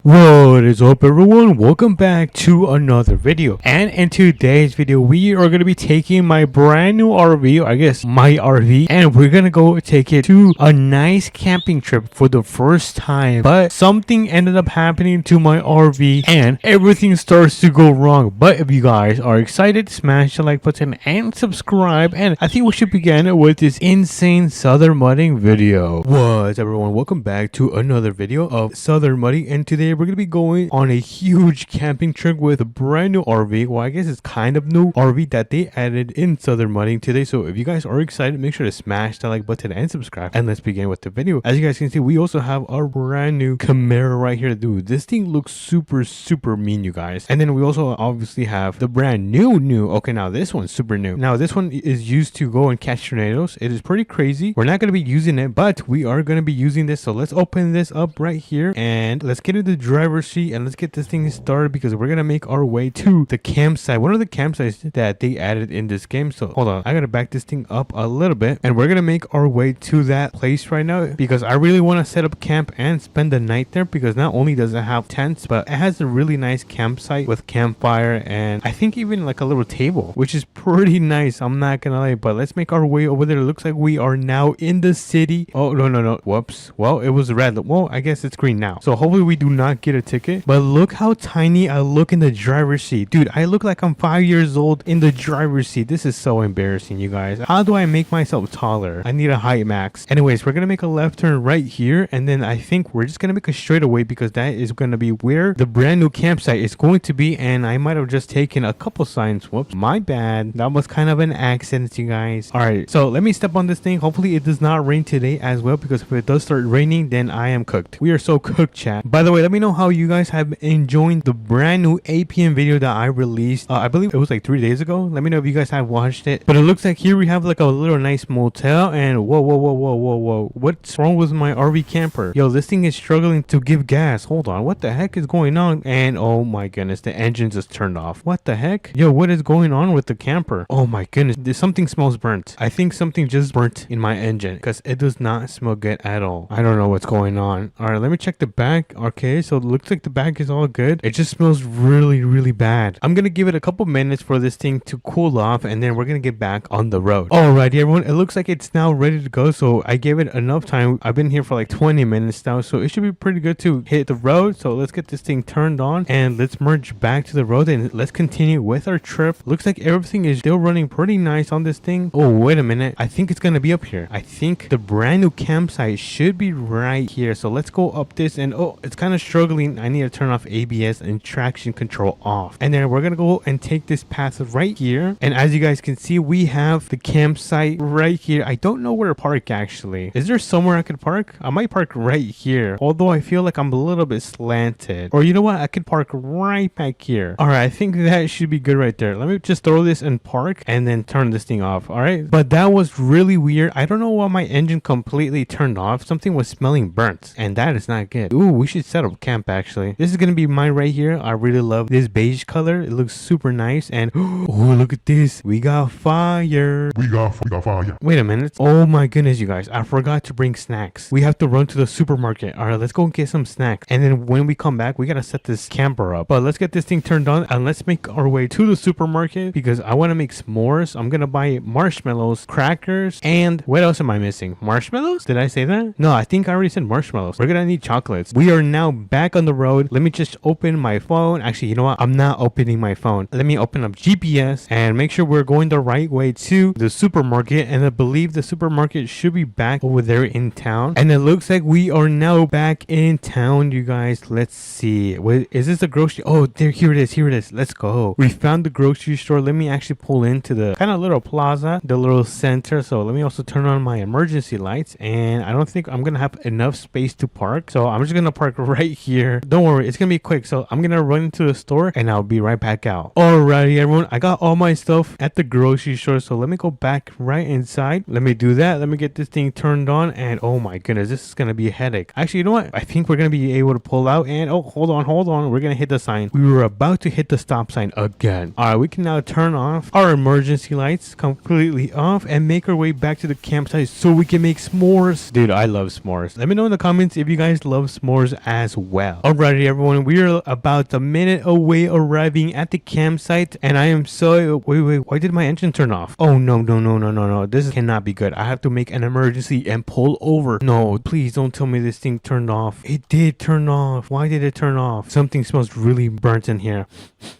What is up, everyone? Welcome back to another video. And in today's video we are going to be taking my brand new RV, I guess my RV, and we're going to go take it to a nice camping trip for the first time. But something ended up happening to my RV and everything starts to go wrong. But if you guys are excited, smash the like button and subscribe, and I think we should begin with this insane southern mudding video. What's up, everyone? Welcome back to another video of southern mudding, and today we're gonna be going on a huge camping trip with a brand new RV. Well, I guess it's kind of new RV that they added in southern mudding today. So if you guys are excited, make sure to smash that like button and subscribe, and let's begin with the video. As you guys can see, we also have our brand new Camaro right here. Dude, this thing looks super mean, you guys. And then we also obviously have the brand new okay, now this one's super new. Now this one is used to go and catch tornadoes. It is pretty crazy. We're not going to be using it, but we are going to be using this. So let's open this up right here and let's get into the driver's seat and let's get this thing started, because we're gonna make our way to the campsite, one of the campsites that they added in this game. So hold on, I gotta back this thing up a little bit, and we're gonna make our way to that place right now, because I really want to set up camp and spend the night there, because not only does it have tents, but it has a really nice campsite with campfire and I think even like a little table, which is pretty nice, I'm not gonna lie. But let's make our way over there. It looks like we are now in the city. Oh no, whoops. Well, it was red. Well, I guess it's green now, so hopefully we do not get a ticket. But look how tiny I look in the driver's seat. Dude, I look like I'm 5 years old in the driver's seat. This is so embarrassing, you guys. How do I make myself taller? I need a height max. Anyways, we're gonna make a left turn right here, and then I think we're just gonna make a straightaway, because that is gonna be where the brand new campsite is going to be. And I might have just taken a couple signs. Whoops, my bad. That was kind of an accident, you guys. All right, so let me step on this thing. Hopefully it does not rain today as well, because if it does start raining, then I am cooked. We are so cooked, chat. By the way, let me know how you guys have enjoying the brand new APM video that I released. I believe it was like 3 days ago. Let me know if you guys have watched it. But it looks like here we have like a little nice motel, and whoa, what's wrong with my RV camper? Yo, this thing is struggling to give gas. Hold on, what the heck is going on? And oh my goodness, the engine just turned off. What the heck? Yo, what is going on with the camper? Oh my goodness, something smells burnt. I think something just burnt in my engine, because it does not smell good at all. I don't know what's going on. All right, let me check the back. Okay, so it looks like the back is all good. It just smells really bad. I'm gonna give it a couple minutes for this thing to cool off, and then we're gonna get back on the road. Alrighty, everyone, it looks like it's now ready to go, so I gave it enough time. I've been here for like 20 minutes now, so it should be pretty good to hit the road. So let's get this thing turned on and let's merge back to the road and let's continue with our trip. Looks like everything is still running pretty nice on this thing. Oh, wait a minute, I think it's gonna be up here. I think the brand new campsite should be right here. So let's go up this, and oh, it's kind of struggling. I need to turn off ABS and traction control off, and then we're gonna go and take this path right here. And as you guys can see, we have the campsite right here. I don't know where to park actually. Is there somewhere I could park? I might park right here, although I feel like I'm a little bit slanted. Or you know what, I could park right back here. All right, I think that should be good right there. Let me just throw this and park and then turn this thing off. All right, but that was really weird. I don't know why my engine completely turned off. Something was smelling burnt, and that is not good. Ooh, we should set up camp actually. This is gonna be mine right here. I really love this beige color. It looks super nice. And oh, look at this, we got fire. We got fire. Wait a minute. Oh my goodness, you guys, I forgot to bring snacks. We have to run to the supermarket. All right, let's go get some snacks, and then when we come back we gotta set this camper up. But let's get this thing turned on and let's make our way to the supermarket, because I want to make s'mores. I'm gonna buy marshmallows, crackers, and what else am I missing? Marshmallows? Did I say that? No, I think I already said marshmallows. We're gonna need chocolates. We are now back on the road. Let me just open my phone. Actually, you know what, I'm not opening my phone. Let me open up GPS and make sure we're going the right way to the supermarket, and I believe the supermarket should be back over there in town. And it looks like we are now back in town, you guys. Let's see, wait, is this the grocery? Oh, there, here it is. Let's go. We found the grocery store. Let me actually pull into the kind of little plaza, the little center. So let me also turn on my emergency lights, and I don't think I'm gonna have enough space to park, so I'm just gonna park right here. Don't worry, it's gonna be quick. So I'm gonna run into the store and I'll be right back out. Alrighty, everyone, I got all my stuff at the grocery store, so let me go back right inside. Let me do that. Let me get this thing turned on, and oh my goodness, this is gonna be a headache. Actually, you know what, I think we're gonna be able to pull out. And oh, hold on, we're gonna hit the sign. We were about to hit the stop sign again. All right, we can now turn off our emergency lights completely off and make our way back to the campsite so we can make s'mores. Dude, I love s'mores. Let me know in the comments if you guys love s'mores as well. Alrighty everyone, we are about a minute away arriving at the campsite, and I am so wait, why did my engine turn off? Oh no, this cannot be good. I have to make an emergency and pull over. No, please don't tell me this thing turned off. It did turn off. Why did it turn off? Something smells really burnt in here.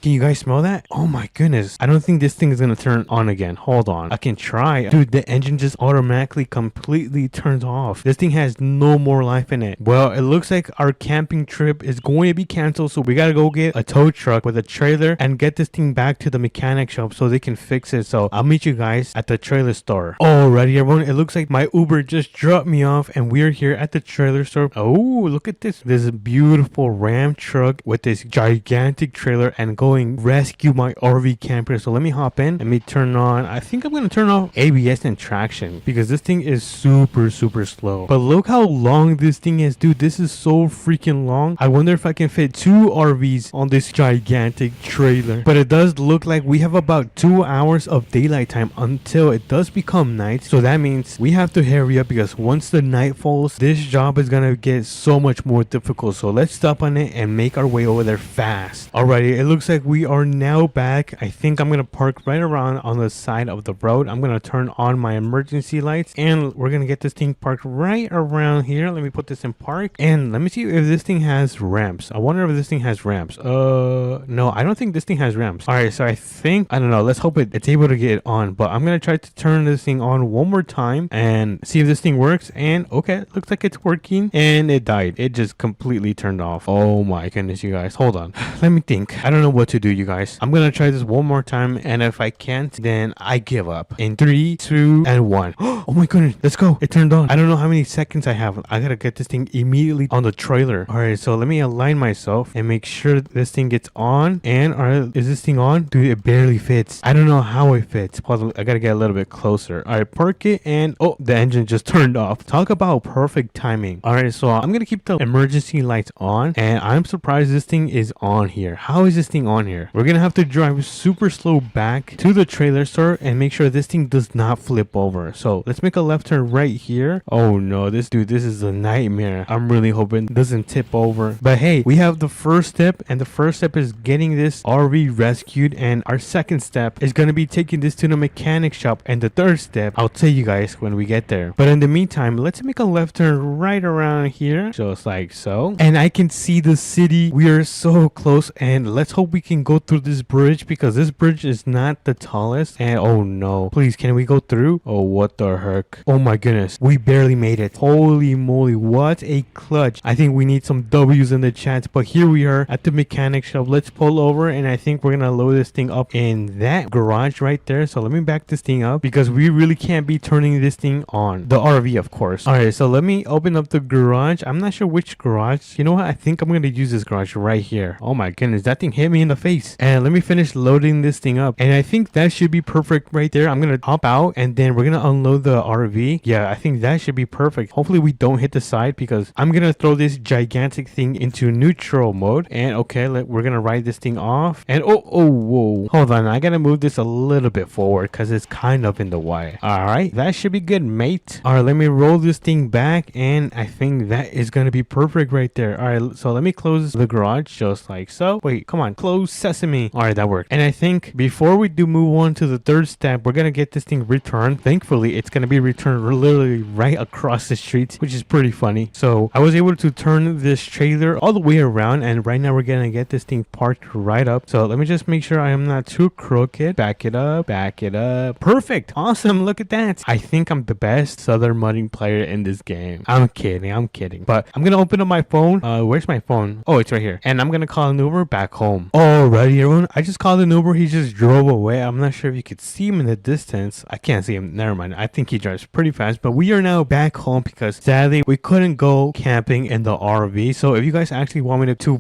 Can you guys smell that? Oh my goodness, I don't think this thing is gonna turn on again. Hold on, I can try. Dude, the engine just automatically completely turns off. This thing has no more life in it. Well, it looks like our camping trip is going to be canceled, so we gotta go get a tow truck with a trailer and get this thing back to the mechanic shop so they can fix it. So I'll meet you guys at the trailer store. Alrighty everyone, it looks like my Uber just dropped me off and we're here at the trailer store. Oh, look at this. This is a beautiful Ram truck with this gigantic trailer and going rescue my RV camper. So let me hop in. Let me turn on, I think I'm gonna turn off ABS and traction because this thing is super slow. But look how long this thing is, dude. This is so freaking long. I wonder if I can fit 2 RVs on this gigantic trailer. But it does look like we have about 2 hours of daylight time until it does become night. So that means we have to hurry up because once the night falls, this job is gonna get so much more difficult. So let's stop on it and make our way over there fast. Alrighty, it looks like we are now back. I think I'm gonna park right around on the side of the road. I'm gonna turn on my emergency lights and we're gonna get this thing parked right around here. Let me put this in park and let me see if this thing has ramps. I wonder if this thing has ramps. No, I don't think this thing has ramps. Alright, so I think, I don't know, let's hope it's able to get on, but I'm gonna try to turn this thing on one more time and see if this thing works. And okay, looks like it's working, and it died. It just completely turned off. Oh my goodness, you guys, hold on. Let me think. I don't know what to do, you guys. I'm gonna try this one more time, and if I can't, then I give up. In 3, 2, and 1. Oh my goodness, let's go. It turned on. I don't know how many seconds I have. I gotta get this thing immediately on the trailer. Alright, so let me align myself and make sure this thing gets on. And alright, is this thing on? Dude, it barely fits. I don't know how it fits. Pause, I gotta get a little bit closer. Alright, park it, and oh, the engine just turned off. Talk about perfect timing. Alright, so I'm gonna keep the emergency lights on, and I'm surprised this thing is on here. How is this thing on here? We're gonna have to drive super slow back to the trailer store and make sure this thing does not flip over. So let's make a left turn right here. Oh no, this is a nightmare. I'm really hoping it doesn't tip over. But hey, we have the first step, and the first step is getting this RV rescued, and our second step is gonna be taking this to the mechanic shop, and the third step I'll tell you guys when we get there. But in the meantime, let's make a left turn right around here, just like so. And I can see the city. We are so close, and let's hope we can go through this bridge because this bridge is not the tallest. And oh no, please, can we go through? Oh, what the heck? Oh my goodness, we barely made it. Holy moly, what a clutch. I think we need some W's in the chat, but here we are at the mechanic shop. Let's pull over, and I think we're gonna load this thing up in that garage right there. So let me back this thing up because we really can't be turning this thing on. The RV, of course. Alright, so let me open up the garage. I'm not sure which garage. You know what? I think I'm gonna use this garage right here. Oh my goodness, that thing hit me in the face. And let me finish loading this thing up. And I think that should be perfect right there. I'm gonna hop out and then we're gonna unload the RV. Yeah, I think that should be perfect. Hopefully we don't hit the side because I'm gonna throw this gigantic thing into neutral mode. And okay, we're gonna ride this thing off. And whoa, hold on, I gotta move this a little bit forward because it's kind of in the way. Alright, that should be good, mate. Alright, let me roll this thing back, and I think that is gonna be perfect right there. Alright, so let me close the garage just like so. Wait, come on, close sesame. Alright, that worked. And I think before we do move on to the third step, we're gonna get this thing returned. Thankfully, it's gonna be returned literally right across the street, which is pretty funny. So I was able to turn this trailer all the way around, and right now we're gonna get this thing parked right up. So let me just make sure I am not too crooked. Back it up, back it up. Perfect. Awesome. Look at that. I think I'm the best southern mudding player in this game. I'm kidding. But I'm gonna open up my phone. Where's my phone? Oh, it's right here. And I'm gonna call an Uber back home. Alrighty, everyone. I just called an Uber. He just drove away. I'm not sure if you could see him in the distance. I can't see him. Never mind. I think he drives pretty fast. But we are now back home because sadly we couldn't go camping in the RV. So if you guys actually want me to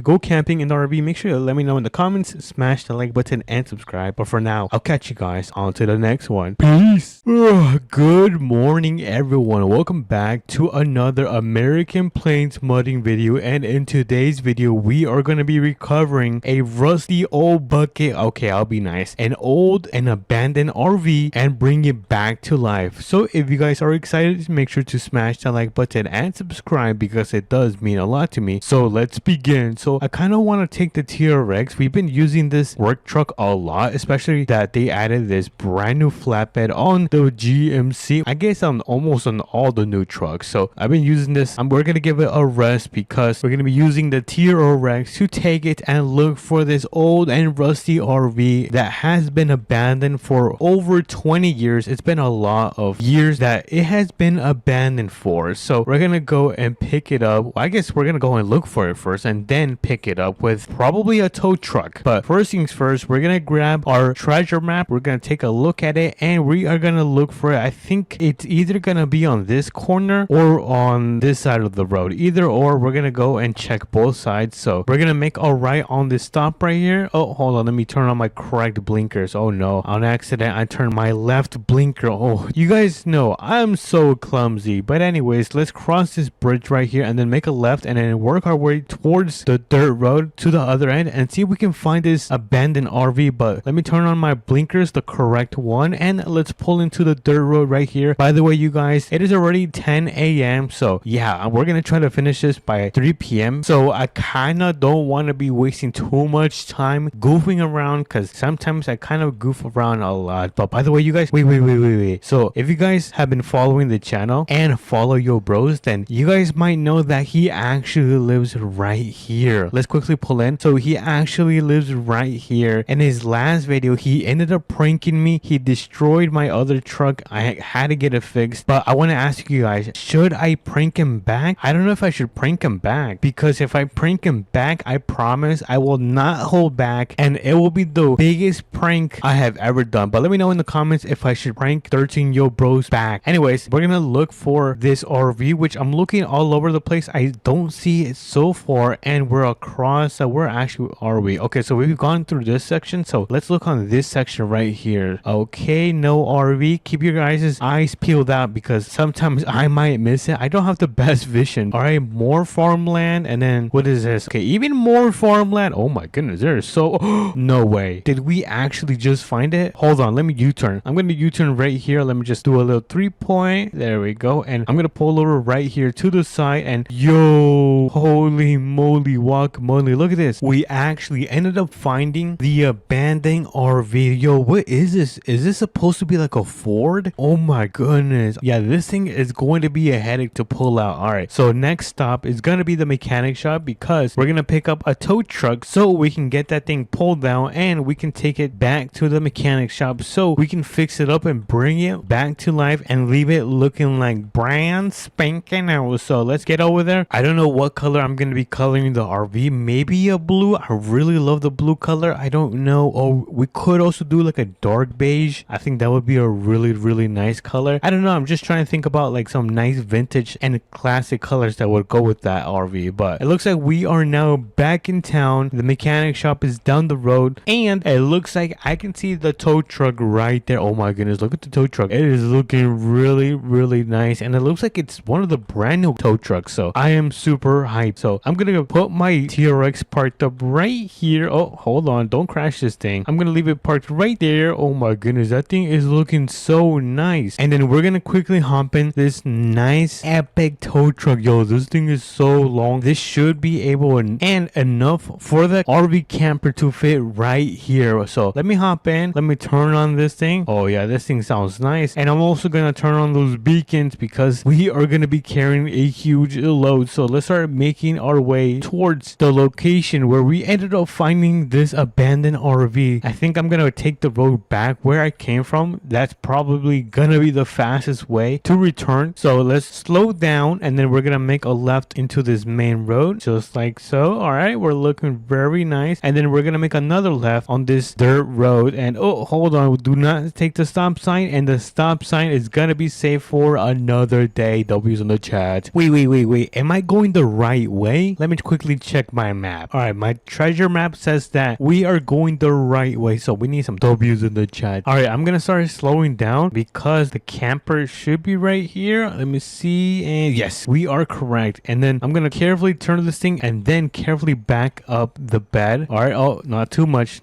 go camping in the RV, make sure to let me know in the comments. Smash the like button and subscribe. But for now, I'll catch you guys on to the next one. Peace. Good morning, everyone. Welcome back to another American Plains mudding video, and in today's video we are going to be recovering a rusty old bucket. Okay, I'll be nice. An old and abandoned RV and bring it back to life. So if you guys are excited, make sure to smash that like button and subscribe because it does mean a lot to me. So let's begin. So I kind of want to take the TRX. We've been using this work truck a lot, especially that they added this brand new flatbed on the GMC. I guess on almost on all the new trucks. So I've been using this. We're gonna give it a rest because we're gonna be using the TRX to take it and look for this old and rusty RV that has been abandoned for over 20 years. It's been a lot of years that it has been abandoned for. So we're gonna go and pick it up. I guess we're gonna go and look for it first and then pick it up with probably a tow truck. But first things first, we're gonna grab our treasure map. We're gonna take a look at it and we are gonna look for it. I think it's either gonna be on this corner or on this side of the road. Either or, we're gonna go and check both sides. So we're gonna make a right on this stop right here. Oh, hold on, let me turn on my correct blinkers. Oh no, on accident I turned my left blinker. Oh, you guys know I'm so clumsy. But anyways, let's cross this bridge right here and then make a left and then work our way towards the dirt road to the other end and see if we can find this abandoned RV. But let me turn on my blinkers, the correct one, and let's pull into the dirt road right here. By the way, you guys, it is already 10 a.m. so yeah, we're gonna try to finish this by 3 p.m. so I kind of don't want to be wasting too much time goofing around because sometimes I kind of goof around a lot. But by the way, you guys, wait, so if you guys have been following the channel and follow Yo Bros, then you guys might know that he actually lives right here. Let's quickly pull in. So he actually lives right here. In his last video, he ended up pranking me. He destroyed my other truck. I had to get it fixed. But I want to ask you guys, should I prank him back? I don't know if I should prank him back, because if I prank him back, I promise I will not hold back and it will be the biggest prank I have ever done. But let me know in the comments if I should prank 13 Yo Bros back. Anyways, we're gonna look for this RV, which I'm looking all over the place. I don't see it so far, and we're across. Where actually are we? Okay, so we've gone through this section, so let's look on this section right here. Okay, no RV. Keep your guys' eyes peeled out because sometimes I might miss it. I don't have the best vision. All right, more farmland, and then what is this? Okay, even more farmland. Oh my goodness, there is so no way. Did we actually just find it? Hold on, let me U-turn. I'm gonna U-turn right here. Let me just do a little 3-point. There we go. And I'm gonna pull over right here to the side, and yo, holy moly, guacamole, look at this. We actually ended up finding the abandoned RV. Yo, what is this? Is this supposed to be like a Ford? Oh my goodness. Yeah, this thing is going to be a headache to pull out. All right, so next stop is gonna be the mechanic shop because we're gonna pick up a tow truck so we can get that thing pulled down and we can take it back to the mechanic shop so we can fix it up and bring it back to life and leave it looking like brand spanking new. So let's get over there. I don't know what color I'm gonna be coloring the RV. Maybe a blue. I really love the blue color. I don't know. Oh, we could also do like a dark beige. I think that would be a really nice color. I don't know. I'm just trying to think about like some nice vintage and classic colors that would go with that RV. But it looks like we are now back in town. The mechanic shop is down the road and it looks like I can see the tow truck right there. Oh my goodness, look at the tow truck. It is looking really nice and it looks like it's one of the brand new tow trucks. So I am super hyped. So I'm gonna put my TRX parked up right here. Oh, hold on, don't crash this thing. I'm gonna leave it parked right there. Oh my goodness, that thing is looking so nice. And then we're gonna quickly hop in this nice epic tow truck. Yo, this thing is so long. This should be able and enough for the RV camper to fit right here. So let me hop in. Let me turn on this thing. Oh yeah, this thing sounds nice. And I'm also gonna turn on those beacons because we are gonna be carrying a huge load. So let's start making our way towards the location where we ended up finding this abandoned RV. I think I'm gonna take the road back where I came from. That's probably gonna be the fastest way to return. So let's slow down and then we're gonna make a left into this main road just like so. All right, we're looking very nice. And then we're gonna make another left on this dirt road. And oh, hold on, do not take the stop sign, and the stop sign is gonna be saved for another day. W's in the chat. Wait, am I going the right way? Let me quickly check my map. All right, my treasure map says that we are going the right way, so we need some W's in the chat. All right, I'm gonna start slowing down because the camper should be right here. Let me see, and yes, we are correct. And then I'm gonna carefully turn this thing and then carefully back up the bed. All right, oh, not too much.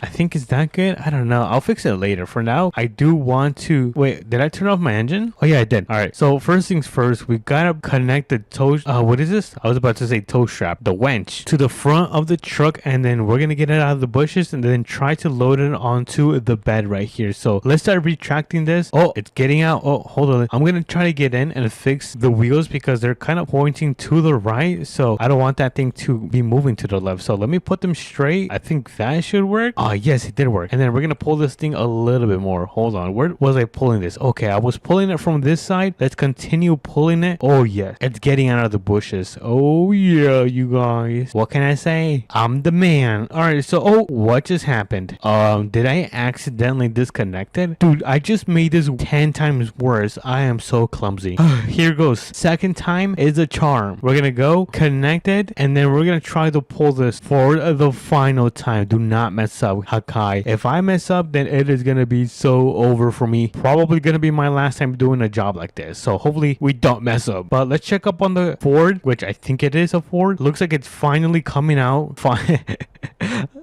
I think is that good? I don't know, I'll fix it later. For now, I do want to wait. Did I turn off my engine? Oh yeah, I did. All right, so first things first, we gotta connect the tow, what is this? I was about to say tow strap, the winch to the front of the truck, and then we're gonna get it out of the bushes and then try to load it onto the bed right here. So let's start retracting this. Oh, it's getting out. Oh, hold on. I'm gonna try to get in and fix the wheels because they're kind of pointing to the right. So I don't want that thing to be moving to the left. So let me put them straight. I think that should work. Oh, yes, it did work. And then we're gonna pull this thing a little bit more. Hold on. Where was I pulling this? Okay, I was pulling it from this side. Let's continue pulling it. Oh, yes. It's getting out of the bushes. Oh, yeah, you guys. What can I say? I'm the man. All right, so, oh, what just happened? Did I accidentally disconnect it? Dude, I just made this 10 times worse. I am so clumsy. Here goes. Second time is a charm. We're gonna go connect it, and then we're gonna try to pull this for the final time. Do not mess up, Hakai. If I mess up, then it is gonna be so over for me. Probably gonna be my last time doing a job like this. So hopefully we don't mess up. But let's check up on the Ford, which I think it is a Ford. Looks like it's finally coming out. Fine.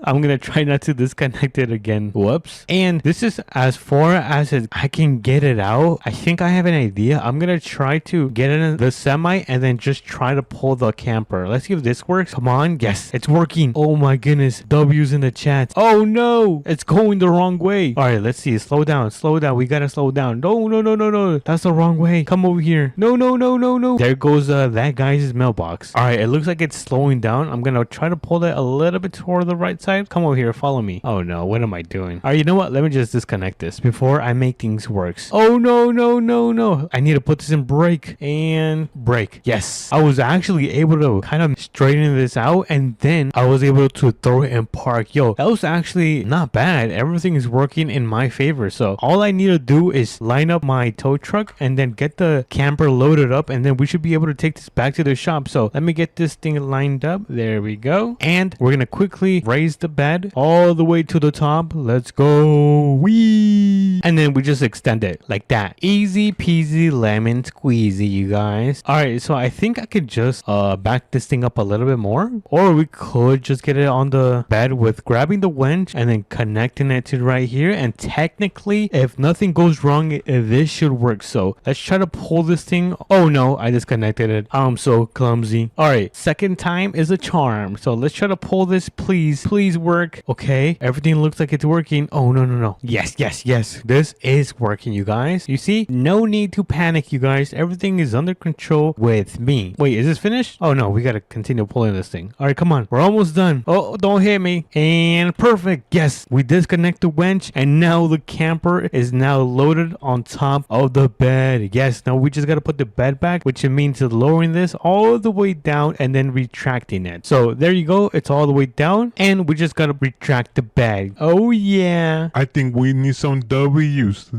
I'm gonna try not to disconnect it again. Whoops. And this is as far as I can get it out. I think I have an idea. I'm gonna try to get it in the semi and then just try to pull the camper. Let's see if this works. Come on. Yes, it's working. Oh my goodness. W's in the chat. Oh no, it's going the wrong way. All right, let's see. Slow down. Slow down. We gotta slow down. No, no, no, no, no. That's the wrong way. Come over here. No, no, no, no, no. There goes that guy's mailbox. All right, it looks like it's slowing down. I'm gonna try to pull it a little bit toward the right side. Come over here. Follow me. Oh no, what am I doing? All right, you know what? Let me just disconnect this before I make things worse. Oh no, no, no, no. I need to put this in brake and brake. Yes, I was actually able to kind of straighten this out, and then I was able to throw it in park. Yo, that was actually not bad. Everything is working in my favor. So all I need to do is line up my tow truck and then get the camper loaded up, and then we should be able to take this back to the shop. So let me get this thing lined up. There we go. And we're gonna quickly raise the bed all the way to the top. Let's go. Wee. And then we just extend it like that. Easy peasy lemon squeezy, you guys. All right, so I think I could just back this thing up a little bit more, or we could just get it on the bed with grabbing the winch and then connecting it to right here. And technically, if nothing goes wrong, this should work. So let's try to pull this thing. Oh no, I disconnected it. I'm so clumsy. All right, second time is a charm. So let's try to pull this. Please work. Okay, everything looks like it's working. Oh no, no, no. Yes, yes, yes. This is working, you guys. You see, no need to panic, you guys. Everything is under control with me. Wait, is this finished? Oh no, we gotta continue pulling this thing. All right, come on. We're almost done. Oh, don't hit me. And perfect. Yes, we disconnect the winch, and now the camper is now loaded on top of the bed. Yes, now we just gotta put the bed back, which means lowering this all the way down and then retracting it. So there you go. It's all the way down, and we just gotta retract the bed. Oh yeah. I think we need some W's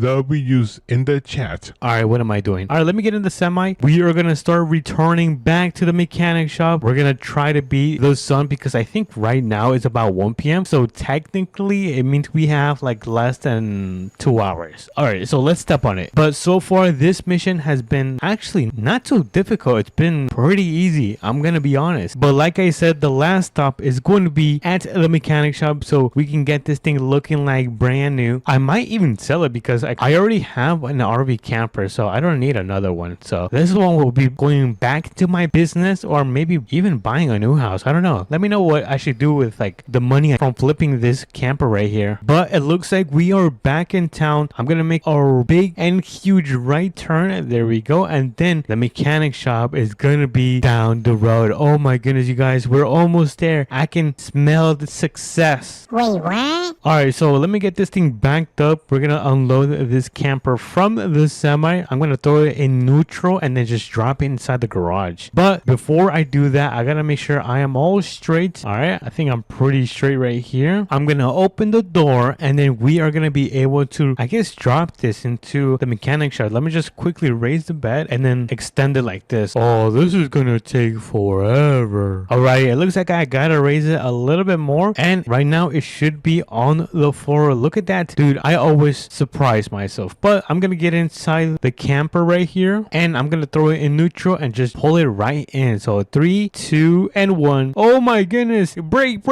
in the chat. All right, what am I doing? All right, let me get in the semi. We are gonna start returning back to the mechanic shop. We're gonna try to beat the sun because I think right now it's about 1 p.m. So technically, it means we have like less than 2 hours. All right, so let's step on it. But so far, this mission has been actually not too difficult. It's been pretty easy. I'm gonna be honest. But like I said, the last stop is going to be at the mechanic shop, so we can get this thing looking like brand new. I might even sell it because I already have an RV camper, so I don't need another one. So this one will be going back to my business, or maybe even buying a new house. I don't know. Let me know what I should do with like the money from flipping this camper right here. But it looks like we are back in town. I'm gonna make a big and huge right turn. There we go. And then the mechanic shop is gonna be down the road. Oh my goodness, you guys, we're almost there. I can smell the success. Wait, what? All right, so let me get this thing backed up. We're gonna unload this camper from the semi. I'm gonna throw it in neutral and then just drop it inside the garage. But before I do that, I gotta make sure I am all straight. All right, I think I'm pretty straight right here. I'm gonna open the door, and then we are gonna be able to, I guess, drop this into the mechanic shop. Let me just quickly raise the bed and then extend it like this. Oh, this is gonna take forever. All right, it looks like I gotta raise it a little bit more, and right now it should be on the floor. Look at that, dude. I always surprise myself. But I'm gonna get inside the camper right here, and I'm gonna throw it in neutral and just pull it right in. So 3, 2, and 1. Oh my goodness, brake.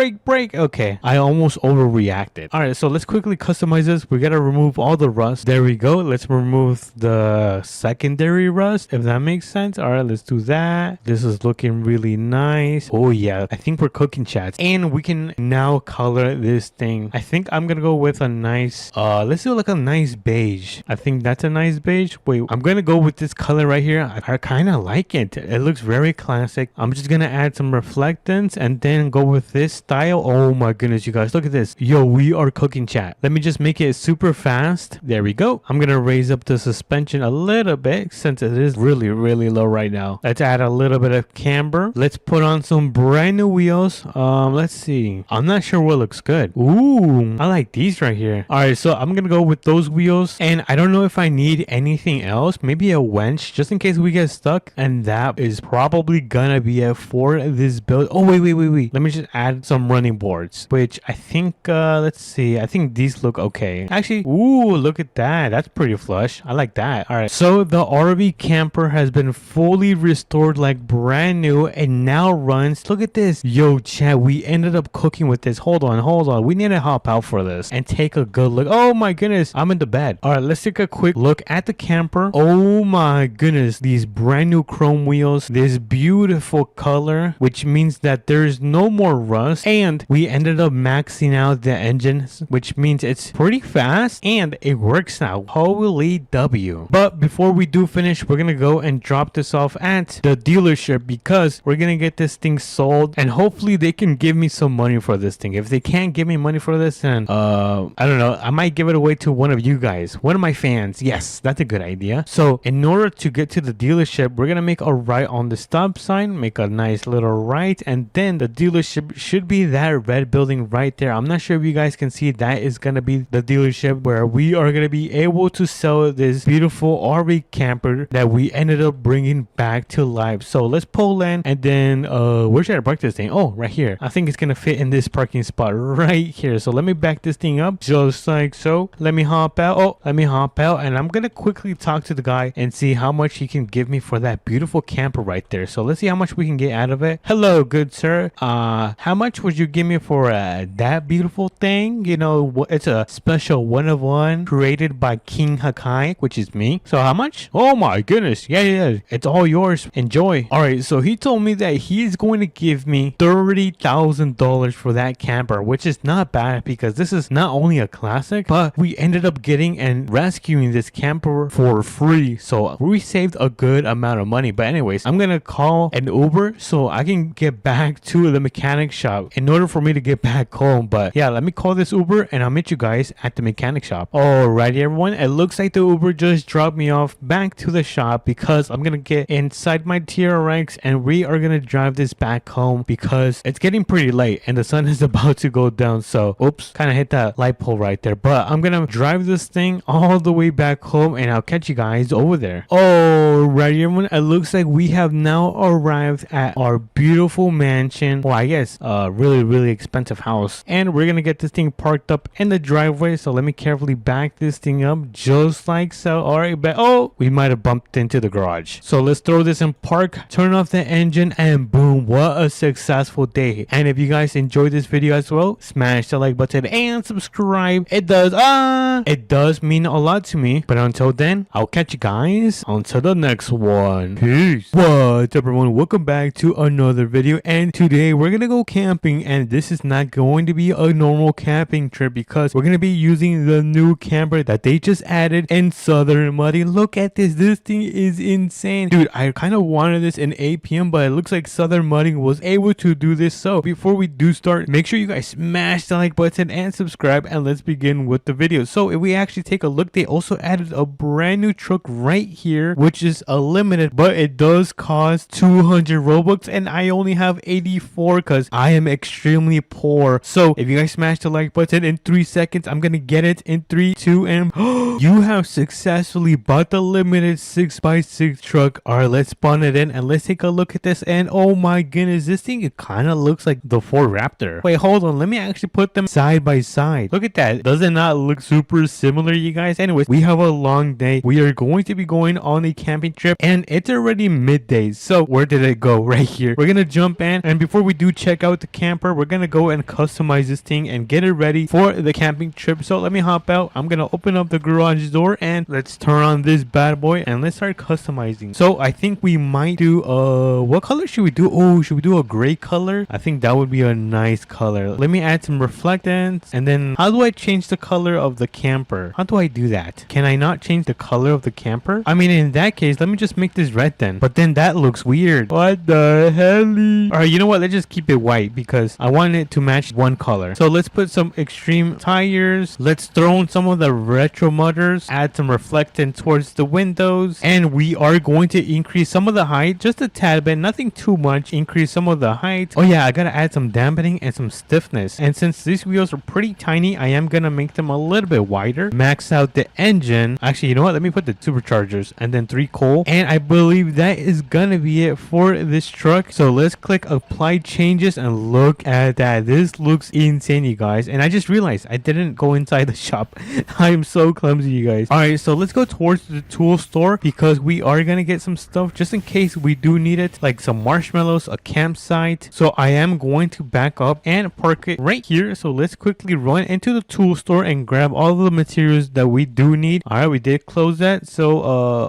Okay, I almost overreacted. All right, so let's quickly customize this. We gotta remove all the rust. There we go. Let's remove the secondary rust, if that makes sense. All right, let's do that. This is looking really nice. Oh yeah, I think we're cooking, chats, and we can now color this thing. I think I'm gonna go with a nice let's do like a nice beige. I think that's a nice beige. Wait, I'm gonna go with this color right here. I kind of like it. It looks very classic. I'm just gonna add some reflectance and then go with this style. Oh my goodness, you guys, look at this. Yo, we are cooking, chat. Let me just make it super fast. There we go. I'm gonna raise up the suspension a little bit since it is really low right now. Let's add a little bit of camber. Let's put on some brand new wheels. Let's see. I'm not sure what looks good. Ooh, I like these right here. All right, so I'm gonna go with those wheels, and I don't know if I need anything else. Maybe a winch just in case we get stuck, and that is probably gonna be it for this build. Oh wait, let me just add some running boards, which I think let's see, I think these look okay actually. Ooh, look at that. That's pretty flush. I like that. All right, so the RV camper has been fully restored like brand new and now runs. Look at this. Yo, chat, we ended up cooking with this. Hold on, we need to hop out for this and take a good look. Oh my goodness, I'm in the bed. All right, let's take a quick look at the camper. Oh my goodness, these brand new chrome wheels, this beautiful color, which means that there's no more rust, and we ended up maxing out the engine, which means it's pretty fast and it works now. Holy W. But before we do finish, we're gonna go and drop this off at the dealership because we're gonna get this thing sold, and hopefully they can give me some money for this thing. If they can't give me money for this, then I don't know, I might give it away to one of you guys, one of my fans. Yes, that's a good idea. So in order to get to the dealership, we're gonna make a right on the stop sign, make a nice little right, and then the dealership should be that red building right there. I'm not sure if you guys can see, that is gonna be the dealership where we are gonna be able to sell this beautiful RV camper that we ended up bringing back to life. So let's pull in, and then where should I park this thing? Oh, right here. I think it's gonna fit in this parking spot right here. So let me back this thing up just like so. Let me hop out. Oh, let me hop out, and I'm gonna quickly talk to the guy and see how much he can give me for that beautiful camper right there. So let's see how much we can get out of it. Hello, good sir. How much would you give me for that beautiful thing? You know, it's a special one of one created by King Hakai, which is me. So how much? Oh my goodness. Yeah, it's all yours. Enjoy. All right, so he told me that he's going to give me $30,000 for that camper, which is not bad because this is not only a classic, but we ended up getting and rescuing this camper for free. So we saved a good amount of money. But anyways, I'm gonna call an Uber so I can get back to the mechanic shop in order for me to get back home. But yeah, let me call this Uber and I'll meet you guys at the mechanic shop. Alrighty everyone, it looks like the Uber just dropped me off back to the shop because I'm gonna get inside my TRX and we are gonna drive this back home because it's getting pretty late and the sun is about to go down. So oops, kind of hit that light pole right there. But I'm gonna drive this thing all the way back home and I'll catch you guys over there. Alrighty everyone, it looks like we have now arrived at our beautiful mansion, well I guess really expensive house, and we're gonna get this thing parked up in the driveway. So let me carefully back this thing up just like so. Alright, but oh, we might have bumped into the garage. So let's throw this in park, turn off the engine, and boom, what a successful day. And if you guys enjoyed this video as well, smash the like button and subscribe. It does mean a lot to me. But until then, I'll catch you guys until the next one. Peace. What's up everyone, welcome back to another video, and today we're gonna go camping, and this is not going to be a normal camping trip because we're gonna be using the new camper that they just added in Southern Muddy. Look at this thing is insane, dude. I kind of wanted this in APM, but it looks like Southern Mudding was able to do this. So before we do start, make sure you guys smash the like button and subscribe, and let's begin with the video. So if we actually take a look, they also added a brand new truck right here, which is a limited, but it does cost 200 Robux, and I only have 84 because I am extremely poor. So if you guys smash the like button in 3 seconds, I'm gonna get it in 3, 2, and you have successfully bought the limited 6x6 truck. All right, let's spawn it in and let's take a look at this. And oh my goodness, this thing, it kind of looks like the Ford Raptor after. Wait, hold on. Let me actually put them side by side. Look at that. Does it not look super similar, you guys? Anyways, we have a long day. We are going to be going on a camping trip and it's already midday. So where did it go? Right here. We're gonna jump in, and before we do check out the camper, we're gonna go and customize this thing and get it ready for the camping trip. So let me hop out. I'm gonna open up the garage door and let's turn on this bad boy and let's start customizing. So I think we might do what color should we do? Oh, should we do a gray color? I think that would be a nice color. Let me add some reflectance, and then how do I change the color of the camper? How do I do that? Can I not change the color of the camper? I mean, in that case, let me just make this red then. But then that looks weird. What the hell? Alright, you know what? Let's just keep it white because I want it to match one color. So let's put some extreme tires. Let's throw in some of the retro mudders. Add some reflectance towards the windows. And we are going to increase some of the height. Just a tad bit. Nothing too much. Increase some of the height. Oh yeah, I gotta add some dampening and some stiffness. And since these wheels are pretty tiny, I am gonna make them a little bit wider. Max out the engine. Actually, you know what? Let me put the superchargers and then 3 coal. And I believe that is gonna be it for this truck. So let's click apply changes and look at that. This looks insane, you guys. And I just realized I didn't go inside the shop. I am so clumsy, you guys. Alright, so let's go towards the tool store because we are gonna get some stuff just in case we do need it, like some marshmallows, a campsite. So I am going to back up and park it right here. So let's quickly run into the tool store and grab all the materials that we do need. Alright, we did close that. So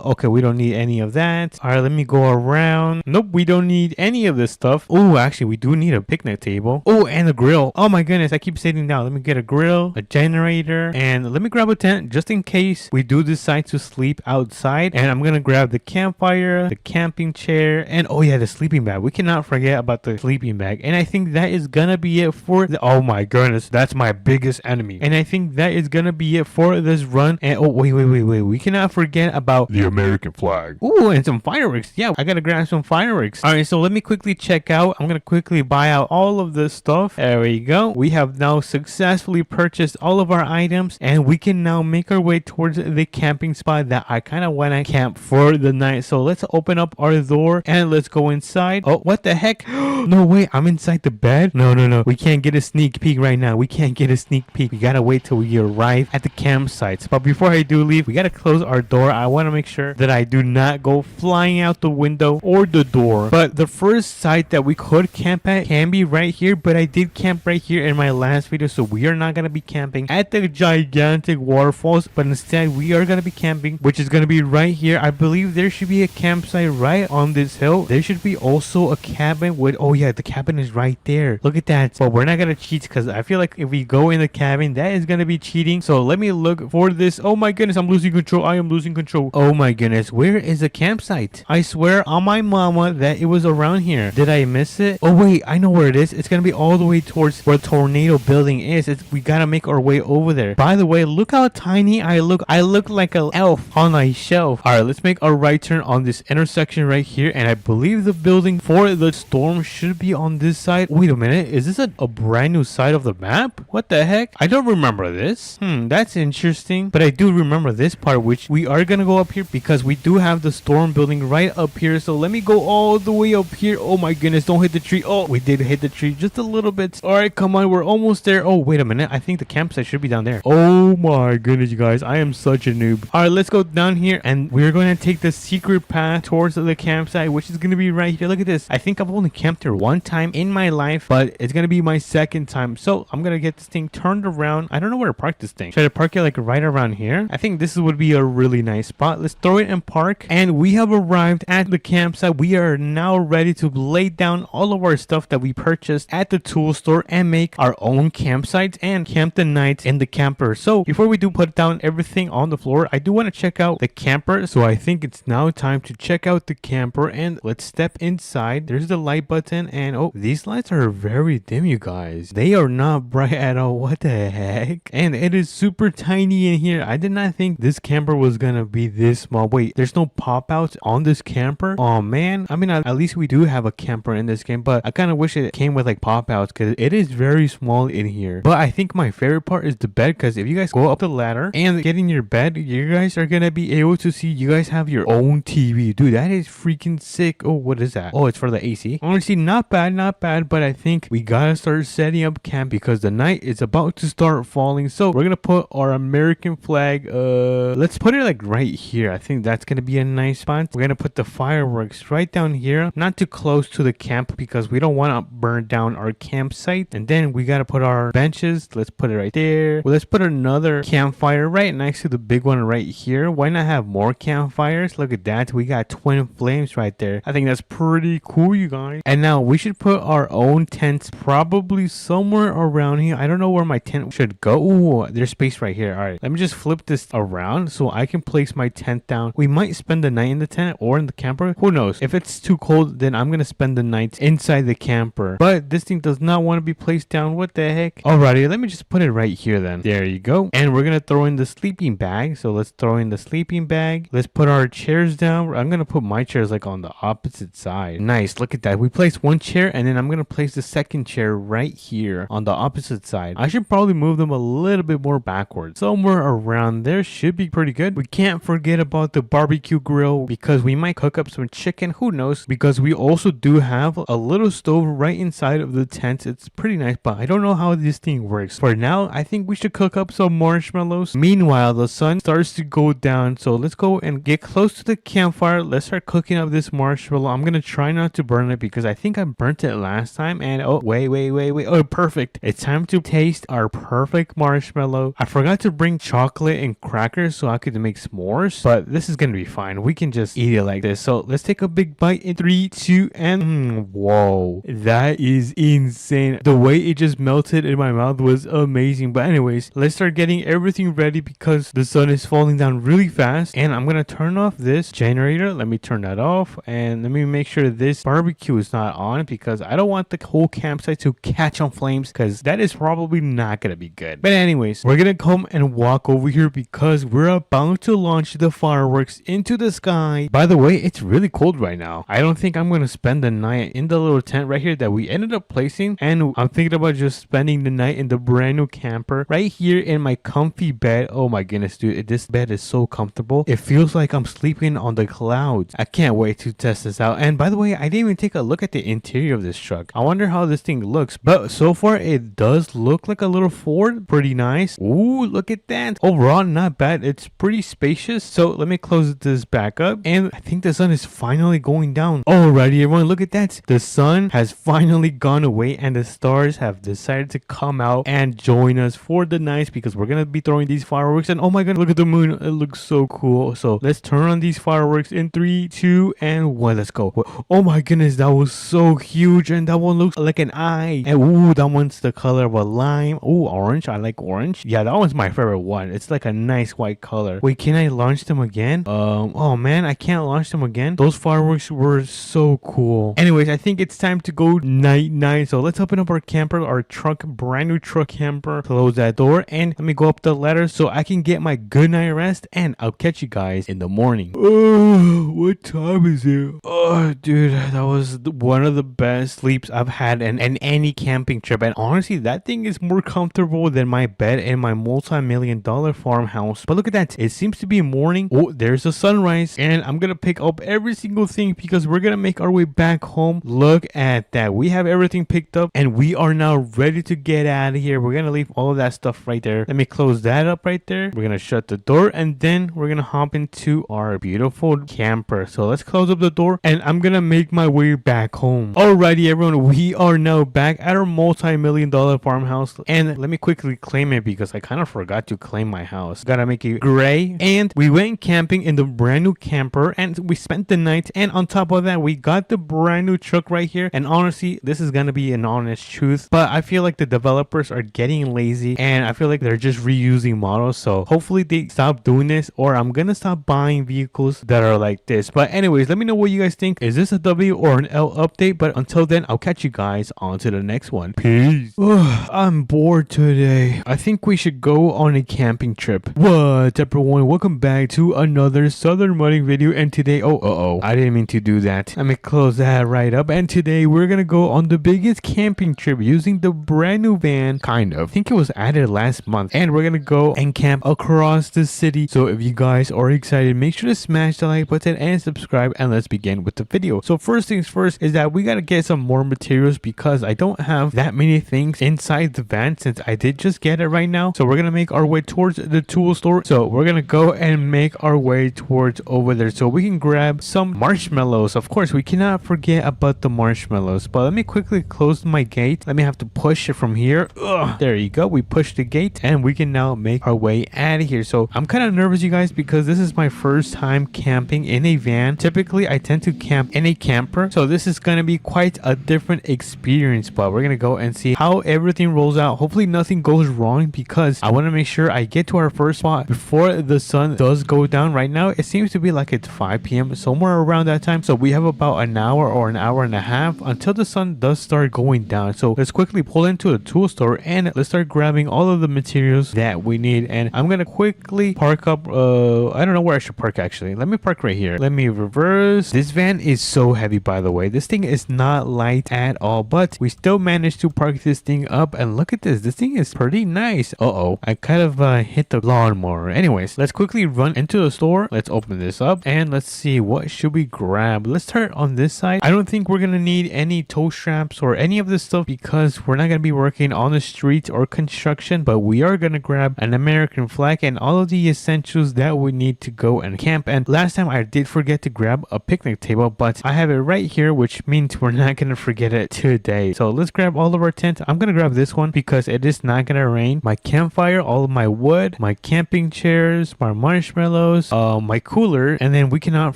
okay, we don't need any of that. Alright, let me go around. Nope, we don't need any of this stuff. Oh, actually, we do need a picnic table. Oh, and a grill. Oh my goodness, I keep sitting down. Let me get a grill, a generator, and let me grab a tent just in case we do decide to sleep outside. And I'm gonna grab the campfire, the camping chair, and oh yeah, the sleeping bag. We cannot forget about the sleeping bag. And I think that is gonna be it for the, oh my goodness, that's my biggest enemy. And I think that is gonna be it for this run. And oh wait, we cannot forget about the American flag. Oh, and some fireworks. Yeah, I gotta grab some fireworks. All right, so let me quickly check out. I'm gonna quickly buy out all of this stuff. There we go. We have now successfully purchased all of our items, and we can now make our way towards the camping spot that I kind of want to camp for the night. So let's open up our door and let's go inside. Oh, what the heck? No way, I'm inside the bed. No. We can't get a sneak peek right now. We can't get a sneak peek. We gotta wait till we arrive at the campsites. But before I do leave, we gotta close our door. I want to make sure that I do not go flying out the window or the door. But the first site that we could camp at can be right here, but I did camp right here in my last video, so we are not gonna be camping at the gigantic waterfalls, but instead we are gonna be camping, which is gonna be right here. I believe there should be a campsite right on this hill. There should be also a cabin with, oh yeah, the cabin is right there. Look at that. But we're not gonna cheat because I feel like if we go in the cabin, that is gonna be cheating. So let me look for this. Oh my goodness, I'm losing control. I am losing control. Oh my goodness, where is the campsite? I swear on my mama that it was around here. Did I miss it? Oh wait, I know where it is. It's gonna be all the way towards where Tornado Building is. We gotta make our way over there. By the way, look how tiny I look. I look like an elf on a shelf. Alright, let's make a right turn on this intersection right here, and I believe the building for the storm should be on this side. Wait a minute, is this a brand new side of the map? What the heck? I don't remember this. That's interesting, but I do remember this part, which we are gonna go up here because we do have the storm building right up here. So let me go all the way up here. Oh my goodness, don't hit the tree. Oh, we did hit the tree just a little bit. All right, come on, we're almost there. Oh, wait a minute, I think the campsite should be down there. Oh my goodness, you guys, I am such a noob. All right, let's go down here and we're going to take the secret path towards the campsite, which is going to be right here. Look at this. I think I've only camped here one time in my life, but it's going to be my second time. So I'm going to get this thing turned around. I don't know where to park this thing. Should I park it like right around here? I think this would be a really nice spot. Let's throw it in park, and we have arrived at the campsite. We are now ready to lay down all of our stuff that we purchased at the tool store and make our own campsites and camp the night in the camper. So before we do put down everything on the floor, I do want to check out the camper. So I think it's now time to check out the camper, and let's step inside. There's the light button, and oh, these lights are very dim, you guys. They are not bright at all. What the heck? And it is super tiny in here. I did not think this camper was gonna be this small. Wait, there's no pop outs on this camper? Oh man, I mean, at least we do have a camper in this game, but I kind of wish it came with like pop outs because it is very small in here. But I think my favorite part is the bed, because if you guys go up the ladder and get in your bed, you guys are gonna be able to see you guys have your own TV. Dude, that is freaking sick. Oh, what is that? Oh, it's for the AC. Honestly, not bad, but I think we gotta start setting up camp because the night is about to start falling. So we're gonna put our American flag, let's put it like right here. I think that's gonna be a nice spot. We're gonna put the fireworks right down here, not too close to the camp because we don't want to burn down our campsite. And then we gotta put our benches. Let's put it right there. Well, let's put another campfire right next to the big one right here. Why not have more campfires? Look at that, we got twin flames right there. I think that's pretty cool, you guys. And now we should put our own tents probably somewhere around here. I don't know where my tent should go. Ooh, there's space right here. All right, let me just flip this around so I can place my tent down. We might spend the night in the tent or in the camper. Who knows? If it's too cold, then I'm gonna spend the night inside the camper. But this thing does not want to be placed down. What the heck? Alrighty, let me just put it right here then. There you go. And we're gonna throw in the sleeping bag. So let's throw in the sleeping bag. Let's put our chairs down. I'm gonna put my chairs like on the opposite side. Nice, look at that. We placed one chair and then I'm gonna place the second chair right here on the opposite side. I should probably move them a little bit more backwards. Somewhere around there should be pretty good. We can't forget about the barbecue grill because we might cook up some chicken. Who knows? Because we also do have a little stove right inside of the tent. It's pretty nice, but I don't know how this thing works. For now, I think we should cook up some marshmallows. Meanwhile, the sun starts to go down. So let's go and get close to the campfire. Let's start cooking up this marshmallow. I'm gonna try not to burn it because I think I burnt it last time. And oh, wait. Oh, perfect. It's time to taste our perfect marshmallow. I forgot to bring chocolate and crackers so I could make s'mores, but this is gonna be fine. We can just eat it like this. So let's take a big bite in 3, 2, and whoa, that is insane. The way it just melted in my mouth was amazing. But anyways, let's start getting everything ready because the sun is falling down really fast. And I'm gonna turn off this generator. Let me turn that off and let me make sure this barbecue is not on because I don't want the whole campsite to catch on flames because that is probably not gonna be good. But anyways, we're gonna come and walk over here because we're about to launch the fireworks into the sky. By the way, it's really cold right now. I don't think I'm gonna spend the night in the little tent right here that we ended up placing, and I'm thinking about just spending the night in the brand new camper right here in my comfy bed. Oh my goodness, dude, this bed is so comfortable. It feels like I'm sleeping on the clouds. I can't wait to test this out. And by the way, I didn't even take a look at the interior of this truck. I wonder how this thing looks, but so far it does look like a little Ford. Pretty nice. Ooh, look at that. Overall, not bad. It's pretty spacious. So let me close this back up, and I think the sun is finally going down. Alrighty, everyone, look at that. The sun has finally gone away and the stars have decided to come out and join us for the night because we're gonna be throwing these fireworks. And oh my god, look at the moon. It looks so cool. So let's turn on these fireworks in 3, 2, and 1. Let's go. Oh my goodness, that was so huge, and that one looks like an eye. And ooh, that one's the color of a lime. Ooh, orange. I like orange. Yeah, that one's my favorite one. It's like a nice white color. Wait, can I launch them again? Oh man, I can't launch them again. Those fireworks were so cool. Anyways, I think it's time to go night. So let's open up our camper, our truck, brand new truck camper. Close that door and let me go up the ladder so I can get my good night rest, and I'll catch you guys in the morning. Oh, what time is it? Oh, dude, that was one of the best sleeps I've had in any camping trip. And honestly, that thing is more comfortable than my bed in my multi-million-dollar farmhouse. But look at that. It seems to be morning. Oh, there's a sunrise. And I'm gonna pick up every single thing because we're gonna make our way back home. Look at that. We have everything picked up and we are now ready to get out of here. We're gonna leave all of that stuff right there. Let me close that up right there. We're gonna shut the door and then we're gonna hop into our beautiful camper. So let's close up the door and I'm gonna make my way back home. Alrighty, everyone, we are now back at our multi-million-dollar farmhouse, and let me quickly claim it because I kind of forgot to claim my house. Gotta make it gray. And we went camping in the brand new camper and we spent the night, and on top of that we got the brand new truck right here. And honestly, this is gonna be an honest truth, but I feel like the developers are getting lazy and I feel like they're just reusing models. So hopefully they stop doing this, or I'm gonna stop buying vehicles that are like this. But anyways, let me know what you guys think. Is this a W or an L update? But until then, I'll catch you guys on to the next one. Peace. I'm bored today. I think we should go on a camping trip. What's up, everyone? Welcome back to another Southern Modding video. And today, I didn't mean to do that. Let me close that right up. And today we're gonna go on the biggest camping trip using the brand new van. Kind of. I think it was added last month. And we're gonna go and camp across the city. So if you guys are excited, make sure to smash the like button and subscribe, and let's begin with the video. So first things first is that we gotta get some more materials because because I don't have that many things inside the van since I did just get it right now. So we're gonna make our way towards the tool store. So we're gonna go and make our way towards over there so we can grab some marshmallows. Of course, we cannot forget about the marshmallows. But let me quickly close my gate. Let me have to push it from here. Ugh, there you go. We pushed the gate and we can now make our way out of here. So I'm kind of nervous, you guys, because this is my first time camping in a van. Typically, I tend to camp in a camper. So this is going to be quite a different experience. But we're going to go and see how everything rolls out. Hopefully nothing goes wrong because I want to make sure I get to our first spot before the sun does go down. Right now, it seems to be like it's 5 p.m. somewhere around that time. So we have about an hour or an hour and a half until the sun does start going down. So let's quickly pull into the tool store and let's start grabbing all of the materials that we need. And I'm going to quickly park up. I don't know where I should park actually. Let me park right here. Let me reverse. This van is so heavy, by the way. This thing is not light at all, but we still managed to park this thing up. And look at this. This thing is pretty nice. Uh-oh. I kind of hit the lawnmower. Anyways, let's quickly run into the store. Let's open this up and let's see what should we grab. Let's start on this side. I don't think we're gonna need any tow straps or any of this stuff because we're not gonna be working on the streets or construction, but we are gonna grab an American flag and all of the essentials that we need to go and camp. And last time I did forget to grab a picnic table, but I have it right here, which means we're not gonna forget it today. So let's grab all of our tent. I'm gonna grab this one because it is not gonna rain. My campfire, all of my wood, my camping chairs, my marshmallows, my cooler, and then we cannot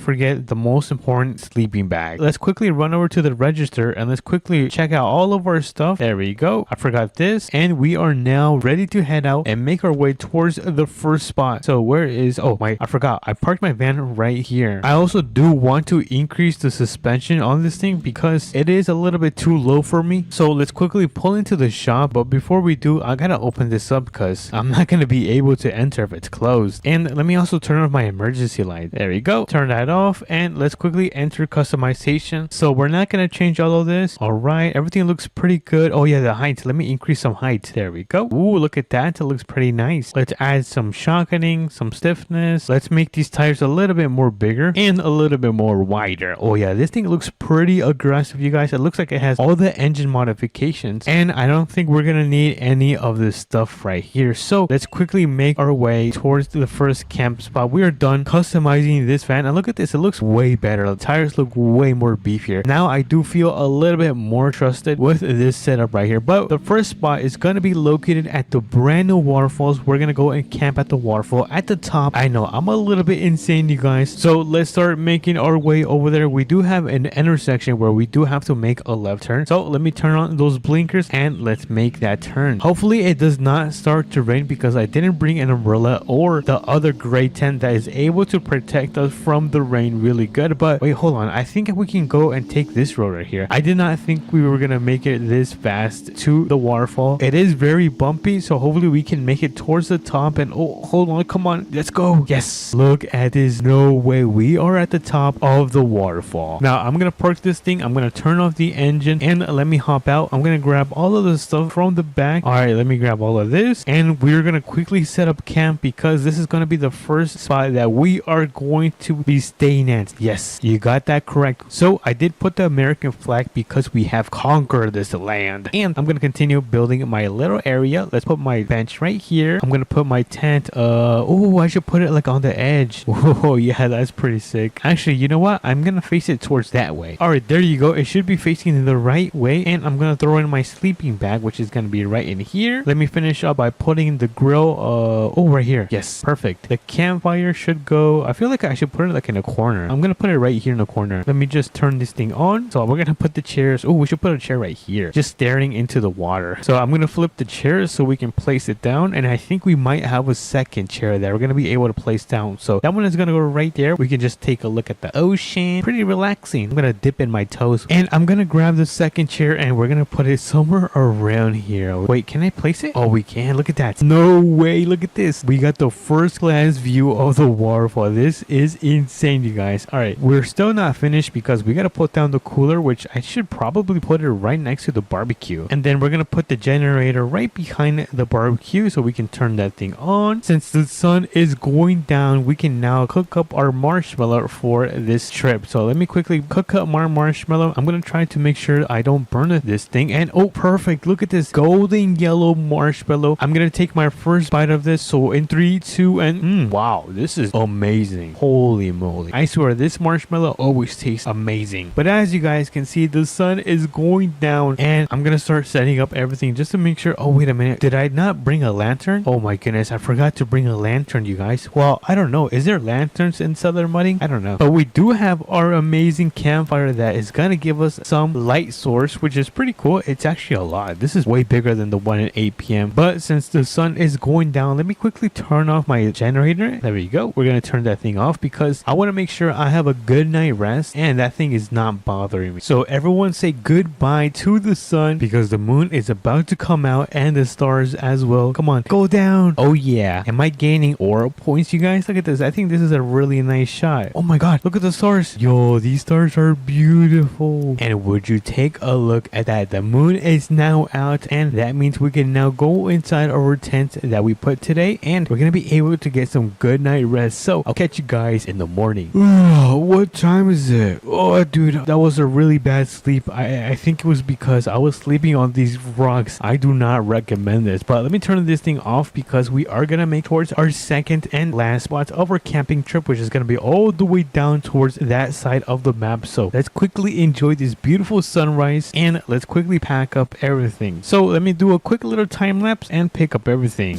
forget the most important sleeping bag. Let's quickly run over to the register and let's quickly check out all of our stuff. There we go. I forgot this, and we are now ready to head out and make our way towards the first spot. So where is, I forgot, I parked my van right here. I also do want to increase the suspension on this thing because it is a little bit too low for me. So let's quickly pull into the shop, but before we do, I gotta open this up because I'm not gonna be able to enter if it's closed. And let me also turn off my emergency light. There we go. Turn that off and let's quickly enter customization. So we're not gonna change all of this. All right, everything looks pretty good. Oh yeah, the height. Let me increase some height. There we go. Ooh, look at that. It looks pretty nice. Let's add some shockening, some stiffness. Let's make these tires a little bit more bigger and a little bit more wider. Oh yeah, this thing looks pretty aggressive, you guys. It looks like it has all the engine modifications, and I don't think we're gonna need any of this stuff right here. So let's quickly make our way towards the first camp spot. We are done customizing this van, and look at this. It looks way better. The tires look way more beefier. Now I do feel a little bit more trusted with this setup right here. But the first spot is gonna be located at the brand new waterfalls. We're gonna go and camp at the waterfall at the top. I know I'm a little bit insane, you guys. So let's start making our way over there. We do have an intersection where we do have to make a left turn. So let me turn on those blinkers and let's make that turn. Hopefully it does not start to rain because I didn't bring an umbrella or the other gray tent that is able to protect us from the rain really good. But wait, hold on. I think we can go and take this road right here. I did not think we were gonna make it this fast to the waterfall. It is very bumpy, so hopefully we can make it towards the top. And oh, hold on, come on, let's go. Yes, look at this. No way, we are at the top of the waterfall. Now I'm gonna park this thing. I'm gonna turn off the engine and let me hop out. I'm gonna grab all of the stuff from the back. All right, let me grab all of this and we're gonna quickly set up camp because this is gonna be the first spot that we are going to be staying at. Yes, you got that correct. So I did put the American flag because we have conquered this land, and I'm gonna continue building my little area. Let's put my bench right here. I'm gonna put my tent. Oh, I should put it like on the edge. Oh yeah, that's pretty sick. Actually, you know what? I'm gonna face it towards that way. All right, there you go. It should be facing the right way, and I'm gonna throw in my sleeping bag, which is gonna be right in here. Let me finish up by putting the grill. Oh, right here. Yes, perfect. The campfire should go. I feel like I should put it like in a corner. I'm gonna put it right here in the corner. Let me just turn this thing on. So we're gonna put the chairs. Oh, we should put a chair right here, just staring into the water. So I'm gonna flip the chairs so we can place it down, and I think we might have a second chair that we're gonna be able to place down. So that one is gonna go right there. We can just take a look at the ocean. Pretty relaxing. I'm gonna dip in my toes, and I'm gonna grab the second chair and we're gonna put it somewhere around here. Wait, can I place it? Oh, we can. Look at that. No way. Look at this. We got the first class view of the waterfall. This is insane, you guys. All right, we're still not finished because we gotta put down the cooler, which I should probably put it right next to the barbecue, and then we're gonna put the generator right behind the barbecue so we can turn that thing on. Since the sun is going down, we can now cook up our marshmallow for this trip. So let me quickly cook up my marshmallow. I'm gonna try to make sure I don't burn this thing. And oh, perfect. Look at this golden yellow marshmallow. I'm gonna take my first bite of this. So in 3, 2, and wow, this is amazing. Holy moly. I swear this marshmallow always tastes amazing. But as you guys can see, the sun is going down and I'm gonna start setting up everything just to make sure. Oh, wait a minute. Did I not bring a lantern? Oh my goodness. I forgot to bring a lantern, you guys. Well, I don't know. Is there lanterns in Southern Mudding? I don't know. But we do have our amazing campfire that is gonna give us some light source, which is pretty cool. It's actually a lot. This is way bigger than the one at 8 p.m. But since the sun is going down, let me quickly turn off my generator. There we go. We're gonna turn that thing off because I want to make sure I have a good night rest and that thing is not bothering me. So everyone say goodbye to the sun because the moon is about to come out and the stars as well. Come on, go down. Oh yeah. Am I gaining aura points, you guys? Look at this. I think this is a really nice shot. Oh my god, look at the stars. Yo, these stars are beautiful. And would you take a look at that? The moon is now out and that means we can now go inside our tent that we put today and we're gonna be able to get some good night rest. So I'll catch you guys in the morning. What time is it? Oh dude, that was a really bad sleep. I think it was because I was sleeping on these rocks. I do not recommend this, but let me turn this thing off because we are gonna make towards our second and last spot of our camping trip, which is gonna be all the way down towards that side of the map. So let's quickly enjoy this beautiful sunrise and let's quickly pack up everything. So let me do a quick little time lapse and pick up everything.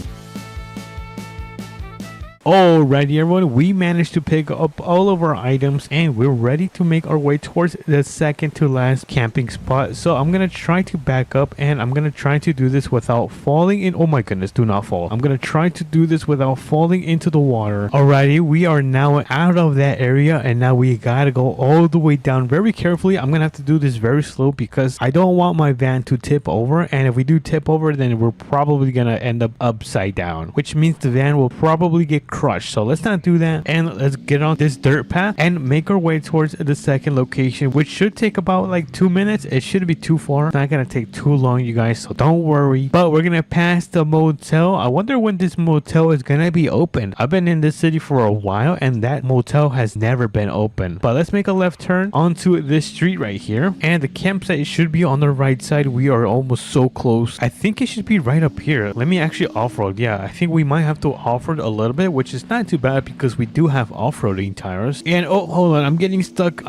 Alrighty everyone, we managed to pick up all of our items and we're ready to make our way towards the second to last camping spot. So I'm gonna try to back up and I'm gonna try to do this without falling in. Oh my goodness, do not fall. I'm gonna try to do this without falling into the water. Alrighty, we are now out of that area and now we gotta go all the way down very carefully. I'm gonna have to do this very slow because I don't want my van to tip over, and if we do tip over then we're probably gonna end up upside down, which means the van will probably get crushed. So let's not do that and let's get on this dirt path and make our way towards the second location, which should take about like 2 minutes. It shouldn't be too far. It's not gonna take too long, you guys, so don't worry. But we're gonna pass the motel. I wonder when this motel is gonna be open. I've been in this city for a while and that motel has never been open. But let's make a left turn onto this street right here and the campsite should be on the right side. We are almost so close. I think it should be right up here. Let me actually off-road. Yeah, I think we might have to off-road a little bit, which is not too bad because we do have off-roading tires. And oh, hold on, I'm getting stuck.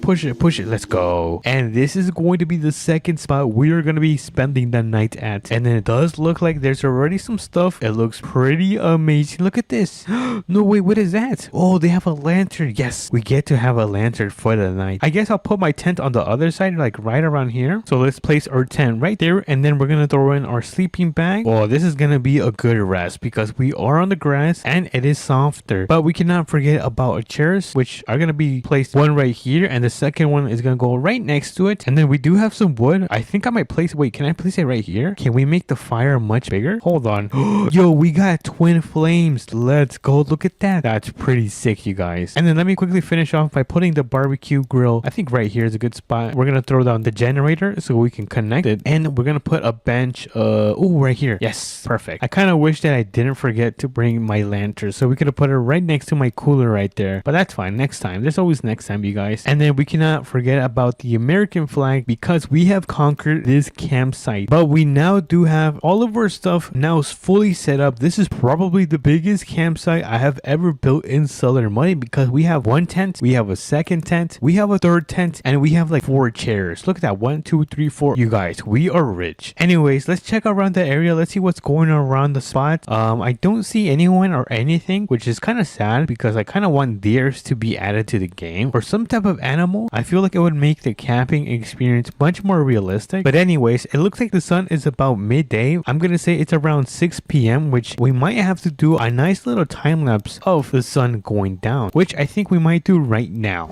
Push it, let's go. And this is going to be the second spot we are going to be spending the night at. And then it does look like there's already some stuff. It looks pretty amazing. Look at this. No, wait, what is that? Oh, they have a lantern. Yes, we get to have a lantern for the night. I guess I'll put my tent on the other side, like right around here. So let's place our tent right there and then we're going to throw in our sleeping bag. Oh, this is going to be a good rest because we are on the grass and it is softer. But we cannot forget about our chairs, which are going to be placed one right here and the second one is going to go right next to it. And then we do have some wood. I think I might place, wait, can I place it right here? Can we make the fire much bigger? Hold on. Yo, we got twin flames. Let's go. Look at that. That's pretty sick, you guys. And then let me quickly finish off by putting the barbecue grill. I think right here is a good spot. We're going to throw down the generator so we can connect it. And we're going to put a bench. Right here. Yes, perfect. I kind of wish that I didn't forget to bring my lantern, so we could have put it right next to my cooler right there. But that's fine. Next time. There's always next time, you guys. And then we cannot forget about the American flag because we have conquered this campsite. But we now do have all of our stuff now fully set up. This is probably the biggest campsite I have ever built in Southern Mudding because we have one tent, we have a second tent, we have a third tent, and we have like 4 chairs. Look at that. 1, 2, 3, 4. You guys, we are rich. Anyways, let's check around the area. Let's see what's going on around the spot. I don't see anyone or anything, which is kind of sad because I kind of want deers to be added to the game or some type of animal. I feel like it would make the camping experience much more realistic. But anyways, it looks like the sun is about midday. I'm gonna say it's around 6 p.m, which we might have to do a nice little time lapse of the sun going down, which I think we might do right now.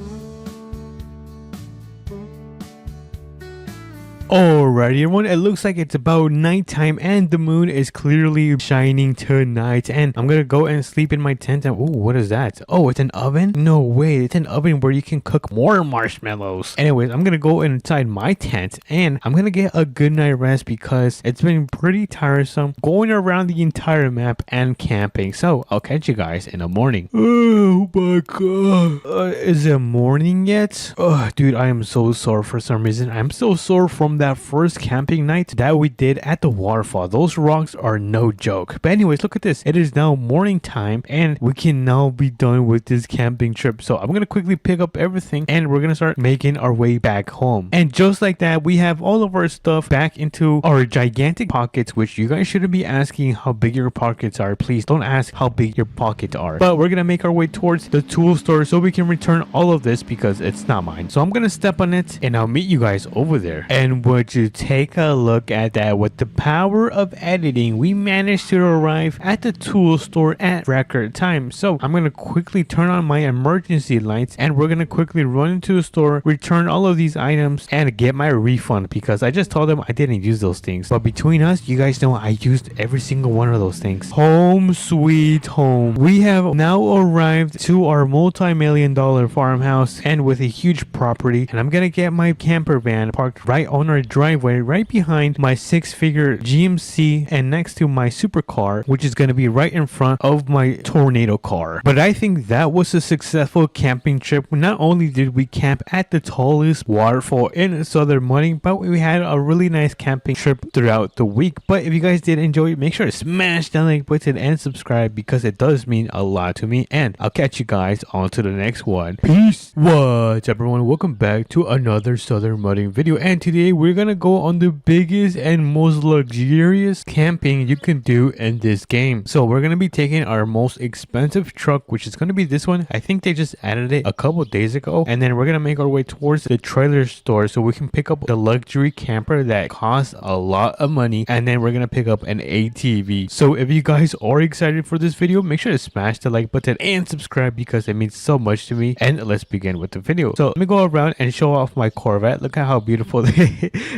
Alrighty everyone, it looks like it's about nighttime and the moon is clearly shining tonight, and I'm gonna go and sleep in my tent. And ooh, what is that? Oh, it's an oven? No way, it's an oven where you can cook more marshmallows. Anyways, I'm gonna go inside my tent and I'm gonna get a good night rest because it's been pretty tiresome going around the entire map and camping. So I'll catch you guys in the morning. Oh my god, is it morning yet? Oh dude, I am so sore for some reason. I'm so sore from that first camping night that we did at the waterfall. Those rocks are no joke. But anyways, look at this. It is now morning time and we can now be done with this camping trip. So I'm gonna quickly pick up everything and we're gonna start making our way back home. And just like that, we have all of our stuff back into our gigantic pockets, which you guys shouldn't be asking how big your pockets are. Please don't ask how big your pockets are. But we're gonna make our way towards the tool store so we can return all of this because it's not mine. So I'm gonna step on it and I'll meet you guys over there. And would you take a look at that? With the power of editing, we managed to arrive at the tool store at record time. So I'm gonna quickly turn on my emergency lights and we're gonna quickly run into the store, return all of these items and get my refund because I just told them I didn't use those things. But between us, you guys know I used every single one of those things. Home sweet home. We have now arrived to our multi-million-dollar farmhouse and with a huge property, and I'm gonna get my camper van parked right on our driveway, right behind my six-figure GMC and next to my supercar, which is gonna be right in front of my tornado car. But I think that was a successful camping trip. Not only did we camp at the tallest waterfall in Southern Money, but we had a really nice camping trip throughout the week. But if you guys did enjoy it, make sure to smash that like button and subscribe because it does mean a lot to me. And I'll catch you guys on to the next one. Peace. What's up everyone? Welcome back to another Southern Mudding video, and today we're gonna go on the biggest and most luxurious camping you can do in this game. So we're gonna be taking our most expensive truck, which is gonna be this one. I think they just added it a couple days ago, and then we're gonna make our way towards the trailer store so we can pick up the luxury camper that costs a lot of money, and then we're gonna pick up an ATV. So if you guys are excited for this video, make sure to smash the like button and subscribe because it means so much to me. And let's begin with the video. So let me go around and show off my Corvette. Look at how beautiful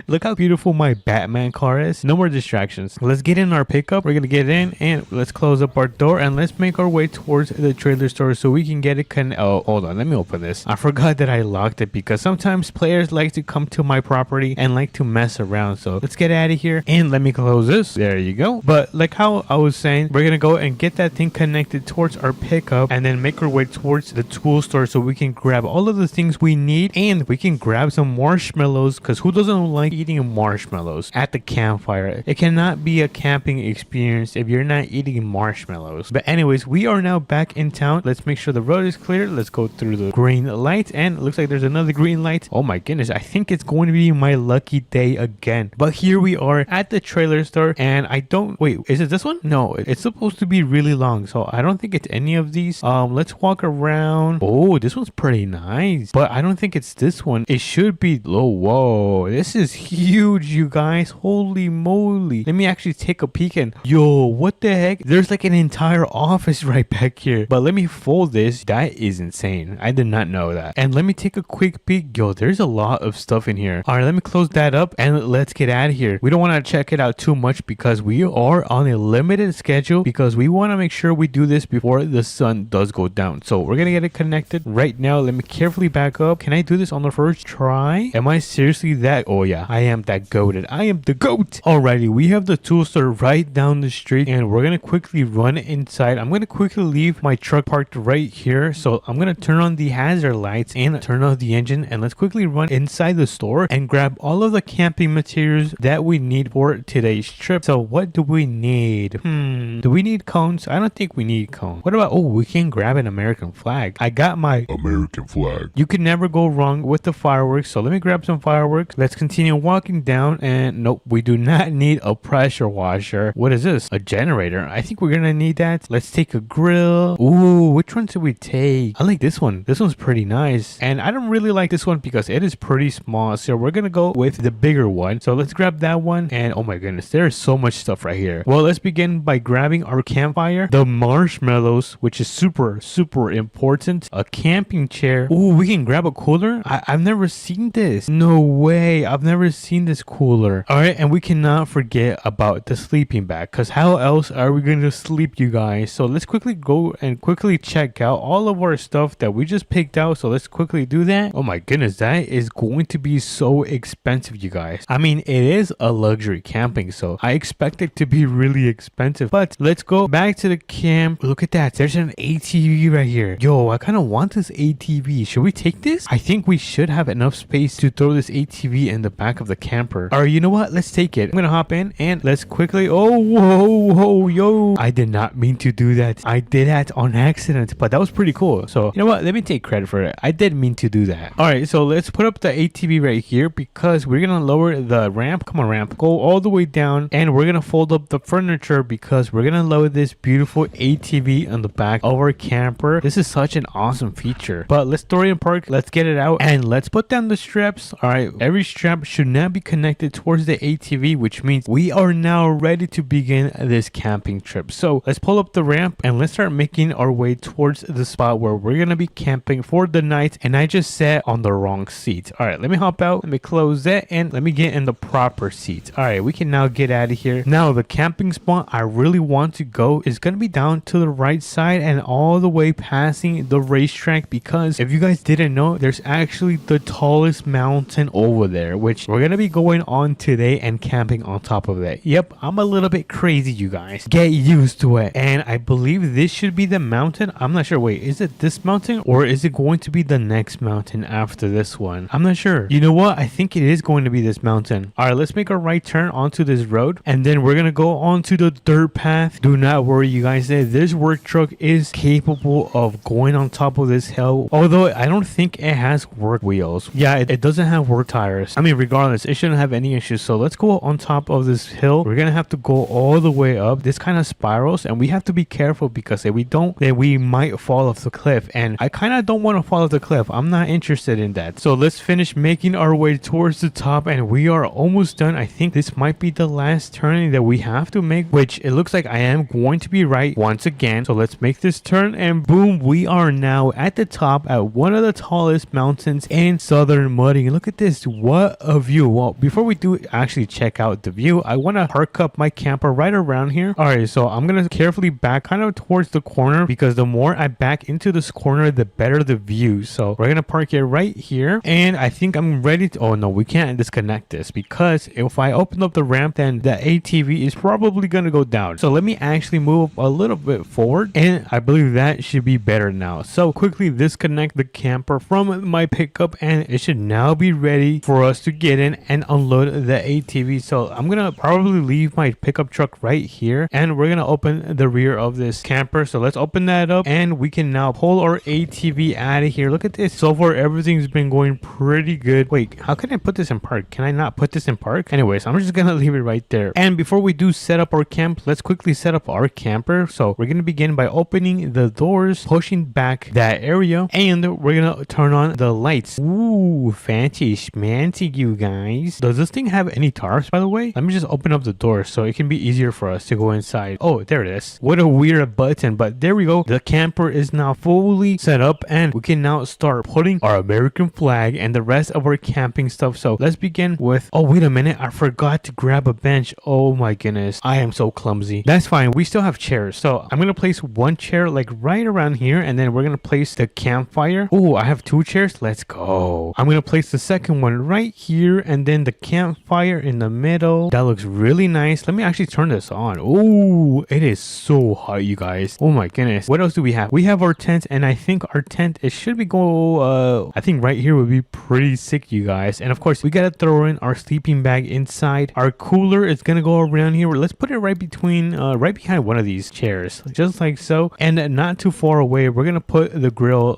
look how beautiful my Batman car is. No more distractions. Let's get in our pickup. We're gonna get in and let's close up our door and let's make our way towards the trailer store so we can get it oh, hold on, let me open this. I forgot that I locked it because sometimes players like to come to my property and like to mess around. So let's get out of here and let me close this. There you go. But like how I was saying, we're gonna go and get that thing connected towards our pickup and then make our way towards the tool store so we can grab all of the things we need and we can grab some marshmallows because who doesn't like eating marshmallows at the campfire? It cannot be a camping experience if you're not eating marshmallows. But anyways, we are now back in town. Let's make sure the road is clear. Let's go through the green light, and it looks like there's another green light. Oh my goodness, I think it's going to be my lucky day again. But here we are at the trailer store, and I don't wait, is it this one? No, it's supposed to be really long, so I don't think it's any of these. Let's walk around. Oh, this one's pretty nice, but I don't think it's this one. It should be. Oh, whoa, this is huge, you guys. Holy moly. Let me actually take a peek and yo, what the heck? There's like an entire office right back here. But let me fold this. That is insane. I did not know that. And let me take a quick peek. Yo, there's a lot of stuff in here. All right, let me close that up and let's get out of here. We don't want to check it out too much because we are on a limited schedule because we want to make sure we do this before the sun does go down. So we're gonna get it connected right now. Let me carefully back up. Can I do this on the first try? Am I seriously that? Oh yeah, I am that goated. I am the goat. Alrighty, we have the tool store right down the street and we're gonna quickly run inside. I'm gonna quickly leave my truck parked right here. So I'm gonna turn on the hazard lights and turn off the engine and let's quickly run inside the store and grab all of the camping materials that we need for today's trip. So what do we need? Do we need cones? I don't think we need cones. What about, oh, we can grab an American flag. I got my American flag. You can never go wrong with the fireworks. So let me grab some fireworks. Let's continue walking down and nope, we do not need a pressure washer. What is this? A generator. I think we're gonna need that. Let's take a grill. Ooh, which one should we take? I like this one. This one's pretty nice. And I don't really like this one because it is pretty small. So we're gonna go with the bigger one. So let's grab that one. And oh my goodness, there's so much stuff right here. Well, let's begin by grabbing our campfire, the marshmallows, which is super important, a camping chair. Ooh, we can grab a cooler. I've never seen this. No way. I've never seen this cooler. All right, and we cannot forget about the sleeping bag, because how else are we going to sleep, you guys? So let's quickly go and quickly check out all of our stuff that we just picked out. So let's quickly do that. Oh my goodness, that is going to be so expensive, you guys. I mean, it is a luxury camping, so I expect it to be really expensive. But let's go back to the camp. Look at that. There's an ATV right here. Yo, I kind of want this ATV. Should we take this? I think we should have enough space to throw this ATV in the back of the camper. All right, you know what? Let's take it. I'm gonna hop in and let's quickly. Oh, whoa, whoa, yo! I did not mean to do that. I did that on accident, but that was pretty cool. So you know what? Let me take credit for it. I did mean to do that. All right, so let's put up the ATV right here because we're gonna lower the ramp. Come on, ramp. Go all the way down, and we're gonna fold up the furniture because we're gonna load this beautiful ATV on the back of our camper. This is such an awesome feature. But let's throw it in park. Let's get it out and let's put down the straps. All right, every strap should now be connected towards the ATV, which means we are now ready to begin this camping trip. So let's pull up the ramp and let's start making our way towards the spot where we're gonna be camping for the night. And I just sat on the wrong seat. All right, let me hop out. Let me close that and let me get in the proper seat. All right, we can now get out of here. Now the camping spot I really want to go is gonna be down to the right side and all the way passing the racetrack, because if you guys didn't know, there's actually the tallest mountain over there, which we're gonna be going on today and camping on top of that. Yep, I'm a little bit crazy, you guys. Get used to it. And I believe this should be the mountain. I'm not sure. Wait, is it this mountain or is it going to be the next mountain after this one? I'm not sure. You know what? I think it is going to be this mountain. All right, let's make a right turn onto this road and then we're gonna go onto the dirt path. Do not worry, you guys. This work truck is capable of going on top of this hill, although I don't think it has work wheels. Yeah, it doesn't have work tires. I mean, regardless, it shouldn't have any issues. So let's go on top of this hill. We're gonna have to go all the way up. This kind of spirals and we have to be careful because if we don't, then we might fall off the cliff, and I kind of don't want to fall off the cliff. I'm not interested in that. So let's finish making our way towards the top and we are almost done. I think this might be the last turning that we have to make, which it looks like I am going to be right once again. So let's make this turn and boom, we are now at the top at one of the tallest mountains in southern mudding. Look at this. What a view. Well, before we do actually check out the view, I want to park up my camper right around here. All right, so I'm gonna carefully back kind of towards the corner because the more I back into this corner, the better the view. So we're gonna park it right here, and I think I'm ready to. Oh no, we can't disconnect this because if I open up the ramp, then the ATV is probably gonna go down. So let me actually move a little bit forward, and I believe that should be better now. So quickly disconnect the camper from my pickup, and it should now be ready for us to get in and unload the ATV. So I'm gonna probably leave my pickup truck right here, and we're gonna open the rear of this camper. So let's open that up, and we can now pull our ATV out of here. Look at this. So far, everything's been going pretty good. Wait, how can I put this in park? Can I not put this in park? Anyways, I'm just gonna leave it right there. And before we do set up our camp, let's quickly set up our camper. So we're gonna begin by opening the doors, pushing back that area, and we're gonna turn on the lights. Ooh, fancy schmancy, you guys. Does this thing have any tarps, by the way? Let me just open up the door so it can be easier for us to go inside. Oh, there it is. What a weird button, but there we go. The camper is now fully set up, and we can now start putting our American flag and the rest of our camping stuff. So let's begin with, oh, wait a minute. I forgot to grab a bench. Oh my goodness. I am so clumsy. That's fine. We still have chairs. So I'm going to place one chair like right around here, and then we're going to place the campfire. Oh, I have two chairs. Let's go. I'm going to place the second one right here, and then the campfire in the middle. That looks really nice. Let me actually turn this on. Oh, it is so hot, you guys. Oh my goodness. What else do we have? We have our tent, and I think our tent, it should be I think right here would be pretty sick, you guys. And of course, we got to throw in our sleeping bag inside. Our cooler is going to go around here. Let's put it right between, right behind one of these chairs, just like so. And not too far away, we're going to put the grill,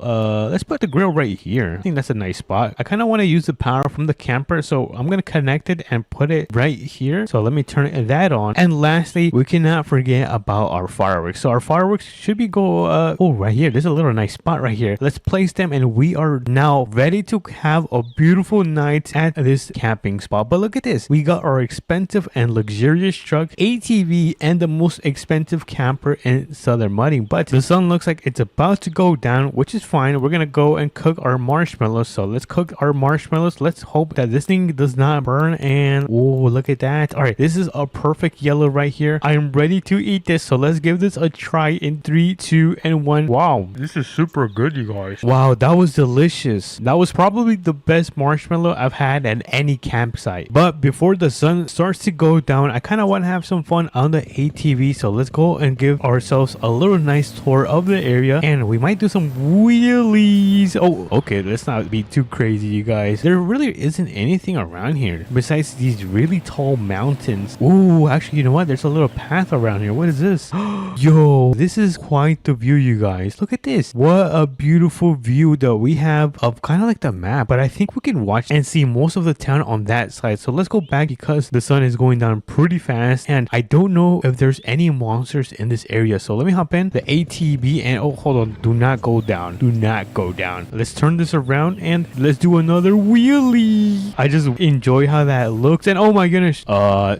let's put the grill right here. I think that's a nice spot. I kind of want to use the power from the camper, so I'm going to connect it and put it right here. So let me turn that on. And lastly, we cannot forget about our fireworks. So our fireworks should be oh, right here. There's a little nice spot right here. Let's place them, and we are now ready to have a beautiful night at this camping spot. But look at this. We got our expensive and luxurious truck, ATV, and the most expensive camper in southern mudding. But the sun looks like it's about to go down, which is fine. We're gonna go and cook our marshmallows. So let's cook our marshmallows. Let's hope that this thing does not burn. And oh, look at that. All right, this is a perfect yellow right here. I am ready to eat this, so let's give this a try in 3, 2, and 1. Wow, This is super good, you guys. wow, that was delicious. That was probably the best marshmallow I've had at any campsite. But before the sun starts to go down, I kind of want to have some fun on the ATV, so let's go and give ourselves a little nice tour of the area, and we might do some wheelies. Oh, okay, let's not be too crazy, you guys. There really isn't anything around here besides these really tall mountains. Ooh, actually, you know what? There's a little path around here. What is this? Yo, this is quite the view, you guys. Look at this. What a beautiful view that we have of kind of like the map, but I think we can watch and see most of the town on that side. So let's go back because the sun is going down pretty fast, and I don't know if there's any monsters in this area. So let me hop in the ATV and oh, hold on. Do not go down. Do not go down. Let's turn this around and let's do another wheelie. I just enjoy how that looks, and oh my goodness,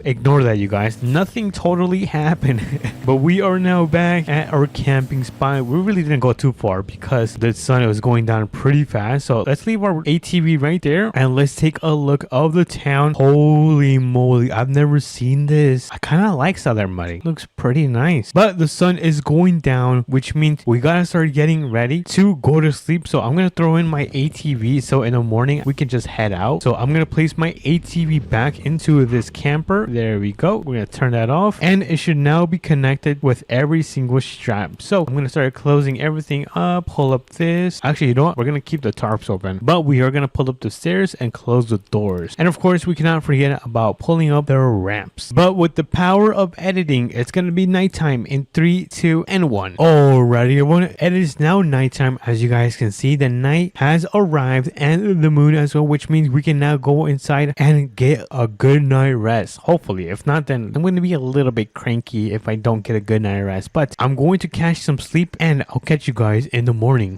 ignore that, you guys. Nothing totally happened. But we are now back at our camping spot. We really didn't go too far because the sun was going down pretty fast. So let's leave our ATV right there and let's take a look of the town. Holy moly, I've never seen this. I kind of like Southern Muddy. Looks pretty nice. But the sun is going down, which means we gotta start getting ready to go to sleep. So I'm gonna throw in my ATV so in the morning we can just head out. So I'm gonna place my ATV back into this camper. There we go. We're gonna turn that off, and it should now be connected with every single strap. So I'm gonna start closing everything up. Pull up this. Actually, you know what? We're gonna keep the tarps open, but we are gonna pull up the stairs and close the doors. And of course, we cannot forget about pulling up the ramps. But with the power of editing, it's gonna be nighttime in 3, 2, and 1. Alrighty, everyone. It is now nighttime. As you guys can see, the night has arrived and the moon as well, which means we can now go inside and get a good night rest. Hopefully, if not, then I'm going to be a little bit cranky if I don't get a good night rest. But I'm going to catch some sleep and I'll catch you guys in the morning.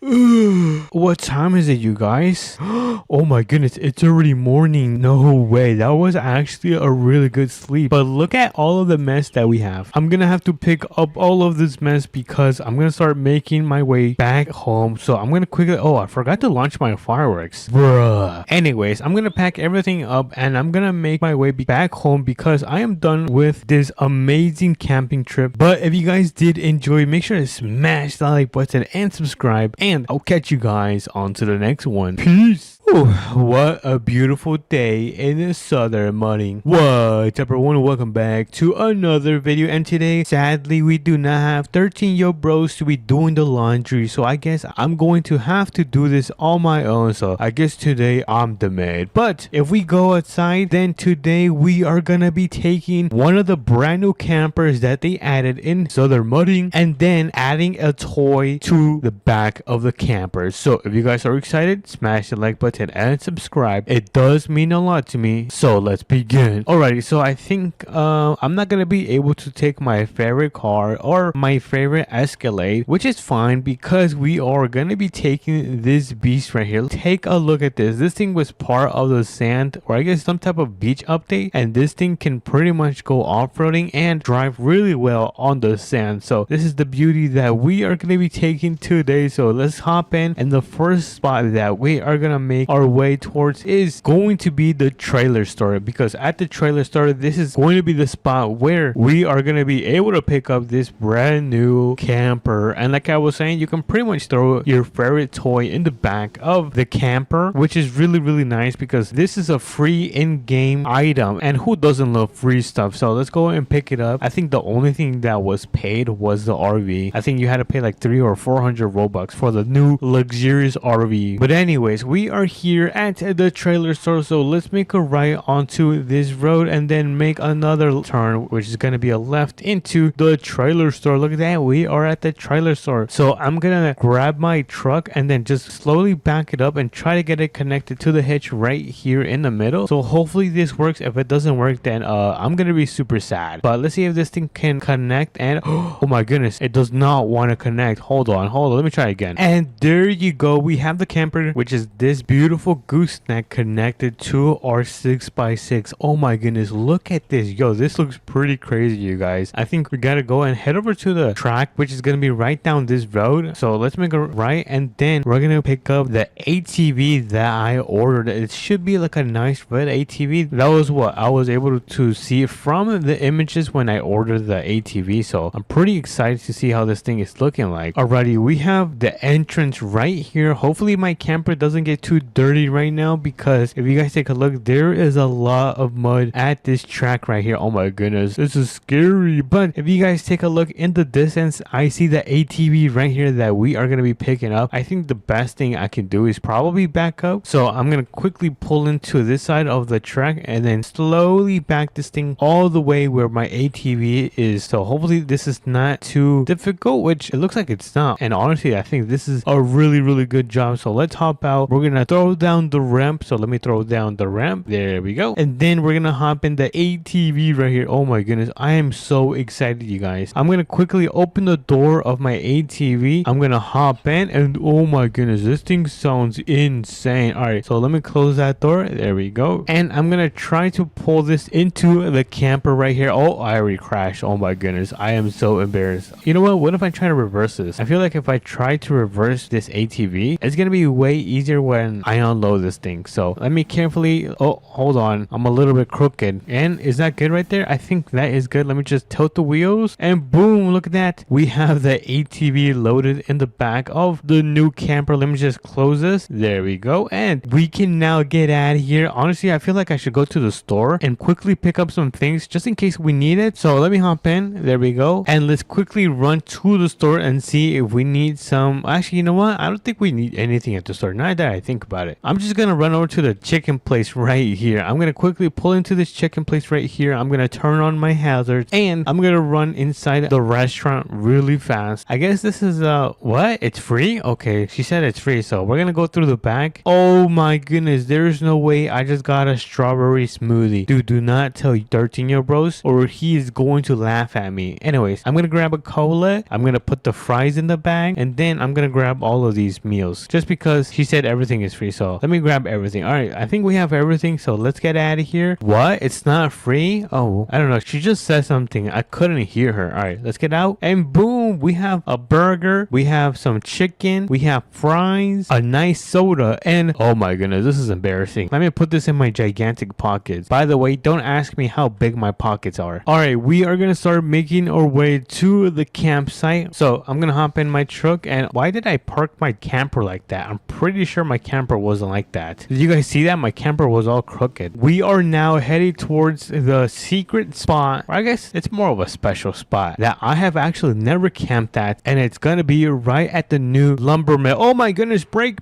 What time is it, you guys? Oh my goodness, it's already morning. No way. That was actually a really good sleep. But look at all of the mess that we have. I'm going to have to pick up all of this mess because I'm going to start making my way back home. So I'm going to quickly... Oh, I forgot to launch my fireworks. Bruh. Anyways, I'm going to pack everything up and I'm going to make my way back home because I am done with this amazing camping trip. But if you guys did enjoy, make sure to smash that like button and subscribe. And I'll catch you guys on to the next one. Peace. Ooh, what a beautiful day in the Southern Muddy. What's up, everyone? Welcome back to another video. And today, sadly, we do not have 13 yo bros to be doing the laundry. So I guess I'm going to have to do this on my own. So I guess today I'm the maid. But if we go outside, then today we are gonna be taking one of the brand new campers that they added in Southern Muddy and then adding a toy to the back of the camper. So if you guys are excited, smash the like button and subscribe. It does mean a lot to me. So let's begin. Alrighty, so I think I'm not gonna be able to take my favorite car or my favorite Escalade, which is fine because we are gonna be taking this beast right here. Take a look at this. This thing was part of the sand, or I guess some type of beach update, and this thing can pretty much go off-roading and drive really well on the sand. So this is the beauty that we are gonna be taking today. So let's hop in, and the first spot that we are gonna make our way towards is going to be the trailer store, because at the trailer store this is going to be the spot where we are going to be able to pick up this brand new camper. And like I was saying, you can pretty much throw your favorite toy in the back of the camper, which is really nice because this is a free in-game item, and who doesn't love free stuff? So let's go and pick it up. I think the only thing that was paid was the RV. I think you had to pay like 300 or 400 Robux for the new luxurious RV. But anyways, we are here at the trailer store, so let's make a right onto this road and then make another turn, which is going to be a left into the trailer store. Look at that, we are at the trailer store. So I'm gonna grab my truck and then just slowly back it up and try to get it connected to the hitch right here in the middle. So hopefully this works. If it doesn't work, then I'm gonna be super sad. But let's see if this thing can connect. And oh my goodness, it does not want to connect. Hold on, let me try again. And there you go, we have the camper, which is this beautiful beautiful gooseneck connected to our 6x6. Oh my goodness, look at this. Yo, this looks pretty crazy, you guys. I think we gotta go and head over to the track, which is gonna be right down this road. So let's make a right, and then we're gonna pick up the ATV that I ordered. It should be like a nice red ATV. That was what I was able to see from the images when I ordered the ATV. So I'm pretty excited to see how this thing is looking like. Alrighty, we have the entrance right here. Hopefully my camper doesn't get too dirty right now, because if you guys take a look, there is a lot of mud at this track right here. Oh my goodness, this is scary. But if you guys take a look in the distance, I see the ATV right here that we are going to be picking up. I think the best thing I can do is probably back up. So I'm going to quickly pull into this side of the track and then slowly back this thing all the way where my ATV is. So hopefully this is not too difficult, which it looks like it's not. And honestly, I think this is a really good job. So let's hop out. We're going to throw down the ramp. So let me throw down the ramp. There we go. And then we're going to hop in the ATV right here. Oh my goodness, I am so excited, you guys. I'm going to quickly open the door of my ATV. I'm going to hop in, and oh my goodness, this thing sounds insane. All right, so let me close that door. There we go. And I'm going to try to pull this into the camper right here. Oh, I already crashed. Oh my goodness, I am so embarrassed. You know what if I try to reverse this? I feel like if I try to reverse this ATV, it's going to be way easier when I unload this thing. So let me carefully, oh, hold on, I'm a little bit crooked. And is that good right there? I think that is good. Let me just tilt the wheels, and boom, look at that. We have the ATV loaded in the back of the new camper. Let me just close this. There we go. And we can now get out of here. Honestly, I feel like I should go to the store and quickly pick up some things just in case we need it. So let me hop in. There we go. And let's quickly run to the store and see if we need some. Actually, you know what? I don't think we need anything at the store. Now that I think about it, I'm just going to run over to the chicken place right here. I'm going to quickly pull into this chicken place right here. I'm going to turn on my hazards, and I'm going to run inside the restaurant really fast. I guess this is what? It's free? Okay, she said it's free, so we're going to go through the back. Oh my goodness, there's no way I just got a strawberry smoothie. Dude, do not tell 13-year-old bros or he is going to laugh at me. Anyways, I'm going to grab a cola. I'm going to put the fries in the bag, and then I'm going to grab all of these meals just because she said everything is free. So let me grab everything. All right, I think we have everything, so let's get out of here. What? It's not free? Oh, I don't know. She just said something. I couldn't hear her. All right, let's get out. And boom, we have a burger. We have some chicken. We have fries, a nice soda, and oh my goodness, this is embarrassing. Let me put this in my gigantic pockets. By the way, don't ask me how big my pockets are. All right, we are going to start making our way to the campsite. So I'm going to hop in my truck. And why did I park my camper like that? I'm pretty sure my camper wasn't like that. Did you guys see that? My camper was all crooked. We are now headed towards the secret spot. I guess it's more of a special spot that I have actually never camped at, and it's gonna be right at the new lumber mill. Oh my goodness, brake.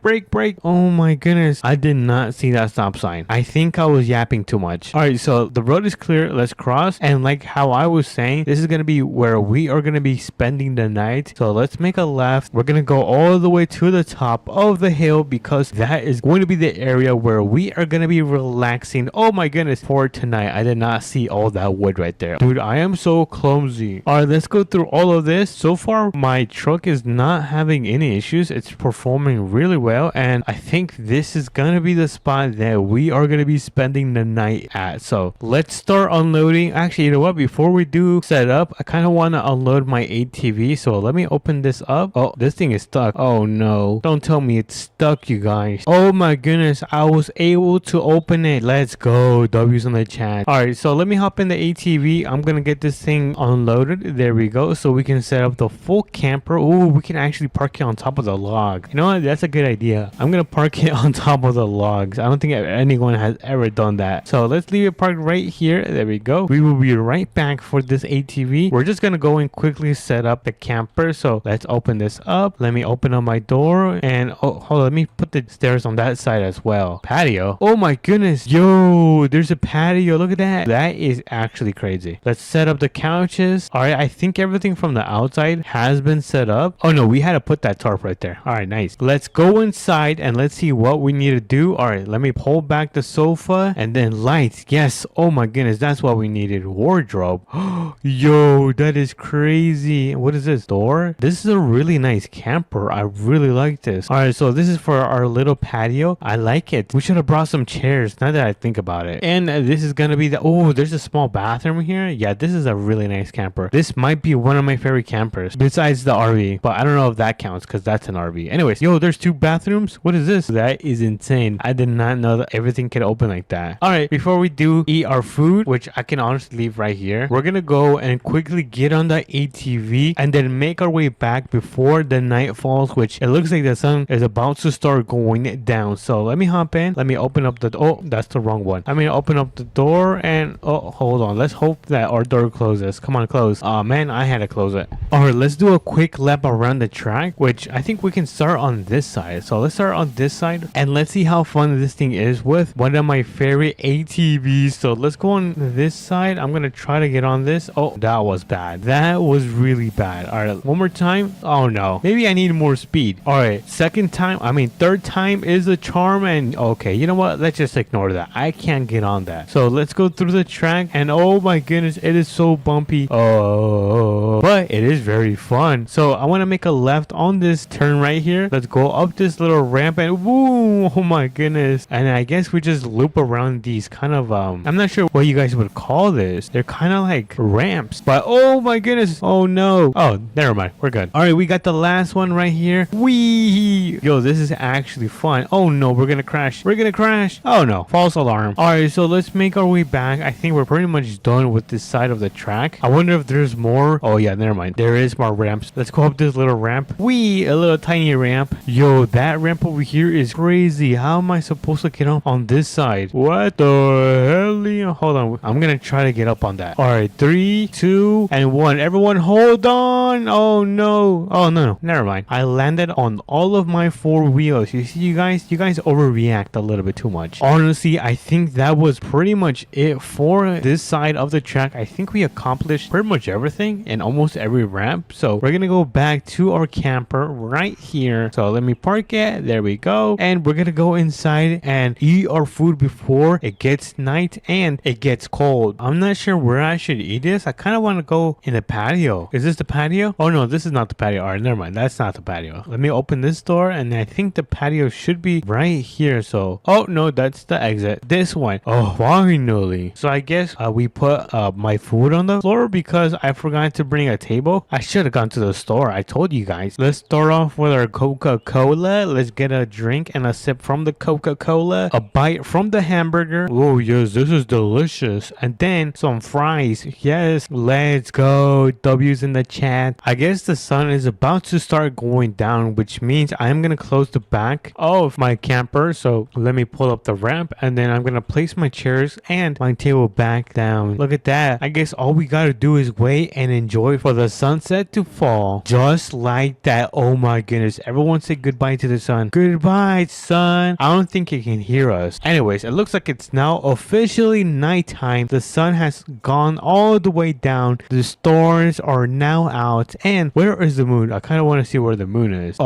Oh my goodness, I did not see that stop sign. I think I was yapping too much. All right, so the road is clear. Let's cross. And like how I was saying, this is gonna be where we are gonna be spending the night. So let's make a left. We're gonna go all the way to the top of the hill, because that is going to be the area where we are gonna be relaxing. Oh my goodness, for tonight. I did not see all that wood right there. Dude, I am so clumsy. All right, let's go through all of this. So far, my truck is not having any issues. It's performing really well, and I think this is gonna be the spot that we are gonna be spending the night at. So let's start unloading. Actually, you know what? Before we do set up, I kind of want to unload my ATV. So let me open this up. Oh, this thing is stuck. Oh no. Don't tell me it's stuck, you guys. Oh my goodness. I was able to open it. Let's go. W's in the chat. All right, so let me hop in the ATV. I'm gonna get this thing unloaded. There we go. So we can set up the full camper. Oh, we can actually park it on top of the log. You know what? That's a good idea. I'm gonna park it on top of the logs. I don't think anyone has ever done that. So let's leave it parked right here. There we go. We will be right back for this ATV. We're just gonna go and quickly set up the camper. So let's open this up. Let me open up my door, and oh, hold on, let me put the stairs on that side as well. Patio. Oh my goodness. Yo, there's a patio. Look at that. That is actually crazy. Let's set up the couches. All right, I think everything from the outside has been set up. Oh no, we had to put that tarp right there. All right, nice. Let's go inside and let's see what we need to do. All right, let me pull back the sofa, and then lights. Yes. Oh my goodness, that's what we needed. Wardrobe. Yo, that is crazy. What is this door? This is a really nice camper. I really like this. All right, so this is for our little patio. I like it. We should have brought some chairs now that I think about it. And this is gonna be the, oh, there's a small bathroom here. Yeah, this is a really nice camper. This might be one of my favorite campers besides the RV, but I don't know if that counts because that's an RV. Anyways, yo, there's 2 bathrooms. What is this? That is insane. I did not know that everything can open like that. All right, before we do eat our food, which I can honestly leave right here, we're gonna go and quickly get on the ATV and then make our way back before the night falls, which it looks like the sun is about to start going down. So let me hop in. Let me open up the, oh, that's the wrong one. I'm gonna open up the door and, oh, hold on. Let's hope that our door closes. Come on, close. Oh man, I had to close it. All right, let's do a quick lap around the track, which I think we can start on this side. So let's start on this side and let's see how fun this thing is with one of my favorite ATVs. So let's go on this side. I'm gonna try to get on this. Oh, that was bad. That was really bad. All right, one more time. Oh no, maybe I need more speed. All right, third time is a charm. And okay, you know what, let's just ignore that. I can't get on that. So let's go through the track and oh my goodness, it is so bumpy. Oh, but it is very fun. So I want to make a left on this turn right here. Let's go up this little ramp and woo, oh my goodness. And I guess we just loop around these kind of I'm not sure what you guys would call this. They're kind of like ramps, but oh my goodness. Oh no. Oh, never mind, we're good. All right, we got the last one right here. Wee, yo, this is actually fun. Oh no, we're gonna crash. We're gonna crash. Oh no, false alarm. All right, so let's make our way back. I think we're pretty much done with this side of the track. I wonder if there's more. Oh yeah, never mind, there is more ramps. Let's go up this little ramp. Wee, a little tiny ramp. Yo, that ramp over here is crazy. How am I supposed to get up on this side? What the hell? Hold on, I'm gonna try to get up on that. All right, 3, 2 and 1. Everyone hold on. Oh no. Oh no, never mind, I landed on all of my 4 wheels. You see, you guys overreact a little bit too much. Honestly, I think that was pretty much it for this side of the track. I think we accomplished pretty much everything in almost every ramp. So we're gonna go back to our camper right here. So let me park it. There we go. And we're gonna go inside and eat our food before it gets night and it gets cold. I'm not sure where I should eat this. I kind of want to go in the patio. Is this the patio? Oh no, this is not the patio. All right, never mind, that's not the patio. Let me open this door and I think the patio should be right here. So, oh no, that's the exit. This one. Oh, finally. So I guess we put my food on the floor because I forgot to bring a table. I should have gone to the store. I told you guys. Let's start off with our Coca-Cola. Let's get a drink and a sip from the Coca-Cola, a bite from the hamburger. Oh yes, this is delicious. And then some fries. Yes, let's go. W's in the chat. I guess the sun is about to start going down, which means I'm gonna close the back of my camper. So let me pull up the ramp and then I'm gonna place my chairs and my table back down. Look at that. I guess all we gotta do is wait and enjoy for the sunset to fall, just like that. Oh my goodness, everyone say goodbye to the sun. Goodbye, sun. I don't think it can hear us. Anyways, it looks like it's now officially nighttime. The sun has gone all the way down. The stars are now out. And where is the moon? I kind of want to see where the moon is.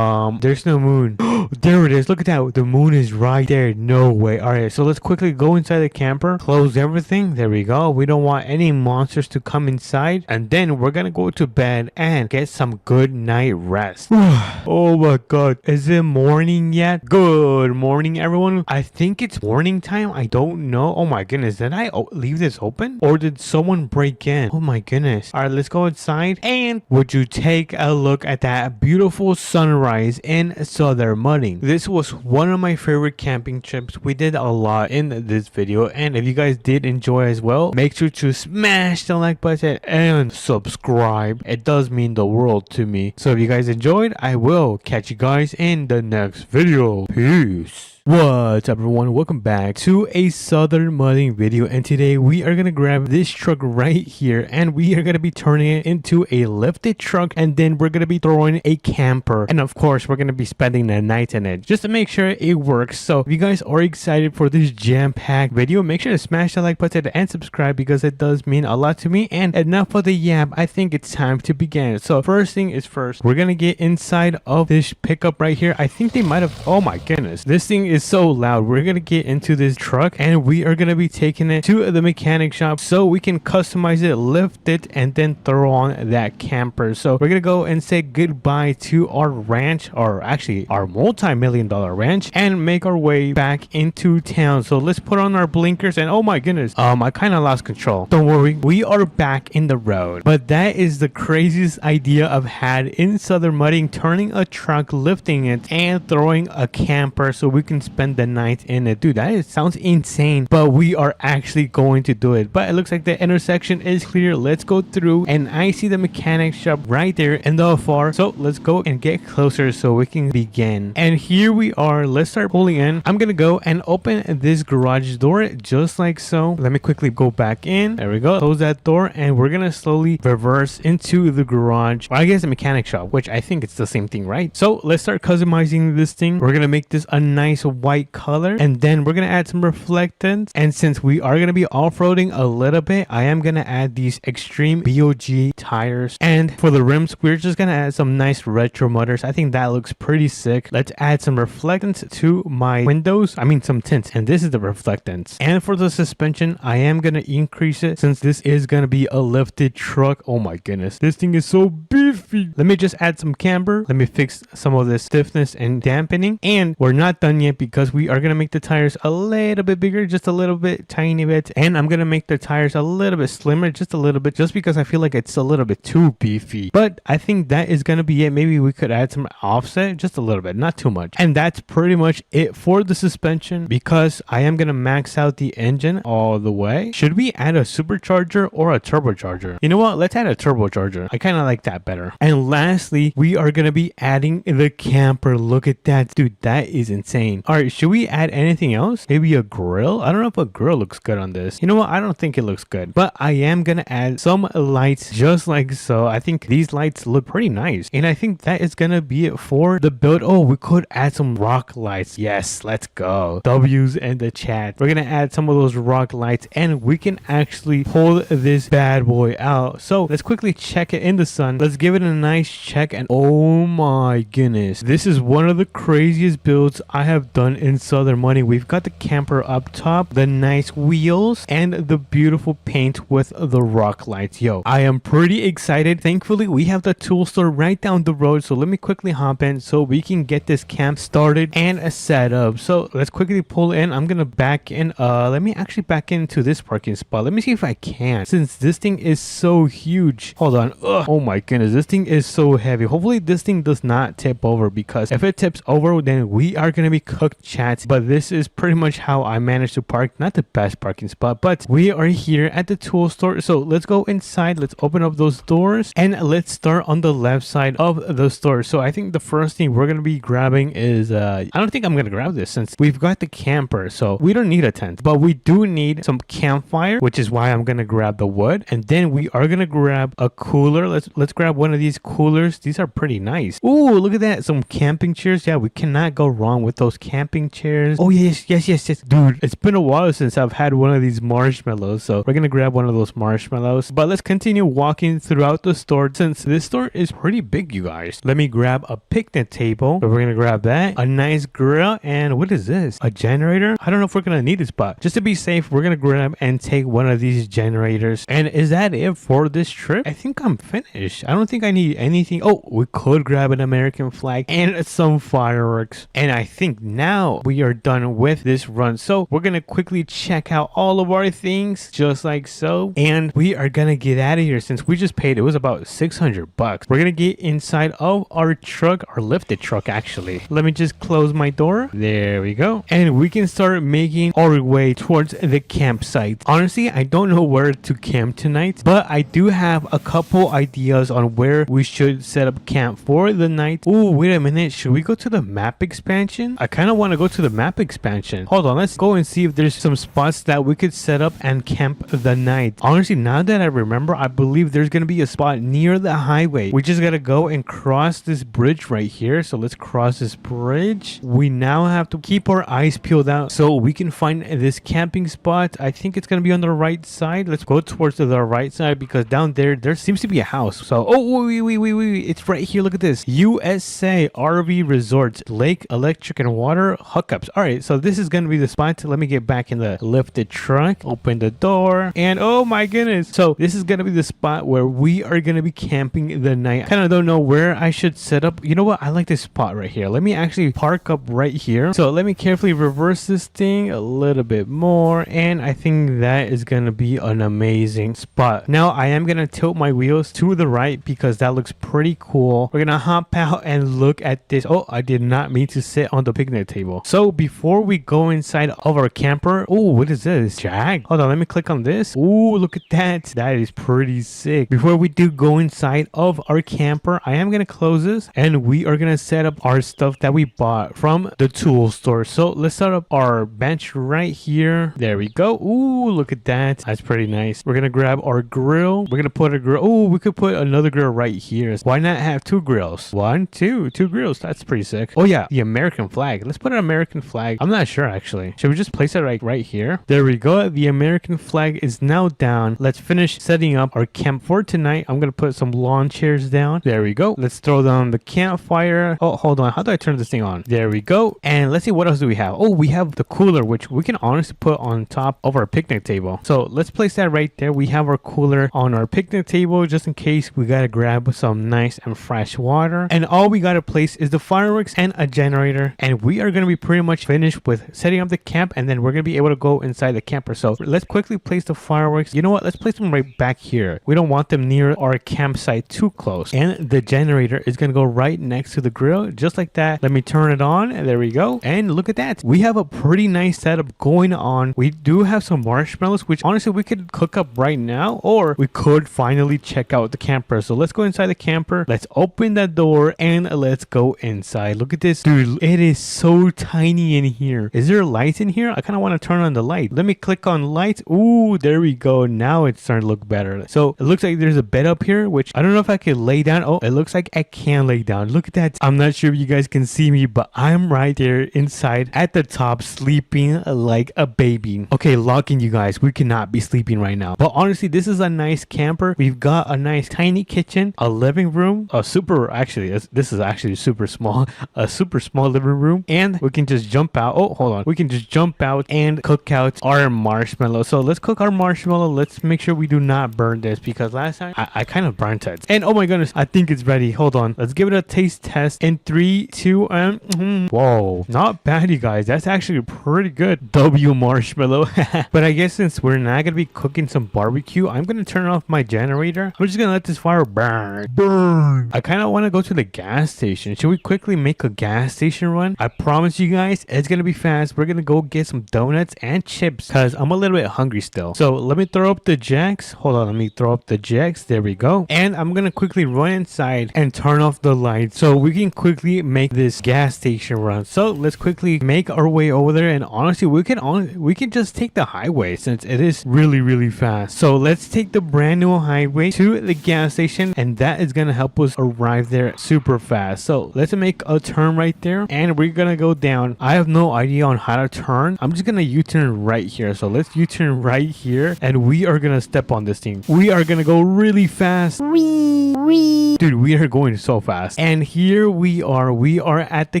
There's no moon. There it is. Look at that. The moon is right there. No way. All right, so let's quickly go inside the camper, close everything. There we go. We don't want any monsters to come inside. And then we're gonna go to bed and get some good night rest. Oh my god, is it morning yet? Good morning, everyone. I think it's morning time. I don't know. Oh my goodness, did I leave this open or did someone break in? Oh my goodness. All right, let's go inside. And would you take a look at that beautiful sunrise in Southern Mudding? This was one of my favorite camping trips. We did a lot in this video, and if you guys did enjoy as well, make sure to smash the like button and subscribe. It does mean the world to me. So if you guys enjoyed, I will catch you guys in the next video. Peace. What's up, everyone? Welcome back to a Southern Mudding video, and today we are gonna grab this truck right here and we are gonna be turning it into a lifted truck, and then we're gonna be throwing a camper, and of course we're gonna be spending the night in it just to make sure it works. So if you guys are excited for this jam-packed video, make sure to smash the like button and subscribe because it does mean a lot to me. And enough of the yap, I think it's time to begin. So first thing is first, we're gonna get inside of this pickup right here. I think they might have, oh my goodness, this thing is so loud. We're gonna get into this truck and we are gonna be taking it to the mechanic shop so we can customize it, lift it, and then throw on that camper. So we're gonna go and say goodbye to our ranch, or actually our multi-million $1 million ranch and make our way back into town. So let's put on our blinkers and oh my goodness, I kind of lost control. Don't worry, we are back in the road. But that is the craziest idea I've had in Southern Mudding, turning a truck, lifting it, and throwing a camper so we can spend the night in it. Dude, sounds insane, but we are actually going to do it. But it looks like the intersection is clear. Let's go through, and I see the mechanic shop right there in the far. So let's go and get closer so we can begin. And here we are. Let's start pulling in. I'm gonna go and open this garage door just like so. Let me quickly go back in. There we go. Close that door, and we're gonna slowly reverse into the garage, or I guess the mechanic shop, which I think it's the same thing, right? So let's start customizing this thing. We're gonna make this a nice white color, and then we're gonna add some reflectance. And since we are gonna be off-roading a little bit, I am gonna add these extreme BOG tires, and for the rims we're just gonna add some nice retro mutters. I think that looks pretty sick. Let's add some reflectance to my windows, some tints, and this is the reflectance. And for the suspension, I am gonna increase it since this is gonna be a lifted truck. Oh my goodness, this thing is so beefy. Let me just add some camber. Let me fix some of this stiffness and dampening, and we're not done yet because we are gonna make the tires a little bit bigger, just a little bit, tiny bit, and I'm gonna make the tires a little bit slimmer, just a little bit, just because I feel like it's a little bit too beefy. But I think that is gonna be it. Maybe we could add some offset, just a little bit, not too much. And that's pretty much it for the suspension, because I am gonna max out the engine all the way. Should we add a supercharger or a turbocharger? You know what, let's add a turbocharger. I kind of like that better. And lastly, we are gonna be adding the camper. Look at that, dude, that is insane. All right, should we add anything else? Maybe a grill? I don't know if a grill looks good on this. You know what, I don't think it looks good, but I am gonna add some lights just like so. I think these lights look pretty nice, and I think that is gonna be it for the build. Oh, we could add some rock lights. Yes, let's go. W's in the chat. We're gonna add some of those rock lights, and we can actually pull this bad boy out. So let's quickly check it in the sun. Let's give it a nice check, and oh my goodness, this is one of the craziest builds I have done in Southern Mudding. We've got the camper up top, the nice wheels, and the beautiful paint with the rock lights. Yo, I am pretty excited. Thankfully, we have the tool store right down the road, so let me quickly hop in so we can get this camp started and set up. So let's quickly pull in. I'm gonna back in. Let me actually back into this parking spot. Let me see if I can, since this thing is so huge. Hold on. Ugh. Oh my goodness, this thing is so heavy. Hopefully this thing does not tip over, because if it tips over, then we are gonna be cooked, chats. But this is pretty much how I managed to park. Not the best parking spot, but we are here at the tool store. So let's go inside. Let's open up those doors, and let's start on the left side of the store. So I think the first thing we're gonna be grabbing is I don't think I'm gonna grab this since we've got the camper, so we don't need a tent, but we do need some campfire, which is why I'm gonna grab the wood. And then we are gonna grab a cooler. Let's grab one of these coolers. These are pretty nice. Ooh, look at that, some camping chairs. Yeah, we cannot go wrong with those camping chairs. Oh yes, dude, it's been a while since I've had one of these marshmallows, so we're gonna grab one of those marshmallows. But let's continue walking throughout the store, since this store is pretty big, you guys. Let me grab a picnic table. So we're gonna grab that, a nice grill, and what is this, a generator? I don't know if we're gonna need this, but just to be safe, we're gonna grab and take one of these generators. And is that it for this trip? I think I'm finished. I don't think I need anything. Oh, we could grab an American flag and some fireworks, and I think now we are done with this run. So we're gonna quickly check out all of our things just like so, and we are gonna get out of here since we just paid, it was about 600 bucks. We're gonna get inside of our truck, our lifted truck actually. Let me just close my door. There we go, and we can start making our way towards the campsite. Honestly, I don't know where to camp tonight, but I do have a couple ideas on where we should set up camp for the night. Oh, wait a minute, should we go to the map expansion? I kind of want to go to the map expansion. Hold on, let's go and see if there's some spots that we could set up and camp the night. Honestly, now that I remember, I believe there's gonna be a spot near the highway. We just gotta go and cross this bridge right here. So let's cross this bridge. We now have to keep our eyes peeled out so we can find this camping spot. I think it's gonna be on the right side. Let's go towards the right side, because down there seems to be a house. So wait, it's right here. Look at this, USA RV Resorts, lake, electric and water hookups. All right, so this is gonna be the spot. Let me get back in the lifted truck, open the door, and oh my goodness, so this is gonna be the spot where we are gonna be camping the night. I kind of don't know where I should set up. You know what, I like this spot right here. Let me actually actually park up right here. So let me carefully reverse this thing a little bit more, and I think that is gonna be an amazing spot. Now I am gonna tilt my wheels to the right because that looks pretty cool. We're gonna hop out and look at this. Oh, I did not mean to sit on the picnic table. So before we go inside of our camper, oh, what is this? Jag? Hold on, let me click on this. Oh, look at that. That is pretty sick. Before we do go inside of our camper, I am gonna close this and we are gonna set up our stuff that we bought from the tool store. So let's set up our bench right here. There we go. Ooh, look at that. That's pretty nice. We're gonna grab our grill. We're gonna put a grill. Oh, we could put another grill right here. Why not have two grills? Two grills. That's pretty sick. Oh yeah, the American flag. Let's put an American flag. I'm not sure actually. Should we just place it right here? There we go. The American flag is now down. Let's finish setting up our camp for tonight. I'm gonna put some lawn chairs down. There we go. Let's throw down the campfire. Oh, hold on. How do I turn this thing on? There we go. And let's see, what else do we have? Oh, we have the cooler, which we can honestly put on top of our picnic table. So let's place that right there. We have our cooler on our picnic table just in case we gotta grab some nice and fresh water. And all we gotta place is the fireworks and a generator. And we are gonna be pretty much finished with setting up the camp, and then we're gonna be able to go inside the camper. So let's quickly place the fireworks. You know what? Let's place them right back here. We don't want them near our campsite too close. And the generator is gonna go right next to the grill, just like that. Let me turn it on. And there we go. And look at that. We have a pretty nice setup going on. We do have some marshmallows, which honestly we could cook up right now, or we could finally check out the camper. So let's go inside the camper. Let's open that door and let's go inside. Look at this, dude. It is so tiny in here. Is there lights in here? I kind of want to turn on the light. Let me click on lights. Ooh, there we go. Now it's starting to look better. So it looks like there's a bed up here, which I don't know if I can lay down. Oh, it looks like I can lay down. Look at that. I'm not sure if you guys can see me, but I'm right there inside at the top sleeping like a baby. Okay, locking you guys. We cannot be sleeping right now. But honestly, this is a nice camper. We've got a nice tiny kitchen, a living room, this is actually super small, a super small living room, and we can just jump out. Oh, hold on. We can just jump out and cook out our marshmallow. So let's cook our marshmallow. Let's make sure we do not burn this because last time I kind of burnt it. And oh my goodness, I think it's ready. Hold on. Let's give it a taste test in 3, 2, and whoa, not bad, you guys. That's actually pretty good. W marshmallow. But I guess since we're not gonna be cooking some barbecue, I'm gonna turn off my generator. I'm just gonna let this fire burn. I kind of want to go to the gas station. Should we quickly make a gas station run? I promise you guys, it's gonna be fast. We're gonna go get some donuts and chips because I'm a little bit hungry still. So let me throw up the jacks. Hold on, let me throw up the jacks. There we go. And I'm gonna quickly run inside and turn off the lights so we can quickly make this gas station run. So let's quickly make our way over there. And honestly, we can just take the highway since it is really fast. So let's take the brand new highway to the gas station, and that is gonna help us arrive there super fast. So let's make a turn right there, and we're gonna go down. I have no idea on how to turn. I'm just gonna U-turn right here. So let's U-turn right here, and we are gonna step on this thing. We are gonna go really fast. Dude, we are going so fast. And here we are. We are at the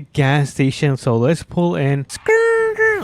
gas station. So let's pull in.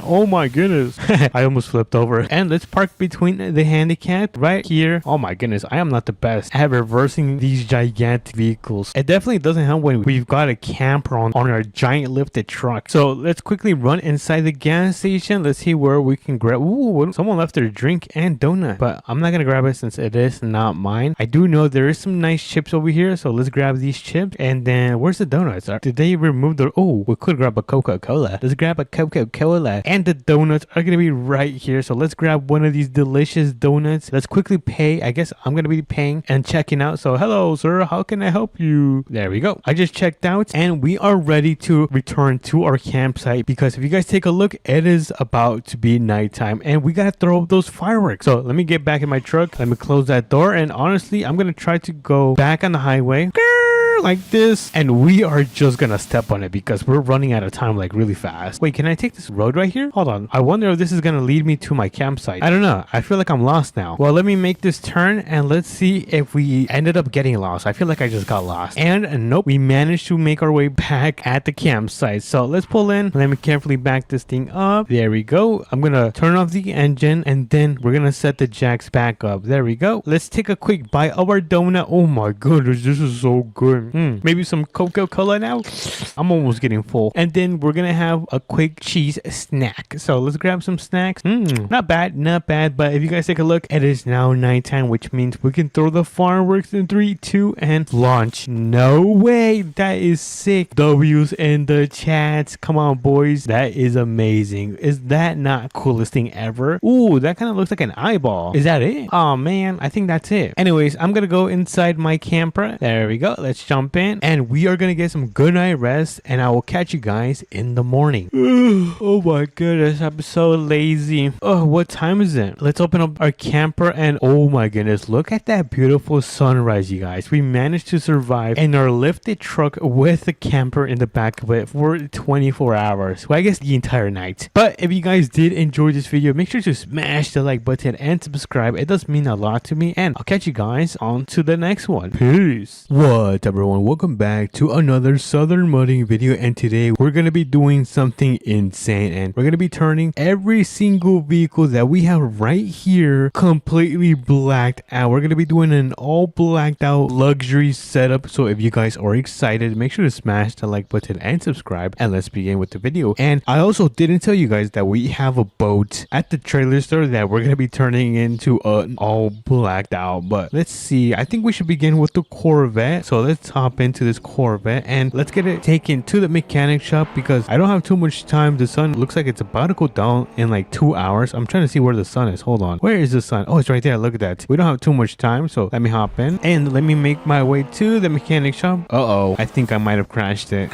Oh my goodness. I almost flipped over. And let's park between the handicap right here. Oh my goodness. I am not the best at reversing these gigantic vehicles. It definitely doesn't help when we've got a camper on our giant lifted truck. So let's quickly run inside the gas station. Let's see where we can grab. Ooh, someone left their drink and donut. But I'm not going to grab it since it is not mine. I do know there is some nice chips over here. So let's grab these chips. And then where's the donuts? Did they remove the... Oh, we could grab a Coca-Cola. Let's grab a Coca-Cola. And the donuts are gonna be right here. So let's grab one of these delicious donuts. Let's quickly pay. I guess I'm gonna be paying and checking out. So hello sir, how can I help you? There we go. I just checked out and we are ready to return to our campsite because if you guys take a look, it is about to be nighttime and we gotta throw up those fireworks. So let me get back in my truck. Let me close that door, and honestly I'm gonna try to go back on the highway like this, and we are just gonna step on it because we're running out of time like really fast. Wait, can I take this road right here? Hold on. I wonder if this is gonna lead me to my campsite. I don't know. I feel like I'm lost now. Well, let me make this turn and let's see if we ended up getting lost. I feel like I just got lost. And nope, we managed to make our way back at the campsite. So let's pull in. Let me carefully back this thing up. There we go. I'm gonna turn off the engine and then we're gonna set the jacks back up. There we go. Let's take a quick bite of our donut. Oh my goodness, this is so good. Maybe some Coca-Cola now. I'm almost getting full. And then we're gonna have a quick cheese snack. So let's grab some snacks. Not bad, not bad. But if you guys take a look, it is now nighttime, which means we can throw the fireworks in 3, 2, and launch. No way, that is sick. W's in the chats. Come on, boys, that is amazing. Is that not coolest thing ever? Ooh, that kind of looks like an eyeball. Is that it? Oh man, I think that's it. Anyways, I'm gonna go inside my camper. There we go. Let's jump in and we are gonna get some good night rest, and I will catch you guys in the morning. Oh my goodness, I'm so lazy. Oh, what time is it? Let's open up our camper, and oh my goodness, look at that beautiful sunrise, you guys. We managed to survive in our lifted truck with the camper in the back of it for 24 hours. Well, I guess the entire night. But if you guys did enjoy this video, make sure to smash the like button and subscribe. It does mean a lot to me, and I'll catch you guys on to the next one. Peace. What everyone, welcome back to another Southern Mudding video, and today we're gonna be doing something insane, and we're gonna be turning every single vehicle that we have right here completely blacked out. We're gonna be doing an all blacked out luxury setup. So if you guys are excited, make sure to smash the like button and subscribe, and let's begin with the video. And I also didn't tell you guys that we have a boat at the trailer store that we're gonna be turning into an all blacked out. But let's see, I think we should begin with the Corvette. So let's hop into this Corvette and let's get it taken to the mechanic shop because I don't have too much time. The sun looks like it's about to go down in like 2 hours. I'm trying to see where the sun is. Hold on, where is the sun? Oh, it's right there. Look at that. We don't have too much time, so let me hop in and let me make my way to the mechanic shop. I think I might have crashed it.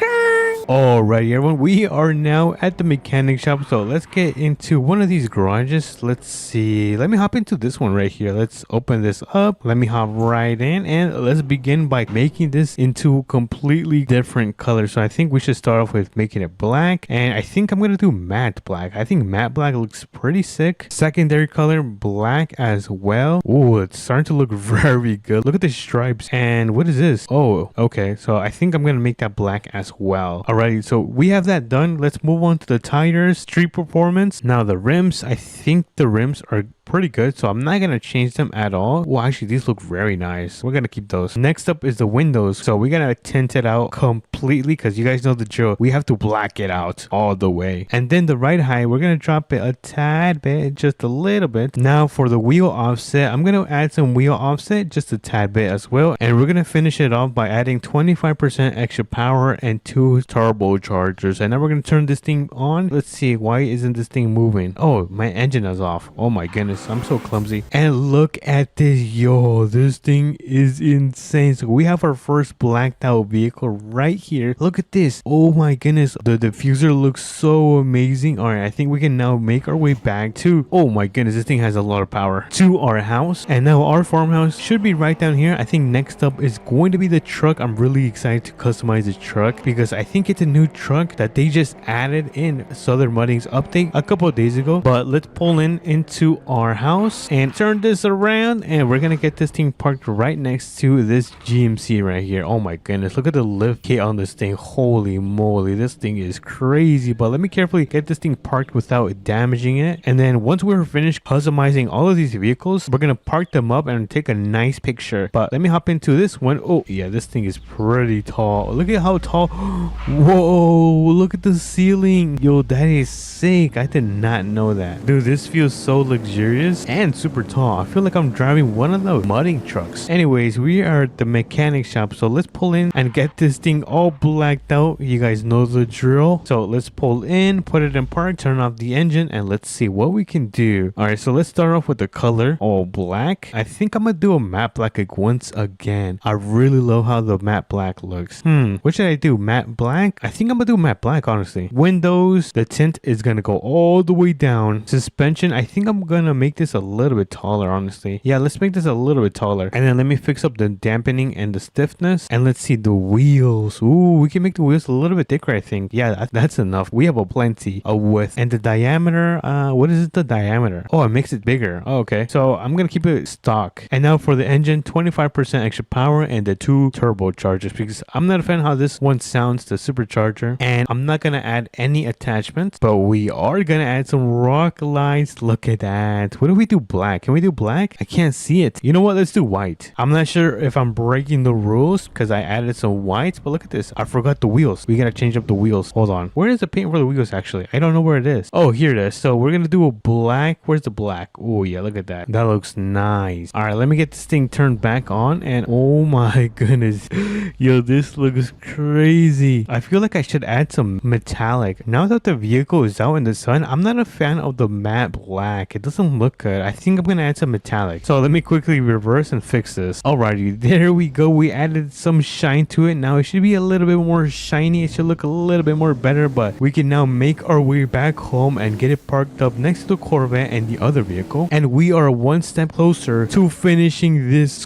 Alrighty everyone, we are now at the mechanic shop, so let's get into one of these garages. Let's see, let me hop into this one right here. Let's open this up, let me hop right in, and let's begin by making this into completely different colors. So I think we should start off with making it black, and I think I'm gonna do matte black. I think matte black looks pretty sick. Secondary color black as well. Oh, it's starting to look very good. Look at the stripes. And what is this? Oh, okay, so I think I'm gonna make that black as well. Alrighty, so we have that done. Let's move on to the tires, street performance. Now the rims, I think the rims are pretty good, so I'm not gonna change them at all. Well, actually these look very nice. We're gonna keep those. Next up is the windows, so we're gonna tint it out completely because you guys know the drill. We have to black it out all the way. And then the ride height, we're gonna drop it a tad bit, just a little bit. Now for the wheel offset, I'm gonna add some wheel offset just a tad bit as well, and we're gonna finish it off by adding 25% extra power and 2 turbochargers. And now we're gonna turn this thing on. Let's see, why isn't this thing moving? Oh, my engine is off. Oh my goodness, I'm so clumsy. And look at this, yo, this thing is insane. So we have our first blacked out vehicle right here. Look at this. Oh my goodness, the diffuser looks so amazing. All right, I think we can now make our way back to, oh my goodness, this thing has a lot of power, to our house. And now our farmhouse should be right down here. I think next up is going to be the truck. I'm really excited to customize the truck because I think it's a new truck that they just added in Southern Mudding's update a couple of days ago. But let's pull into our house and turn this around, and we're gonna get this thing parked right next to this GMC right here. Oh my goodness, look at the lift kit on this thing. Holy moly, this thing is crazy. But let me carefully get this thing parked without damaging it, and then once we're finished customizing all of these vehicles, we're gonna park them up and take a nice picture. But let me hop into this one. Oh yeah, this thing is pretty tall. Look at how tall. Whoa, look at the ceiling. Yo, that is sick. I did not know that. Dude, this feels so luxurious and super tall. I feel like I'm driving one of those mudding trucks. Anyways, we are at the mechanic shop, so let's pull in and get this thing all blacked out. You guys know the drill. So let's pull in, put it in park, turn off the engine, and let's see what we can do. All right, so let's start off with the color, all black. I think I'm gonna do a matte black like once again. I really love how the matte black looks. What should I do? Matte black? I think I'm gonna do matte black, honestly. Windows, the tint is gonna go all the way down. Suspension, I think I'm gonna make this a little bit taller, honestly. Yeah, let's make this a little bit taller. And then let me fix up the dampening and the stiffness. And let's see the wheels. Ooh, we can make the wheels a little bit thicker, I think. Yeah, that's enough. We have a plenty of width. And the diameter, what is the diameter? Oh, it makes it bigger. Oh, okay. So I'm gonna keep it stock. And now for the engine, 25% extra power and the 2 turbochargers, because I'm not a fan how this one sounds, the supercharger. And I'm not gonna add any attachments, but we are gonna add some rock lights. Look at that. it. What do we do black? Can we do black? I can't see it. You know what? Let's do white. I'm not sure if I'm breaking the rules because I added some whites, but look at this. I forgot the wheels. We gotta change up the wheels. Hold on. Where is the paint for the wheels actually? I don't know where it is. Oh, here it is. So we're gonna do a black. Where's the black? Oh yeah, look at that. That looks nice. All right, let me get this thing turned back on, and oh my goodness. Yo, this looks crazy. I feel like I should add some metallic. Now that the vehicle is out in the sun, I'm not a fan of the matte black. It doesn't look good. I think I'm gonna add some metallic. So let me quickly reverse and fix this. Alrighty, there we go. We added some shine to it. Now it should be a little bit more shiny. It should look a little bit more better, but we can now make our way back home and get it parked up next to the Corvette and the other vehicle. And we are one step closer to finishing this.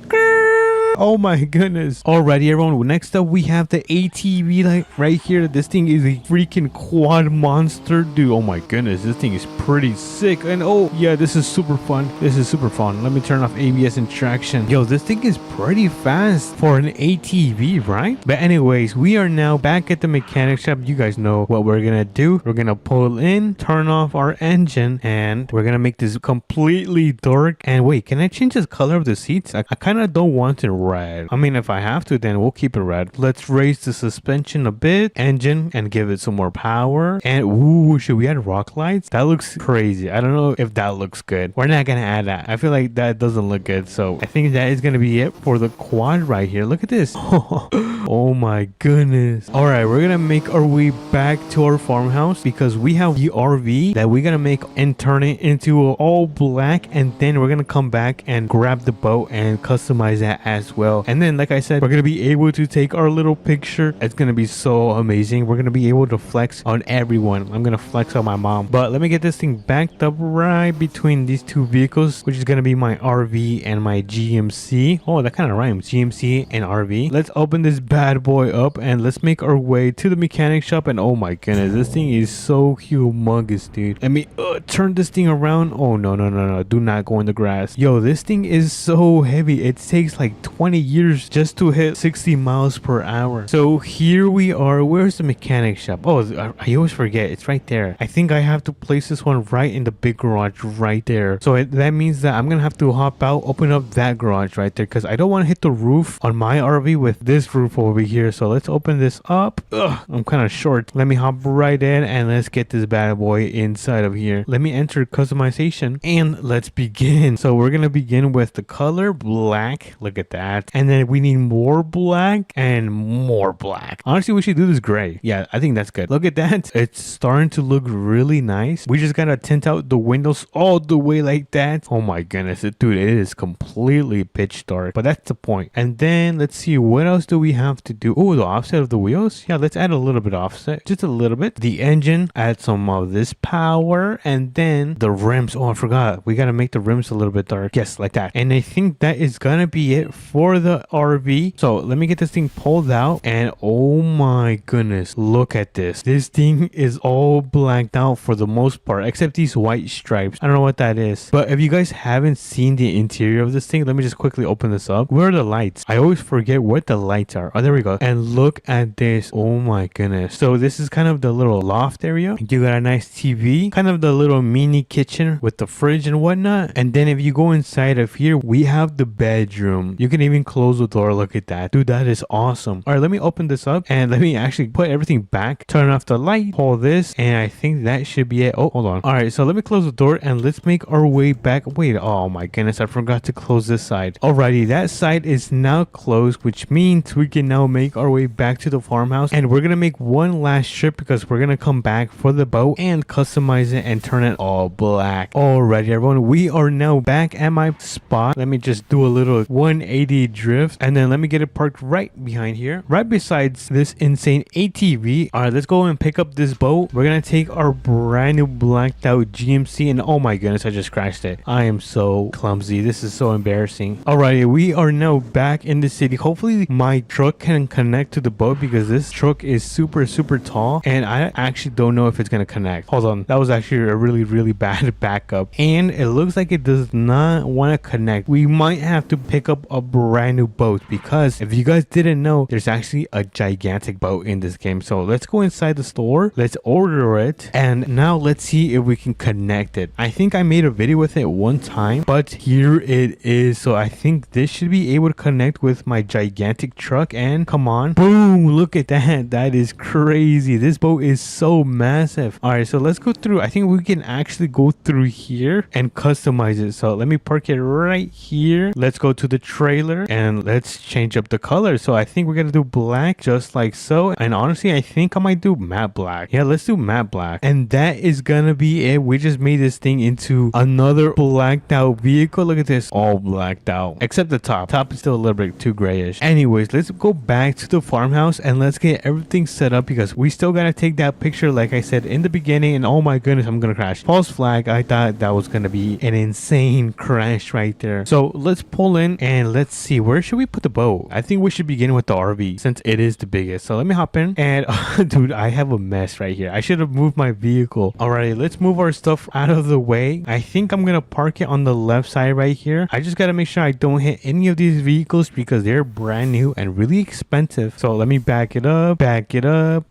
Oh my goodness. Alrighty, everyone. Next up, we have the ATV like right here. This thing is a freaking quad monster, dude. Oh my goodness. This thing is pretty sick. And oh yeah, this is super fun. This is super fun. Let me turn off ABS and traction. Yo, this thing is pretty fast for an ATV, right? But anyways, we are now back at the mechanic shop. You guys know what we're gonna do. We're gonna pull in, turn off our engine, and we're gonna make this completely dark. And wait, can I change the color of the seats? I kind of don't want it red. I mean, if I have to, then we'll keep it red. Let's raise the suspension a bit, engine, and give it some more power. And ooh, should we add rock lights? That looks crazy. I don't know if that looks good. We're not gonna add that. I feel like that doesn't look good. So I think that is gonna be it for the quad right here. Look at this. Oh my goodness. All right, we're gonna make our way back to our farmhouse because we have the RV that we're gonna make and turn it into all black, and then we're gonna come back and grab the boat and customize that as well. And then, like I said, we're gonna be able to take our little picture. It's gonna be so amazing. We're gonna be able to flex on everyone. I'm gonna flex on my mom. But let me get this thing backed up right between these two vehicles, which is gonna be my RV and my GMC. Oh, that kind of rhymes. GMC and RV. Let's open this bad boy up and let's make our way to the mechanic shop. And oh my goodness, this thing is so humongous, dude. Let me turn this thing around. Oh no, no, no, no. Do not go in the grass. Yo, this thing is so heavy. It takes like 20 years just to hit 60 miles per hour. So here we are. Where's the mechanic shop? Oh, I always forget. It's right there. I think I have to place this one right in the big garage right there. So that means that I'm gonna have to hop out, open up that garage right there, because I don't want to hit the roof on my RV with this roof over here. So let's open this up. Ugh, I'm kind of short. Let me hop right in and let's get this bad boy inside of here. Let me enter customization and let's begin. So we're gonna begin with the color black. Look at that. And then we need more black and more black. Honestly, we should do this gray. Yeah, I think that's good. Look at that. It's starting to look really nice. We just gotta tint out the windows all the way like that. Oh my goodness, dude, it is completely pitch dark, but that's the point. And then let's see, what else do we have to do? Oh, the offset of the wheels. Yeah, let's add a little bit offset, just a little bit. The engine, add some of this power, and then the rims. Oh, I forgot. We gotta make the rims a little bit dark. Yes, like that. And I think that is gonna be it for the RV. So let me get this thing pulled out, and oh my goodness, look at this. This thing is all blacked out for the most part, except these white stripes. I don't know what that is, but if you guys haven't seen the interior of this thing, let me just quickly open this up. Where are the lights? I always forget what the lights are. Oh, there we go. And look at this. Oh my goodness. So this is kind of the little loft area. You got a nice TV, kind of the little mini kitchen with the fridge and whatnot. And then if you go inside of here, we have the bedroom. You can even close the door. Look at that, dude. That is awesome. All right, let me open this up and let me actually put everything back, turn off the light, hold this, and I think that should be it. Oh, hold on. All right, so let me close the door and let's make our way back. Wait, oh my goodness, I forgot to close this side. Alrighty, that side is now closed, which means we can now make our way back to the farmhouse, and we're gonna make one last trip because we're gonna come back for the boat and customize it and turn it all black. Alrighty, everyone, we are now back at my spot. Let me just do a little 180 drift, and then let me get it parked right behind here, right besides this insane ATV. All right, let's go and pick up this boat. We're gonna take our brand new blacked out GMC, and oh my goodness, I just crashed it. I am so clumsy. This is so embarrassing. Alrighty, we are now back in the city. Hopefully my truck can connect to the boat because this truck is super tall, and I actually don't know if it's gonna connect. Hold on, that was actually a really bad backup, and it looks like it does not want to connect. We might have to pick up a brand new boats, because if you guys didn't know, there's actually a gigantic boat in this game. So let's go inside the store, let's order it, and now let's see if we can connect it. I think I made a video with it one time, but here it is. So I think this should be able to connect with my gigantic truck, and come on, boom, look at that. That is crazy. This boat is so massive. All right, so let's go through. I think we can actually go through here and customize it. So let me park it right here. Let's go to the trailer and let's change up the color. So I think we're gonna do black, just like so. And honestly, I think I might do matte black. Yeah, let's do matte black, and that is gonna be it. We just made this thing into another blacked out vehicle. Look at this, all blacked out except the top is still a little bit too grayish. Anyways, let's go back to the farmhouse and let's get everything set up, because we still gotta take that picture like I said in the beginning. And oh my goodness, I'm gonna crash. False flag. I thought that was gonna be an insane crash right there. So let's pull in and let's see, where should we put the boat? I think we should begin with the RV since it is the biggest. So let me hop in, and dude, I have a mess right here. I should have moved my vehicle. Alrighty, let's move our stuff out of the way. I think I'm gonna park it on the left side right here. I just gotta make sure I don't hit any of these vehicles because they're brand new and really expensive. So let me back it up,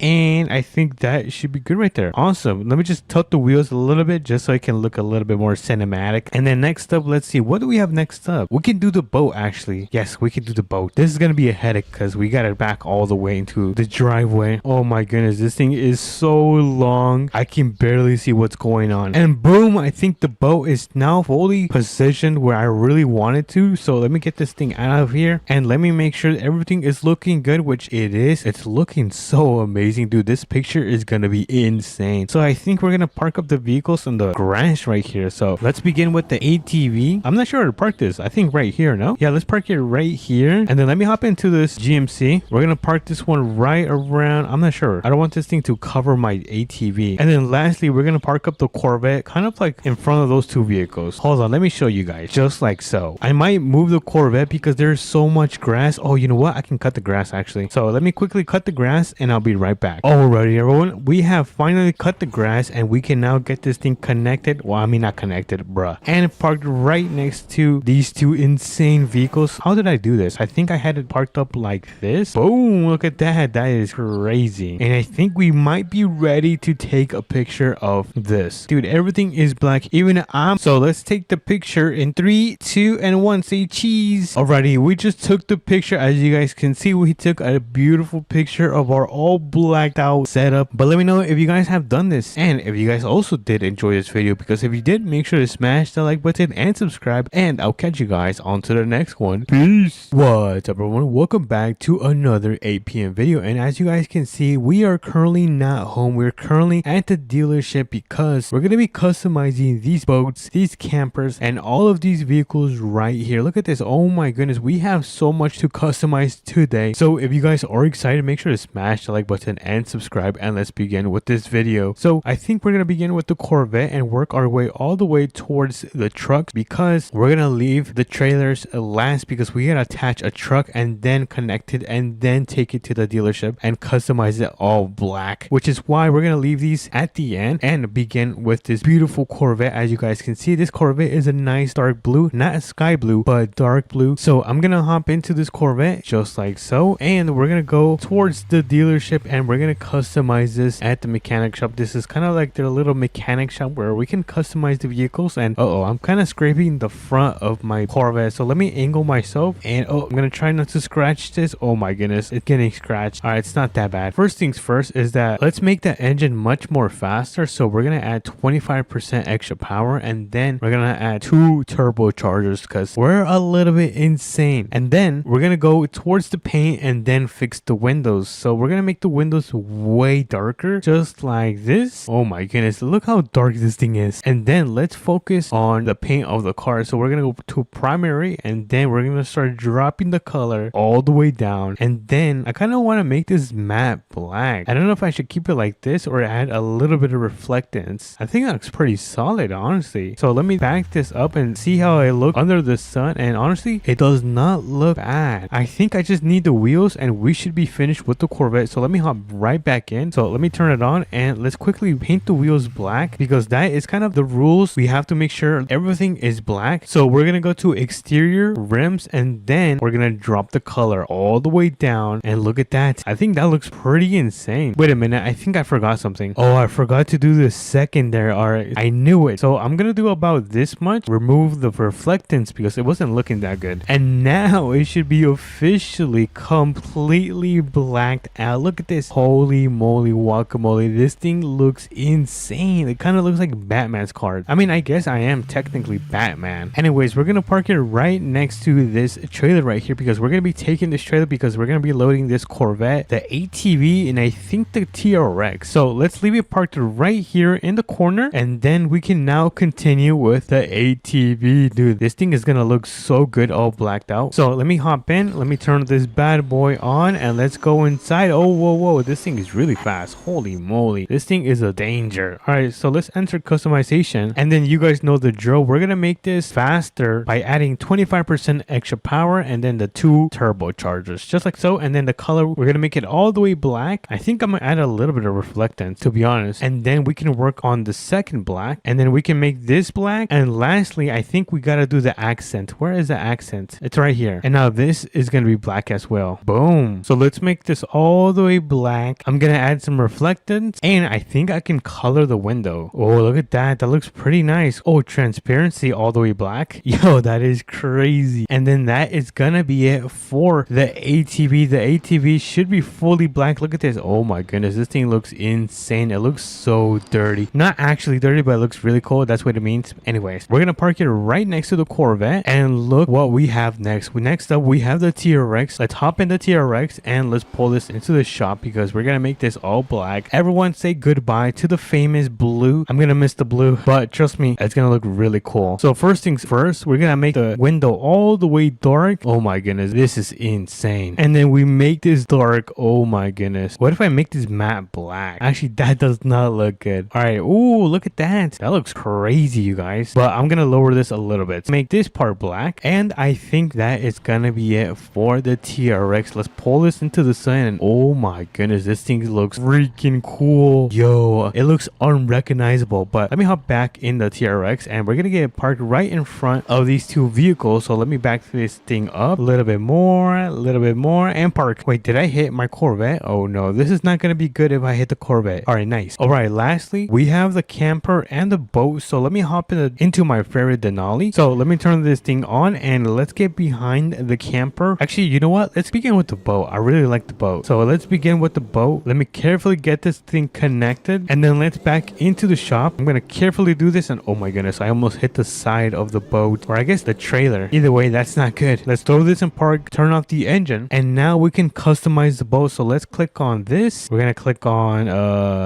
and I think that should be good right there. Awesome. Let me just tilt the wheels a little bit just so I can look a little bit more cinematic. And then next up, let's see, what do we have next up? We can do the boat, actually. Yes, we can do the boat. This is gonna be a headache because we gotta back all the way into the driveway. Oh my goodness, this thing is so long. I can barely see what's going on. And boom, I think the boat is now fully positioned where I really wanted to. So let me get this thing out of here and let me make sure everything is looking good, which it is. It's looking so amazing, dude. This picture is gonna be insane. So I think we're gonna park up the vehicles in the garage right here. So let's begin with the ATV. I'm not sure where to park this. I think right here, no? Yeah, let's park it right here. And then let me hop into this GMC. We're gonna park this one right around. I'm not sure. I don't want this thing to cover my ATV. And then lastly, we're gonna park up the Corvette kind of like in front of those two vehicles. Hold on, let me show you guys. Just like so. I might move the Corvette because there's so much grass. Oh, you know what? I can cut the grass actually. So let me quickly cut the grass and I'll be right back. Alrighty, everyone. We have finally cut the grass and we can now get this thing connected. Well, I mean not connected, bruh. And parked right next to these two insane vehicles. How did I do this? I think I had it parked up like this. Boom, look at that. That is crazy. And I think we might be ready to take a picture of this. Dude, everything is black. Even I'm. So let's take the picture in 3, 2, and 1. Say cheese. Alrighty, we just took the picture. As you guys can see, we took a beautiful picture of our all blacked out setup. But let me know if you guys have done this and if you guys also did enjoy this video, because if you did, make sure to smash the like button and subscribe, and I'll catch you guys on to the next one. Peace. What's up, everyone? Welcome back to another 8 p.m. video. And as you guys can see, we are currently not home. We're currently at the dealership because we're going to be customizing these boats, these campers, and all of these vehicles right here. Look at this. Oh my goodness, we have so much to customize today. So if you guys are excited, make sure to smash the like button and subscribe, and let's begin with this video. So I think we're going to begin with the Corvette and work our way all the way towards the trucks, because we're going to leave the trailers last, because we got to attach a truck and then connect it and then take it to the dealership and customize it all black, which is why we're going to leave these at the end and begin with this beautiful Corvette. As you guys can see, this Corvette is a nice dark blue, not a sky blue, but dark blue. So I'm going to hop into this Corvette just like so, and we're going to go towards the dealership and we're going to customize this at the mechanic shop. This is kind of like their little mechanic shop where we can customize the vehicles. And I'm kind of scraping the front of my Corvette, so let me angle myself, and I'm gonna try not to scratch this. Oh my goodness, it's getting scratched. All right, it's not that bad. First things first is that let's make the engine much more faster. So we're gonna add 25% extra power, and then we're gonna add 2 turbochargers because we're a little bit insane. And then we're gonna go towards the paint and then fix the windows. So we're gonna make the windows way darker, just like this. Oh my goodness, look how dark this thing is. And then let's focus on the paint of the car. So we're gonna go to primary, and then we're gonna start dropping the color all the way down. And then I kind of want to make this matte black. I don't know if I should keep it like this or add a little bit of reflectance. I think that looks pretty solid, honestly. So let me back this up and see how I look under the sun. And honestly, it does not look bad. I think I just need the wheels and we should be finished with the Corvette. So let me hop right back in. So let me turn it on and let's quickly paint the wheels black, because that is kind of the rules. We have to make sure everything is black. So we're gonna go to exterior rims first, and then we're gonna drop the color all the way down. And look at that. I think that looks pretty insane. Wait a minute, I think I forgot something. Oh, I forgot to do the secondary art. I knew it. So I'm gonna do about this much. Remove the reflectance because it wasn't looking that good. And now it should be officially completely blacked out. Look at this. Holy moly guacamole. This thing looks insane. It kind of looks like Batman's card. I mean, I guess I am technically Batman. Anyways, we're gonna park it right next to this trailer right here because we're gonna be taking this trailer because we're gonna be loading this Corvette, the ATV, and I think the TRX. So let's leave it parked right here in the corner, and then we can now continue with the ATV. Dude, this thing is gonna look so good all blacked out. So let me hop in, let me turn this bad boy on, and let's go inside. Oh, whoa, this thing is really fast. Holy moly, this thing is a danger. All right, so let's enter customization, and then you guys know the drill. We're gonna make this faster by adding 25% extra power and then the 2 turbochargers, just like so. And then the color, we're gonna make it all the way black. I think I'm gonna add a little bit of reflectance, to be honest, and then we can work on the second black, and then we can make this black. And lastly, I think we gotta do the accent. Where is the accent? It's right here. And now this is gonna be black as well. Boom. So let's make this all the way black. I'm gonna add some reflectance, and I think I can color the window. Oh, look at that. That looks pretty nice. Oh, transparency all the way black. Yo, that is crazy. And then that is gonna be it for the ATV. The ATV should be fully black. Look at this. Oh my goodness, this thing looks insane. It looks so dirty. Not actually dirty, but it looks really cool. That's what it means. Anyways, we're gonna park it right next to the Corvette, and look what we have next. Next up, we have the TRX. Let's hop in the TRX and let's pull this into the shop because we're gonna make this all black. Everyone say goodbye to the famous blue. I'm gonna miss the blue, but trust me, it's gonna look really cool. So first things first, we're gonna make the window all the way dark. Oh my goodness, this is insane. And then we make this dark. Oh my goodness, what if I make this matte black? Actually, that does not look good. All right. Ooh, look at that. That looks crazy, you guys. But I'm gonna lower this a little bit to make this part black, and I think that is gonna be it for the TRX. Let's pull this into the sun, and oh my goodness, this thing looks freaking cool. Yo, it looks unrecognizable. But let me hop back in the TRX, and we're gonna get it parked right in front of these 2 vehicles. So let me back this thing up a little bit more, and park. Wait, did I hit my Corvette? Oh no, this is not gonna be good if I hit the Corvette. All right, nice. All right, lastly, we have the camper and the boat. So let me hop into my favorite Denali. So let me turn this thing on, and let's get behind the camper. Actually, you know what? Let's begin with the boat. I really like the boat. So let's begin with the boat. Let me carefully get this thing connected, and then let's back into the shop. I'm gonna carefully do this, and oh my goodness, I almost hit the side of the boat, or I guess the trailer. Either way, that's not good. Let's throw this in park, turn off the engine, and now we can customize the boat. So let's click on this. We're gonna click on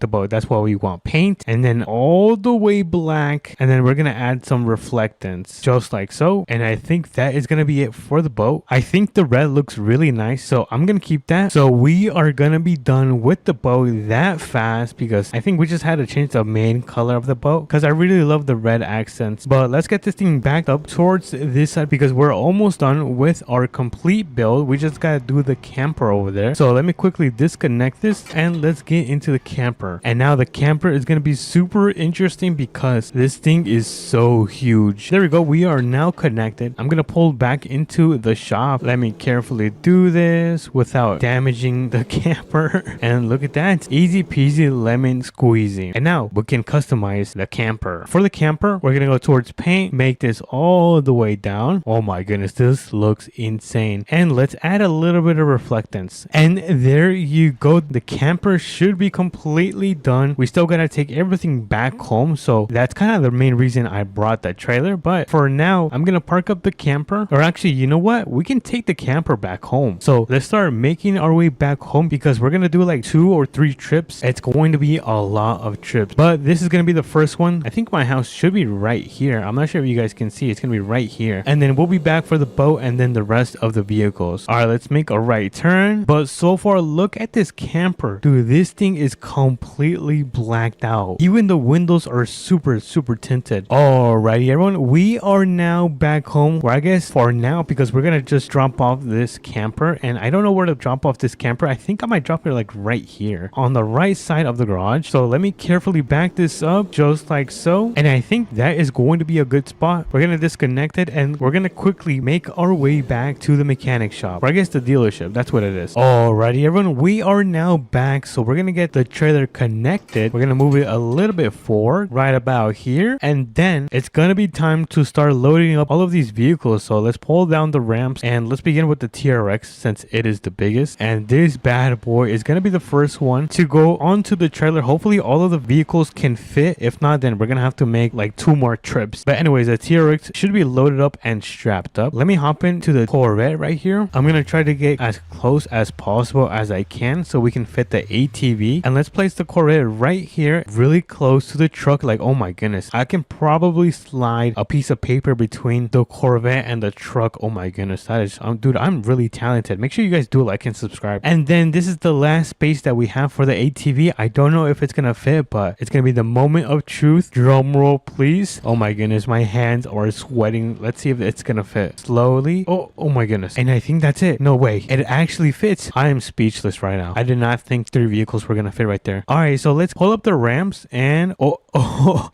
the boat. That's what we want. Paint, and then all the way black, and then we're gonna add some reflectance, just like so. And I think that is gonna be it for the boat. I think the red looks really nice, so I'm gonna keep that. So we are gonna be done with the boat that fast because I think we just had to change the main color of the boat because I really love the red accents. But let's get this thing backed up towards this side because we're almost done with our complete build. We just gotta do the camper over there. So let me quickly disconnect this, and let's get into the camper. And now the camper is gonna be super interesting because this thing is so huge. There we go. We are now connected. I'm gonna pull back into the shop. Let me carefully do this without damaging the camper. And look at that. Easy peasy lemon squeezy. And now we can customize the camper. For the camper, we're gonna go towards paint, make this all the way down. Oh my goodness, this looks insane. And let's add a little bit of reflectance. And there you go. The camper should be completely done. We still gotta take everything back home. So that's kind of the main reason I brought that trailer. But for now, I'm gonna park up the camper. Or actually, you know what? We can take the camper back home. So let's start making our way back home because we're gonna do like 2 or 3 trips. It's going to be a lot of trips. But this is gonna be the first one. I think my house should be right here. I'm not sure if you guys can see. It's gonna be right here. And then we'll be back for the boat and then the rest of the vehicles. All right, let's make a right turn. But so far, look at this camper. Dude, this thing is completely blacked out. Even the windows are super tinted. Alrighty, everyone. We are now back home. Or I guess for now, because we're gonna just drop off this camper. And I don't know where to drop off this camper. I think I might drop it like right here on the right side of the garage. So let me carefully back this up just like so. And I think that is going to be a good spot. We're gonna disconnect it and we're gonna quickly make our way back to the mechanic shop, or I guess the dealership. That's what it is. Alrighty, everyone, we are now back. So we're gonna get the trailer connected. We're gonna move it a little bit forward, right about here, and then it's gonna be time to start loading up all of these vehicles. So let's pull down the ramps and let's begin with the TRX since it is the biggest. And this bad boy is gonna be the first one to go onto the trailer. Hopefully all of the vehicles can fit. If not, then we're gonna have to make like 2 more trips. But anyways, the TRX should be loaded up and strapped up. Let me hop into the Corvette right here. I'm gonna try to get as close as possible as I can so we can fit the ATV. And let's place the Corvette right here, really close to the truck. Like, oh my goodness, I can probably slide a piece of paper between the Corvette and the truck. Oh my goodness, that is dude, I'm really talented. Make sure you guys do like and subscribe. And then this is the last space that we have for the ATV. I don't know if it's gonna fit, but it's gonna be the moment of truth. Drum roll please. Oh my goodness, my hands are sweating. Let's see if it's gonna fit. Slowly. Oh my goodness. And I think that's it. No way, it actually fits. I am speechless right now. I did not think 3 vehicles were gonna fit right there. All right, so let's pull up the ramps and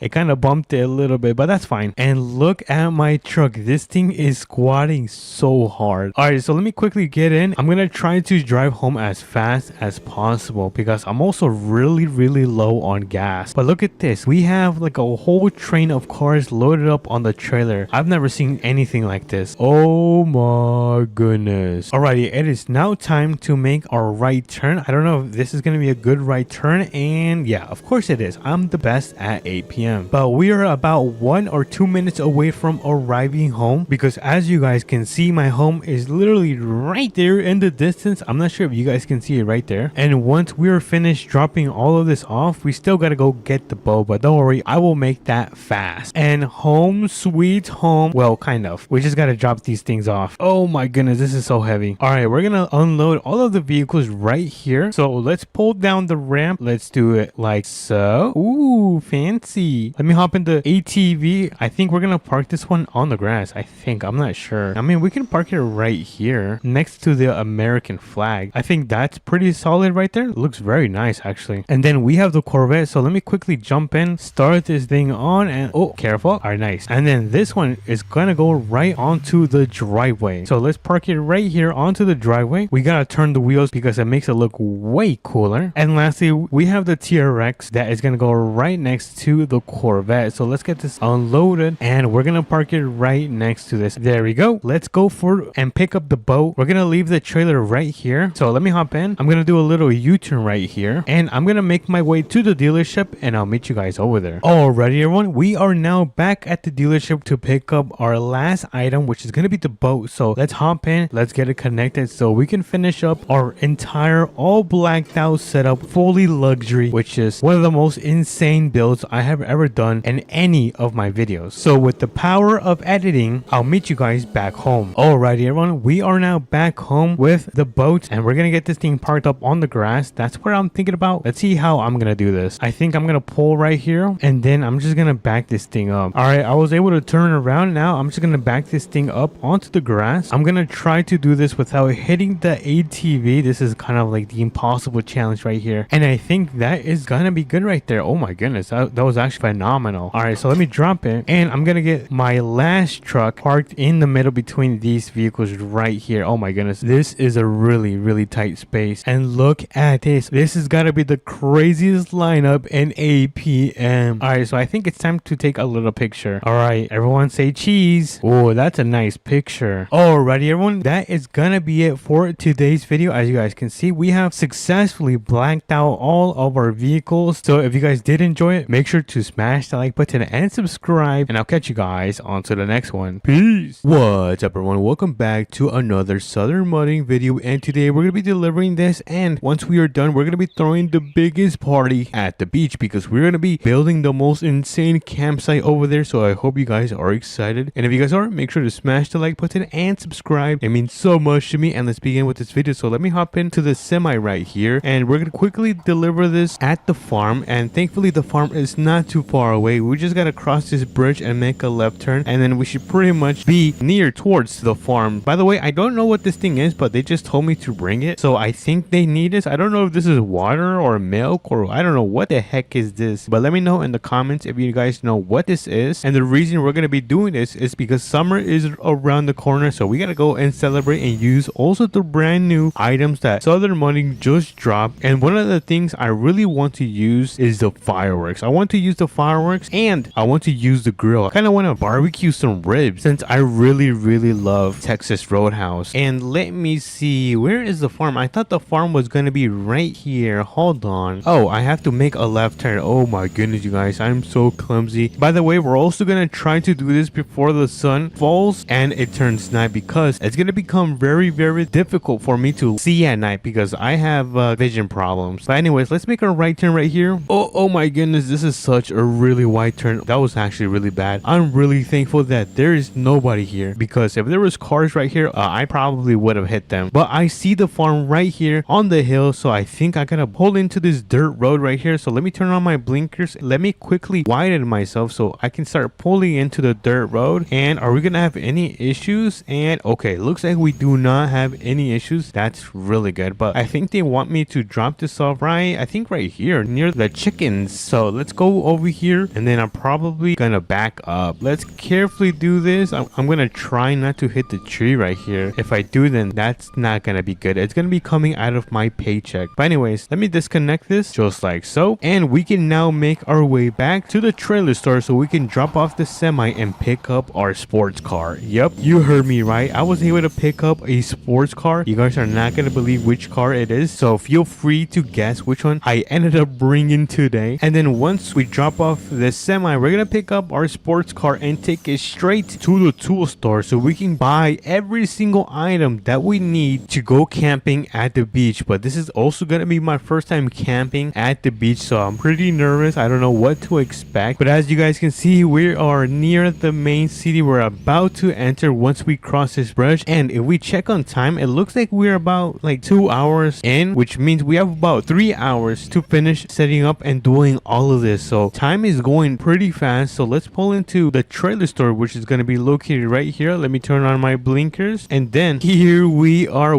it kind of bumped it a little bit, but that's fine. And look at my truck. This thing is squatting so hard. All right, so let me quickly get in. I'm gonna try to drive home as fast as possible because I'm also really low on gas. But look at this, we have like a whole train of cars loaded up on the trailer. I've never seen anything like this. Oh my goodness. Alrighty, it is now time to make our right turn. I don't know if this is gonna be a good right turn, and yeah, of course it is. I'm the best at 8 p.m. But we are about 1 or 2 minutes away from arriving home because as you guys can see, my home is literally right there in the distance. I'm not sure if you guys can see it right there. And once we're finished dropping all of this off, we still gotta go get the boat, but don't worry, I will make that fast. And home sweet home. Well, kind of. We just gotta drop these things off. Oh my goodness, this is so heavy. All right, we're gonna unload all of the vehicles right here. So let's pull down the ramp. Let's do it like so. Ooh, fancy. Let me hop in the ATV. I think we're gonna park this one on the grass. I'm not sure. I mean, we can park it right here next to the American flag. I think that's pretty solid right there. It looks very nice actually. And then we have the Corvette. So let me quickly jump in, start this thing on, and oh, careful. All right, nice. And then this one is gonna go right onto the driveway. So let's park it right here onto the driveway. We gotta turn the wheels because it makes it look way cooler. And lastly, we have the TRX that is gonna go right next to the Corvette. So let's get this unloaded and we're gonna park it right next to this. There we go. Let's go for and pick up the boat. We're gonna leave the trailer right here. So let me hop in. I'm gonna do a little U-turn right here and I'm gonna make my way to the dealership and I'll meet you guys over there. Alrighty, everyone, we are now back at the dealership to pick up our last item, which is gonna be the boat. So let's hop in, let's get it connected so we can finish up our entire all blacked out setup, fully luxury, which is one of the most insane builds I have ever done in any of my videos. So with the power of editing, I'll meet you guys back home. Alrighty, everyone, we are now back home with the boat and we're gonna get this thing parked up on the grass. That's what I'm thinking about. Let's see how I'm gonna do this. I think I'm gonna pull right here and then I'm just gonna back this thing up. All right, I was able to turn around. Now I'm just gonna back this thing up onto the grass. I'm gonna try to do this without hitting the ATV. This is kind of like the impossible challenge right here, and I think that is gonna be good right there. Oh my goodness, that was actually phenomenal. All right, so let me drop it and I'm gonna get my last truck parked in the middle between these vehicles right here. Oh my goodness, this is a really tight space, and look at this. This has got to be the craziest lineup in APM. All right, so I think it's time to take a little picture. All right, everyone say cheese. Oh, that's a nice picture. Alrighty, everyone, that is gonna be it for today's video. As you guys can see, we have successfully blanked out all of our vehicles. So if you guys did enjoy it, make sure to smash the like button and subscribe, and I'll catch you guys on to the next one. Peace. What's up, everyone? Welcome back to another Southern Mudding video, and today we're gonna be delivering this, and once we are done, we're gonna be throwing the biggest party at the beach because we're gonna be building the most insane campsite over there. So I hope you guys are excited, and if you guys are, make sure to smash the like button and subscribe. It means so much to me. And let's begin with this video. So let me hop into the semi right here, and we're gonna quickly deliver this at the farm, and thankfully the farm is not too far away. We just gotta cross this bridge and make a left turn, and then we should pretty much be near towards the farm. By the way, I don't know what this thing is, but they just told me to bring it, so I think they need this. I don't know if this is water or milk, or I don't know what the heck is this, but let me know in the comments if you guys know what this is. And the reason we're gonna be doing this is because summer is around the corner, so we gotta go and celebrate and use also the brand new items that Southern Modding just dropped. And one of the things I really want to use is the fireworks. I want to use the fireworks and I want to use the grill. I kind of want to barbecue some ribs since I really love Texas Roadhouse. And let me see, where is the farm? I thought the farm was gonna be right here. Hold on. Oh, I have to make a left turn. Oh my goodness, you guys, I'm so clumsy. By the way, we're also gonna try to do this before the sun falls and it turns night, because it's gonna become very difficult for me to see at night because I have vision problems. But anyways, let's make a right turn right here. Oh my goodness, this is such a really wide turn. That was actually really bad. I'm really thankful that there is nobody here, because if there was cars right here, I probably would have hit them. But I see the farm right here on the hill, so I think I gotta pull into this dirt road right here. So let me turn on my blinkers. Let me quickly widen myself so I can start pulling into the dirt road. And are we gonna have any issues? And okay, looks like we do not have any issues. That's really good. But I think they want me to drop this off right, I think right here near the chickens. So let's go over here, and then I'm probably gonna back up. Let's carefully do this. I'm gonna try not to hit the tree right here. If I do, then that's not gonna be good. It's gonna be coming out of my paycheck. But anyways, let me disconnect this just like so, and we can now make our way back to the trailer store so we can drop off the semi and pick up our sports car. Yep, you heard me right. I was able to pick up a sports car. You guys are not gonna believe which car it is, so feel free to guess which one I ended up bringing today. And then once we drop off the semi, we're gonna pick up our sports car and take it straight to the tool store so we can buy every single item that we need to go camping at the beach. But this is also gonna be my first time camping at the beach, so I'm pretty nervous. I don't know what to expect, but as you guys can see, we are near the main city. We're about to enter once we cross this bridge, and if we check on time, it looks like we're about like 2 hours in, which means we have about 3 hours to finish setting up and doing all of this. So time is going pretty fast. So let's pull into the trailer store, which is going to be located right here. Let me turn on my blinkers, and then here we are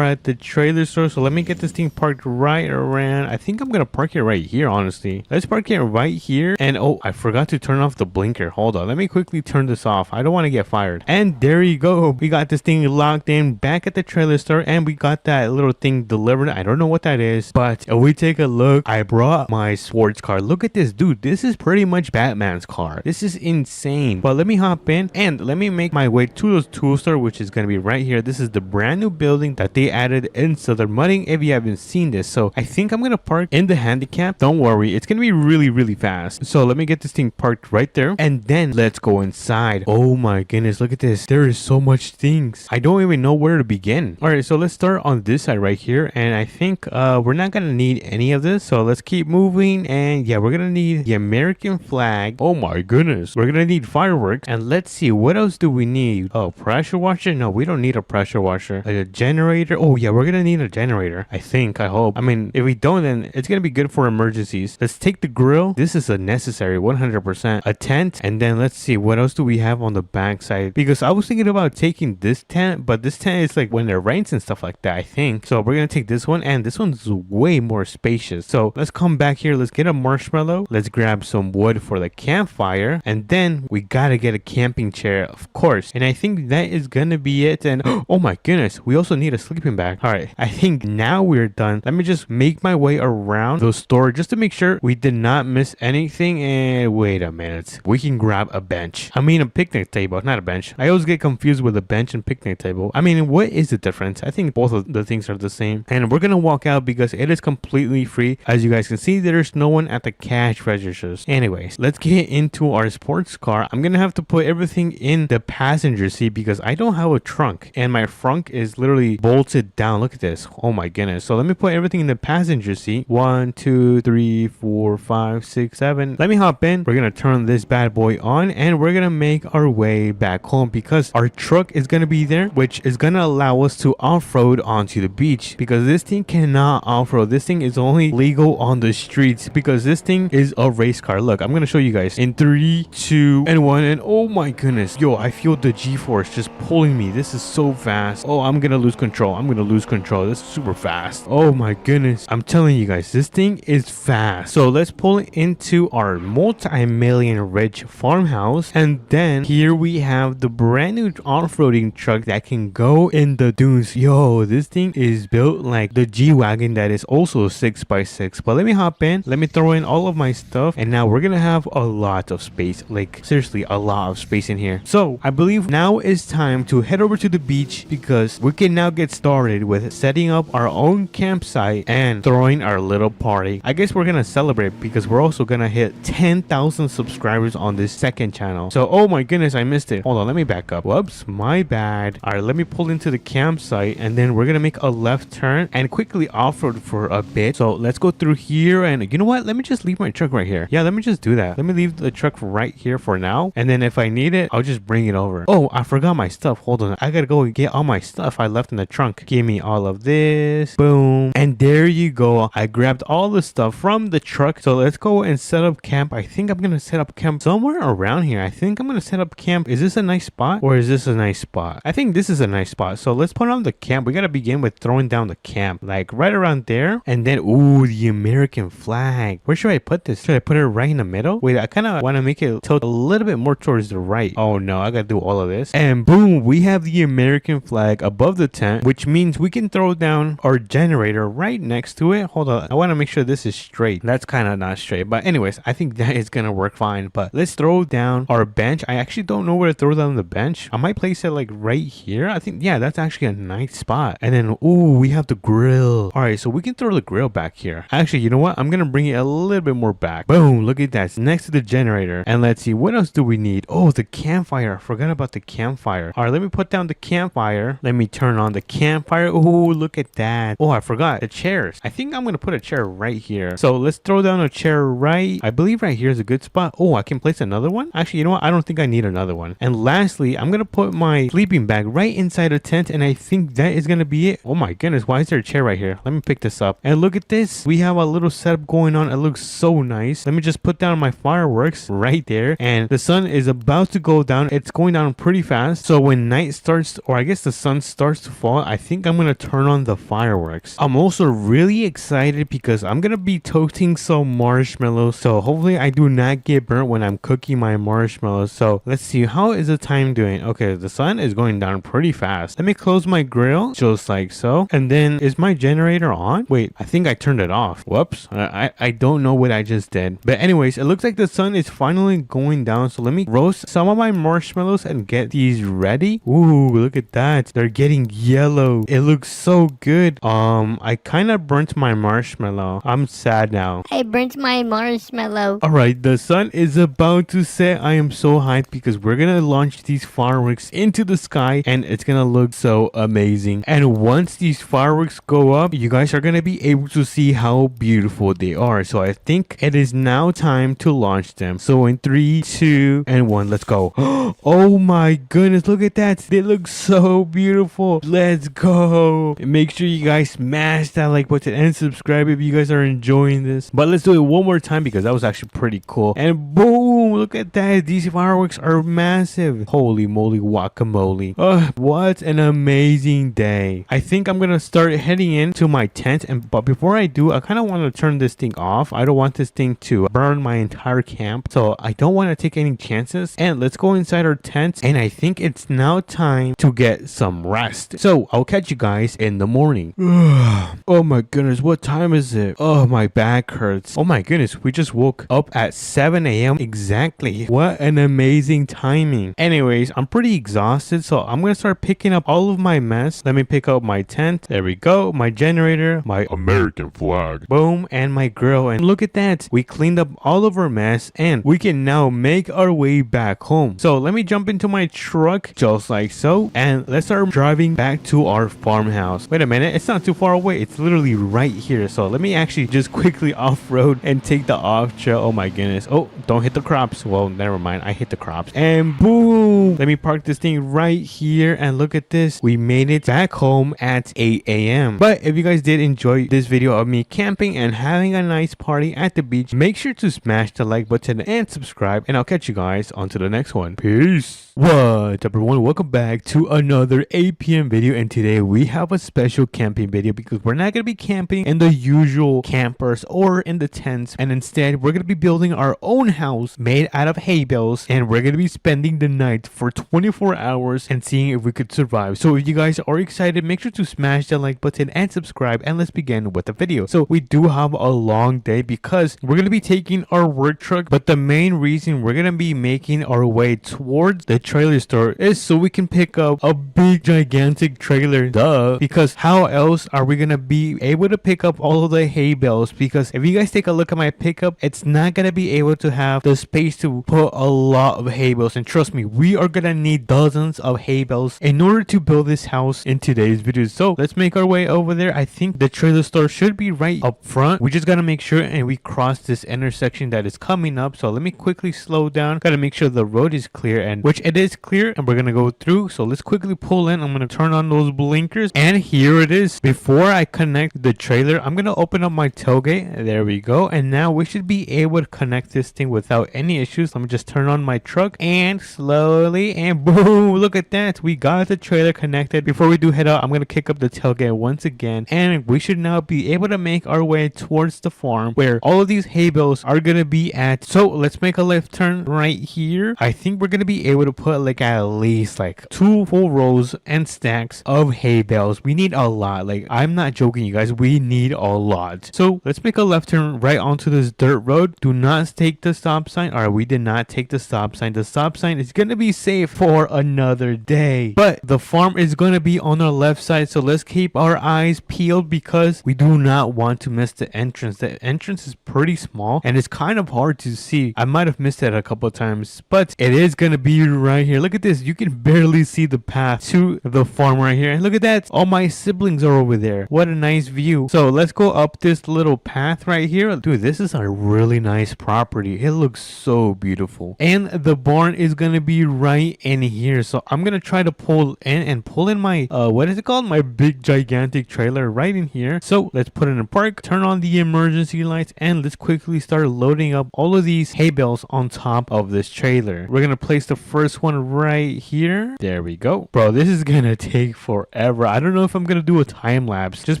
at the trailer store. So let me get this thing parked right around, I think I'm gonna park it right here, honestly. Let's park it right here. And oh, I forgot to turn off the blinker. Hold on, let me quickly turn this off. I don't want to get fired. And there you go, we got this thing locked in back at the trailer store, and we got that little thing delivered. I don't know what that is, but if we take a look, I brought my sports car. Look at this, dude. This is pretty much Batman's car. This is insane. But let me hop in and let me make my way to the tool store, which is going to be right here. This is the brand new building that they added in Southern Modding, if you haven't seen this. So I think I'm going to park in the handicap. Don't worry, it's going to be really fast. So let me get this thing parked right there, and then let's go inside. Oh my goodness, look at this. There is so much things. I don't even know where to begin. All right, so let's start on this side right here, and I think we're not going to need any of this. So let's keep moving, and yeah, we're going to need the American flag. Oh my goodness, we're going to need fireworks, and let's see, what else do we need? Oh, pressure washer? No, we don't need a pressure washer. A generator? Oh yeah, we're going to need a generator, I think. I hope. I mean, if we don't, then it's going to be good for emergencies. Let's take the grill. This is a necessary 100%. A tent, and then let's see, what else do we have on the back side? Because I was thinking about taking this tent, but this tent is like when it rains and stuff like that, I think. So we're going to take this one, and this one's way more spacious. So let's come back here. Let's get a marshmallow. Let's grab some wood for the campfire, and then we got to get a camping chair, of course. And I think that is going to be it. And oh my goodness, we also need a sleeping bag. All right, I think now we're done. Let me just make my way around the store just to make sure we did not miss anything. And wait a minute, we can grab a bench. I mean a picnic table, not a bench. I always get confused with a bench and picnic table. I mean, what is the difference? I think both of the things are the same. And we're gonna walk out because it is completely free. As you guys can see, there's no one at the cash registers. Anyways, let's get into our sports car. I'm gonna have to put everything in the passenger seat because I don't have a trunk, and my trunk is literally bolted down. Look at this. Oh my goodness. So let me put everything in the passenger seat. 1, 2, 3, 4, 5, 6, 7. Let me hop in. We're gonna turn this bad boy on, and we're gonna make our way back home because our truck is gonna be there, which is gonna allow us to off-road onto the beach, because this thing cannot off-road. This thing is only legal on the streets because this thing is a race car. Look, I'm gonna show you guys in 3, 2, and 1. And oh my goodness, yo, I feel the G-force just pulling me. This is so fast. Oh, I'm gonna lose control. I'm gonna lose control. This is super fast. Oh my goodness, I'm telling you guys, this thing is fast. So let's pull it into our multi-million rich farmhouse, and then here we have have the brand new off-roading truck that can go in the dunes. Yo, this thing is built like the G-Wagon that is also 6x6. But let me hop in, let me throw in all of my stuff, and now we're gonna have a lot of space, like seriously a lot of space in here. So I believe now is time to head over to the beach because we can now get started with setting up our own campsite and throwing our little party. I guess we're gonna celebrate because we're also gonna hit 10,000 subscribers on this second channel. So oh my goodness, I missed it. Hold on, let me back up. Whoops, my bad. All right, let me pull into the campsite and then we're gonna make a left turn and quickly off-road for a bit. So let's go through here, and you know what, let me just leave my truck right here. Yeah, let me just do that. Let me leave the truck right here for now, and then if I need it, I'll just bring it over. Oh, I forgot my stuff. Hold on, I gotta go and get all my stuff I left in the trunk. Give me all of this. Boom, and there you go. I grabbed all the stuff from the truck. So let's go and set up camp. I think I'm gonna set up camp somewhere around here. I think I'm gonna set up camp. Is this a nice spot or is this a nice spot? I think this is a nice spot. So let's put on the camp. We gotta begin with throwing down the camp, like right around there, and then ooh, the American flag. Where should I put this? Should I put it right in the middle? Wait, I kind of want to make it tilt a little bit more towards the right. Oh no, I gotta do all of this, and boom, we have the American flag above the tent, which means we can throw down our generator right next to it. Hold on, I want to make sure this is straight. That's kind of not straight, but anyways, I think that is gonna work fine. But let's throw down our bench. I actually don't know where to throw down the bench. I might place it like right here. I think, yeah, that's actually a nice spot. And then ooh, we have the grill. All right, so we can throw the grill back here. Actually, you know what, I'm gonna bring it a little bit more back. Boom, look at that, it's next to the generator. And let's see, what else do we need? Oh, the campfire. I forgot about the campfire. All right, let me put down the campfire. Let me turn on the campfire. Oh, look at that. Oh, I forgot the chairs. I think I'm gonna put a chair right here. So let's throw down a chair right, I believe right here is a good spot. Oh, I can place another one. Actually, you know what, I don't think I need another one. And lastly, I'm gonna put my sleeping bag right inside a tent, and I think that is gonna be it. Oh my goodness, why is there a chair right here? Let me pick this up, and look at this. We have a little setup going on. It looks so nice. Let me just put down my fireworks right there, and the sun is about to go down. It's going down pretty fast, so when night starts, or I guess the sun starts to fall, I think I'm gonna turn on the fireworks. I'm also really excited because I'm gonna be toasting some marshmallows, so hopefully I do not get burnt when I'm cooking my marshmallows. So let's see, how is the time doing? Okay, the sun is going down pretty fast. Let me close my grill just like so, and then is my generator on? Wait, I think I turned it off. Whoops, I don't know what I just did, but anyways, it looks like the sun is finally going down. So let me roast some of my marshmallows and get these ready. Ooh, look at that, they're getting yellow. It looks so good. I kind of burnt my marshmallow. I'm sad now. I burnt my marshmallow. All right, the sun is about to set. I am so hyped because we're gonna launch these fireworks into the sky and it's gonna look so amazing. And once these fireworks go up, you guys are gonna be able to see how beautiful they are. So I think it is now time to launch them. So in 3, 2, and 1, let's go. Oh my goodness, look at that, they look so beautiful. Let's go. Make sure you guys smash that like button and subscribe if you guys are enjoying this. But let's do it one more time because that was actually pretty cool. And boom, look at that, these fireworks are massive. Holy moly guacamole. What an amazing day. I think I'm gonna start heading into my tent, but before I do, I kind of want to turn this thing off. I don't want this thing to burn my entire camp, so I don't want to take any chances. And let's go inside our tent, and I think it's now time to get some rest. So I'll catch you guys in the morning. Oh my goodness, what time is it? Oh, my back hurts. Oh my goodness, we just woke up at 7 a.m. exactly. What an amazing timing. Anyways, I'm pretty exhausted, so I'm gonna start picking up all of my mess. Let me pick up my tent. There we go. My generator, my American flag. boom, and my grill. And look at that, we cleaned up all of our mess and we can now make our way back home. So let me jump into my truck just like so, and let's start driving back to our farmhouse. Wait a minute, it's not too far away, it's literally right here. So let me actually just quickly off-road and take the off trail. Oh my goodness. Oh, don't hit the crops. Well, never mind, I hit the crops. And boom, let me park this thing right here, and look at this, we made it back home at 8 a.m. But if you guys did enjoy this video of me camping and having a nice party at the beach, make sure to smash the like button and subscribe, and I'll catch you guys on to the next one. Peace. What's up everyone, welcome back to another 8 p.m. video, and today we have a special camping video because we're not going to be camping in the usual campers or in the tents, and instead we're going to be building our own house made made out of hay bales, and we're gonna be spending the night for 24 hours and seeing if we could survive. So if you guys are excited, make sure to smash the like button and subscribe, and let's begin with the video. So we do have a long day because we're gonna be taking our work truck, but the main reason we're gonna be making our way towards the trailer store is so we can pick up a big gigantic trailer. Duh, because how else are we gonna be able to pick up all of the hay bales? Because if you guys take a look at my pickup, it's not gonna be able to have the space to put a lot of hay bales, and trust me, we are gonna need dozens of hay bales in order to build this house in today's video. So let's make our way over there. I think the trailer store should be right up front. We just gotta make sure and we cross this intersection that is coming up. So let me quickly slow down. Gotta make sure the road is clear, and which it is clear, and we're gonna go through. So let's quickly pull in. I'm gonna turn on those blinkers, and here it is. Before I connect the trailer, I'm gonna open up my tailgate. There we go, and now we should be able to connect this thing without any issues. Let me just turn on my truck, and slowly, and boom, look at that, we got the trailer connected. Before we do head out, I'm gonna kick up the tailgate once again, and we should now be able to make our way towards the farm where all of these hay bales are gonna be at. So let's make a left turn right here. I think we're gonna be able to put like at least like 2 full rows and stacks of hay bales. We need a lot. Like, I'm not joking, you guys, we need a lot. So let's make a left turn right onto this dirt road. Do not take the stop sign. All right, we did not take the stop sign. The stop sign is gonna be safe for another day, but the farm is gonna be on our left side, so let's keep our eyes peeled because we do not want to miss the entrance. The entrance is pretty small and it's kind of hard to see. I might have missed it a couple of times, but it is gonna be right here. Look at this, you can barely see the path to the farm right here, and look at that, all my siblings are over there. What a nice view. So let's go up this little path right here. Dude, this is a really nice property. It looks so beautiful, and the barn is gonna be right in here. So I'm gonna try to pull in my what is it called, my big gigantic trailer right in here. So let's put it in park, turn on the emergency lights, and let's quickly start loading up all of these hay bales on top of this trailer. We're gonna place the first one right here. There we go. Bro, this is gonna take forever. I don't know if I'm gonna do a time lapse just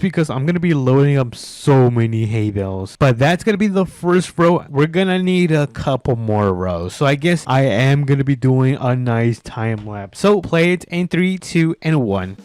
because I'm gonna be loading up so many hay bales, but that's gonna be the first row. We're gonna need a couple more rows, so I guess I am gonna be doing a nice time lapse. So play it in 3, 2, and 1.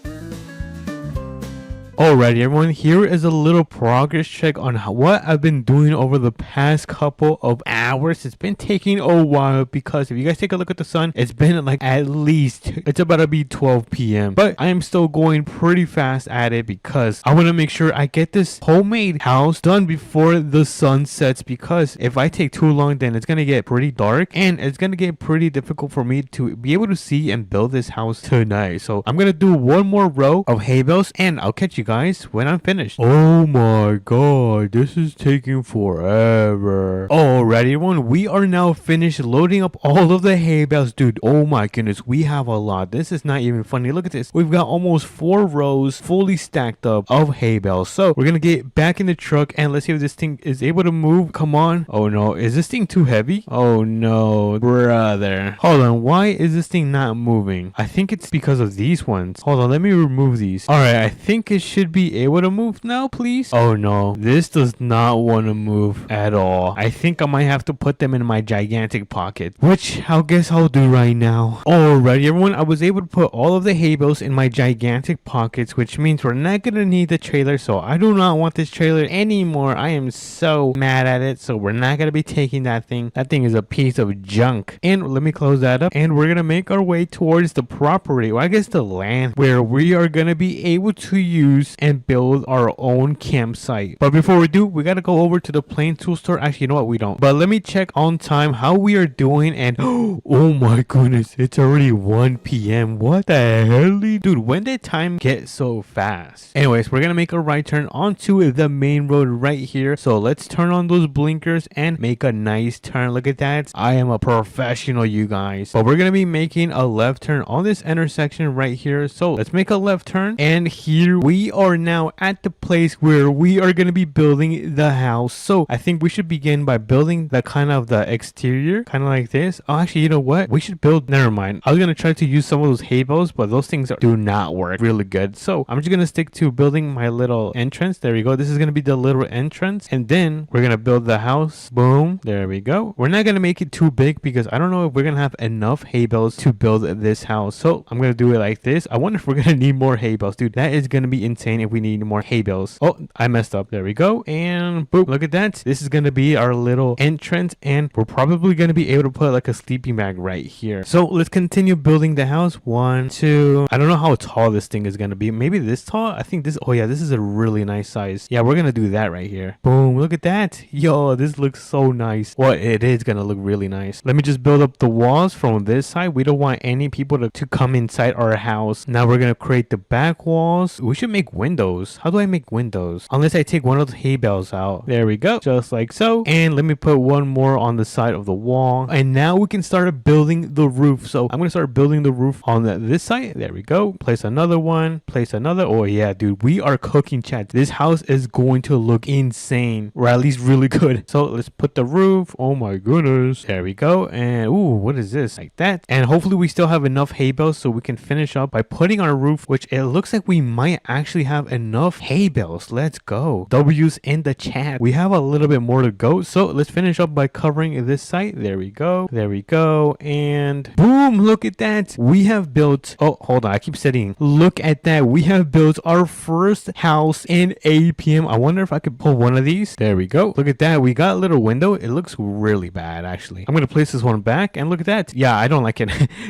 Alrighty everyone, here is a little progress check on what I've been doing over the past couple of hours. It's been taking a while because if you guys take a look at the sun, it's been like at least, it's about to be 12 p.m. But I am still going pretty fast at it because I want to make sure I get this homemade house done before the sun sets, because if I take too long, then it's going to get pretty dark and it's going to get pretty difficult for me to be able to see and build this house tonight. So I'm going to do one more row of hay bales and I'll catch you guys when I'm finished. Oh my god, this is taking forever. Alrighty everyone, we are now finished loading up all of the hay bales. Dude, oh my goodness, we have a lot. This is not even funny. Look at this. We've got almost 4 rows fully stacked up of hay bales. So we're gonna get back in the truck and let's see if this thing is able to move. Come on. Oh no, is this thing too heavy? Oh no, brother. Hold on, why is this thing not moving? I think it's because of these ones. Hold on, let me remove these. Alright, I think it should be able to move now, please. Oh no, this does not want to move at all. I think I might have to put them in my gigantic pocket, which I guess I'll do right now. Alrighty everyone, I was able to put all of the hay bales in my gigantic pockets, which means we're not gonna need the trailer. So I do not want this trailer anymore. I am so mad at it. So we're not gonna be taking that thing. That thing is a piece of junk. And let me close that up, and we're gonna make our way towards the property, or I guess the land, where we are gonna be able to use and build our own campsite. But before we do, we gotta go over to the plain tool store. Actually, you know what, we don't, but let me check on time how we are doing. And oh my goodness, it's already 1 p.m. What the hell, dude? When did time get so fast? Anyways, we're gonna make a right turn onto the main road right here. So let's turn on those blinkers and make a nice turn. Look at that, I am a professional, you guys. But we're gonna be making a left turn on this intersection right here. So let's make a left turn, and here we we are now at the place where we are going to be building the house. So I think we should begin by building the kind of the exterior, kind of like this. Oh, actually, you know what? We should build, never mind. I was going to try to use some of those hay bales, but those things do not work really good. So I'm just going to stick to building my little entrance. There we go. This is going to be the little entrance. And then we're going to build the house. Boom. There we go. We're not going to make it too big because I don't know if we're going to have enough hay bales to build this house. So I'm going to do it like this. I wonder if we're going to need more hay bales. Dude, that is going to be insane if we need more hay bales. Oh, I messed up. There we go. And boom. Look at that. This is going to be our little entrance. And we're probably going to be able to put like a sleeping bag right here. So let's continue building the house. 1, 2. I don't know how tall this thing is going to be. Maybe this tall? I think this. Oh yeah, this is a really nice size. Yeah, we're going to do that right here. Boom. Look at that. Yo, this looks so nice. Well, it is going to look really nice. Let me just build up the walls from this side. We don't want any people to come inside our house. Now we're going to create the back walls. We should make windows. How do I make windows? Unless I take one of the hay bales out. There we go. Just like so. And let me put one more on the side of the wall. And now we can start building the roof. So I'm going to start building the roof on this side. There we go. Place another one. Place another. Oh yeah, dude. We are cooking, chat. This house is going to look insane. Or at least really good. So let's put the roof. Oh my goodness. There we go. And ooh, what is this? Like that. And hopefully we still have enough hay bales so we can finish up by putting our roof, which it looks like we might actually have enough hay bales. Let's go. W's in the chat. We have a little bit more to go. So let's finish up by covering this site. There we go. There we go. And boom, look at that. We have built, oh, hold on. I keep saying, look at that. We have built our first house in APM. I wonder if I could pull one of these. There we go. Look at that. We got a little window. It looks really bad, actually. I'm going to place this one back and look at that. Yeah, I don't like it.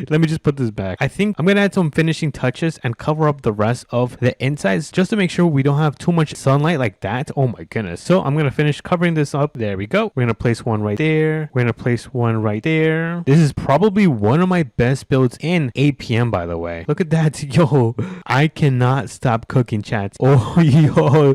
Let me just put this back. I think I'm going to add some finishing touches and cover up the rest of the insides just to make sure we don't have too much sunlight like that. Oh my goodness. So I'm going to finish covering this up. There we go. We're going to place one right there. We're going to place one right there. This is probably one of my best builds in APM, by the way. Look at that. Yo, I cannot stop cooking, chats. Oh, yo,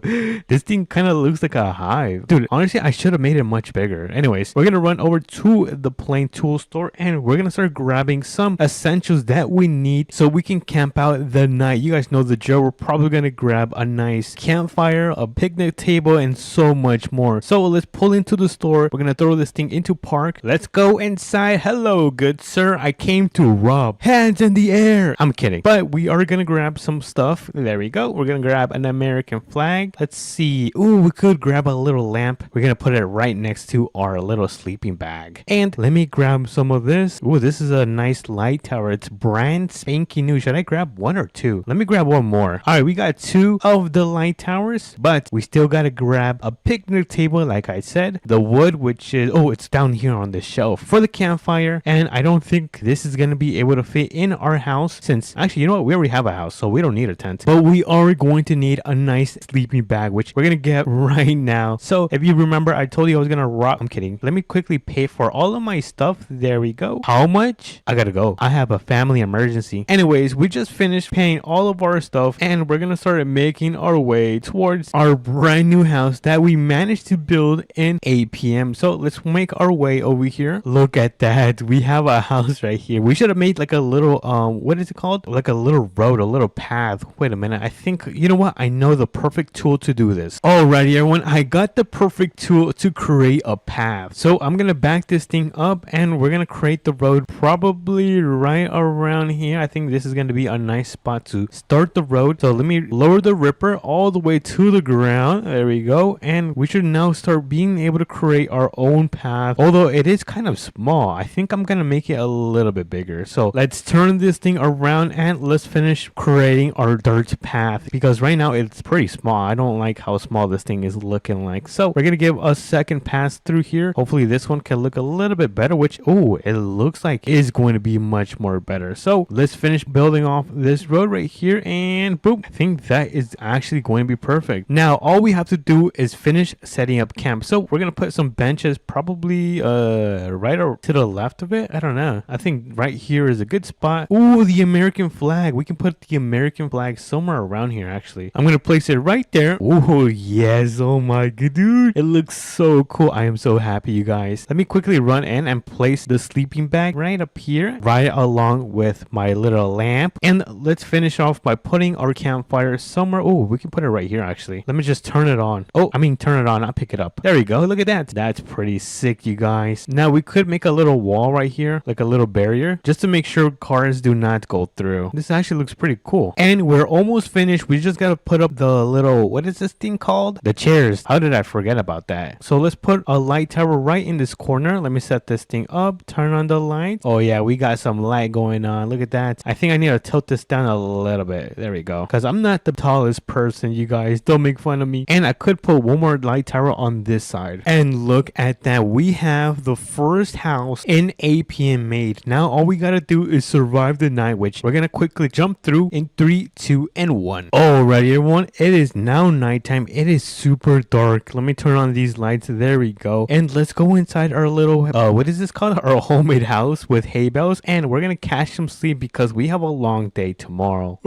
this thing kind of looks like a hive. Dude, honestly, I should have made it much bigger. Anyways, we're going to run over to the plain tool store and we're going to start grabbing some essentials that we need so we can camp out the night. You guys know the drill. We're probably going to grab a nice campfire, a picnic table, and so much more. So let's pull into the store. We're going to throw this thing into park. Let's go inside. Hello, good sir. I came to rob. Hands in the air. I'm kidding. But we are going to grab some stuff. There we go. We're going to grab an American flag. Let's see. Ooh, we could grab a little lamp. We're going to put it right next to our little sleeping bag. And let me grab some of this. Ooh, this is a nice light tower. It's brand spanking new. Should I grab one or two? Let me grab one more. All right, we got two of the light towers, but we still got to grab a picnic table, like I said. The wood, which is, oh, it's down here on the shelf for the campfire. And I don't think this is going to be able to fit in our house since, actually, you know what? We already have a house, so we don't need a tent. But we are going to need a nice sleeping bag, which we're going to get right now. So if you remember, I told you I was going to rob. I'm kidding. Let me quickly pay for all of my stuff. There we go. How much? I got to go. I have a family emergency. Anyways, we just finished paying all of our stuff and we're going to start making our way towards our brand new house that we managed to build in APM. So let's make our way over here. Look at that. We have a house right here. We should have made like a little, what is it called? Like a little road, a little path. Wait a minute. I think, you know what? I know the perfect tool to do this. Alrighty, everyone. I got the perfect tool to create a path. So I'm going to back this thing up and we're going to create the road probably right around here. I think this is going to be a nice spot to start the road. So let me lower the ripper all the way to the ground. There we go. And we should now start being able to create our own path. Although it is kind of small, I think I'm going to make it a little bit bigger. So let's turn this thing around and let's finish creating our dirt path because right now it's pretty small. I don't like how small this thing is looking like. So we're going to give a second pass through here. Hopefully this one can look a little bit better, which, oh, it looks like is going to be much more better. So let's finish building off this road right here and boom. I think that is actually going to be perfect. Now all we have to do is finish setting up camp. So we're going to put some benches probably right or to the left of it. I don't know. I think right here is a good spot. Ooh, the American flag. We can put the American flag somewhere around here actually. I'm going to place it right there. Oh yes. Oh my god, dude. It looks so cool. I am so happy, you guys. Let me quickly run in and place the sleeping bag right up here, right along with my little lamp. And let's finish off by putting our campfire here somewhere. Oh, we can put it right here actually. Let me just turn it on. Oh, I mean turn it on, not pick it up. There we go. Look at that. That's pretty sick, you guys. Now we could make a little wall right here, like a little barrier, just to make sure cars do not go through. This actually looks pretty cool. And we're almost finished. We just gotta put up the little, what is this thing called? The chairs. How did I forget about that? So let's put a light tower right in this corner. Let me set this thing up, turn on the light. Oh yeah, we got some light going on. Look at that. I think I need to tilt this down a little bit. There we go. Because I'm not the tallest person, you guys. Don't make fun of me. And I could put one more light tower on this side. And look at that. We have the first house in APM made. Now all we gotta do is survive the night, which we're gonna quickly jump through in 3, 2, and 1. Alrighty, everyone. It is now nighttime. It is super dark. Let me turn on these lights. There we go. And let's go inside our little, what is this called? Our homemade house with hay bales. And we're gonna catch some sleep because we have a long day tomorrow.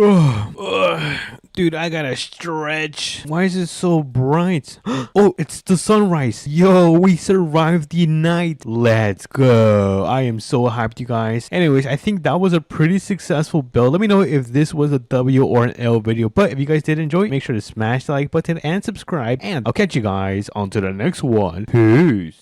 Dude, I gotta stretch. Why is it so bright? Oh, it's the sunrise. Yo, we survived the night. Let's go. I am so hyped, you guys. Anyways, I think that was a pretty successful build. Let me know if this was a W or an L video. But if you guys did enjoy, make sure to smash the like button and subscribe. And I'll catch you guys on to the next one. Peace.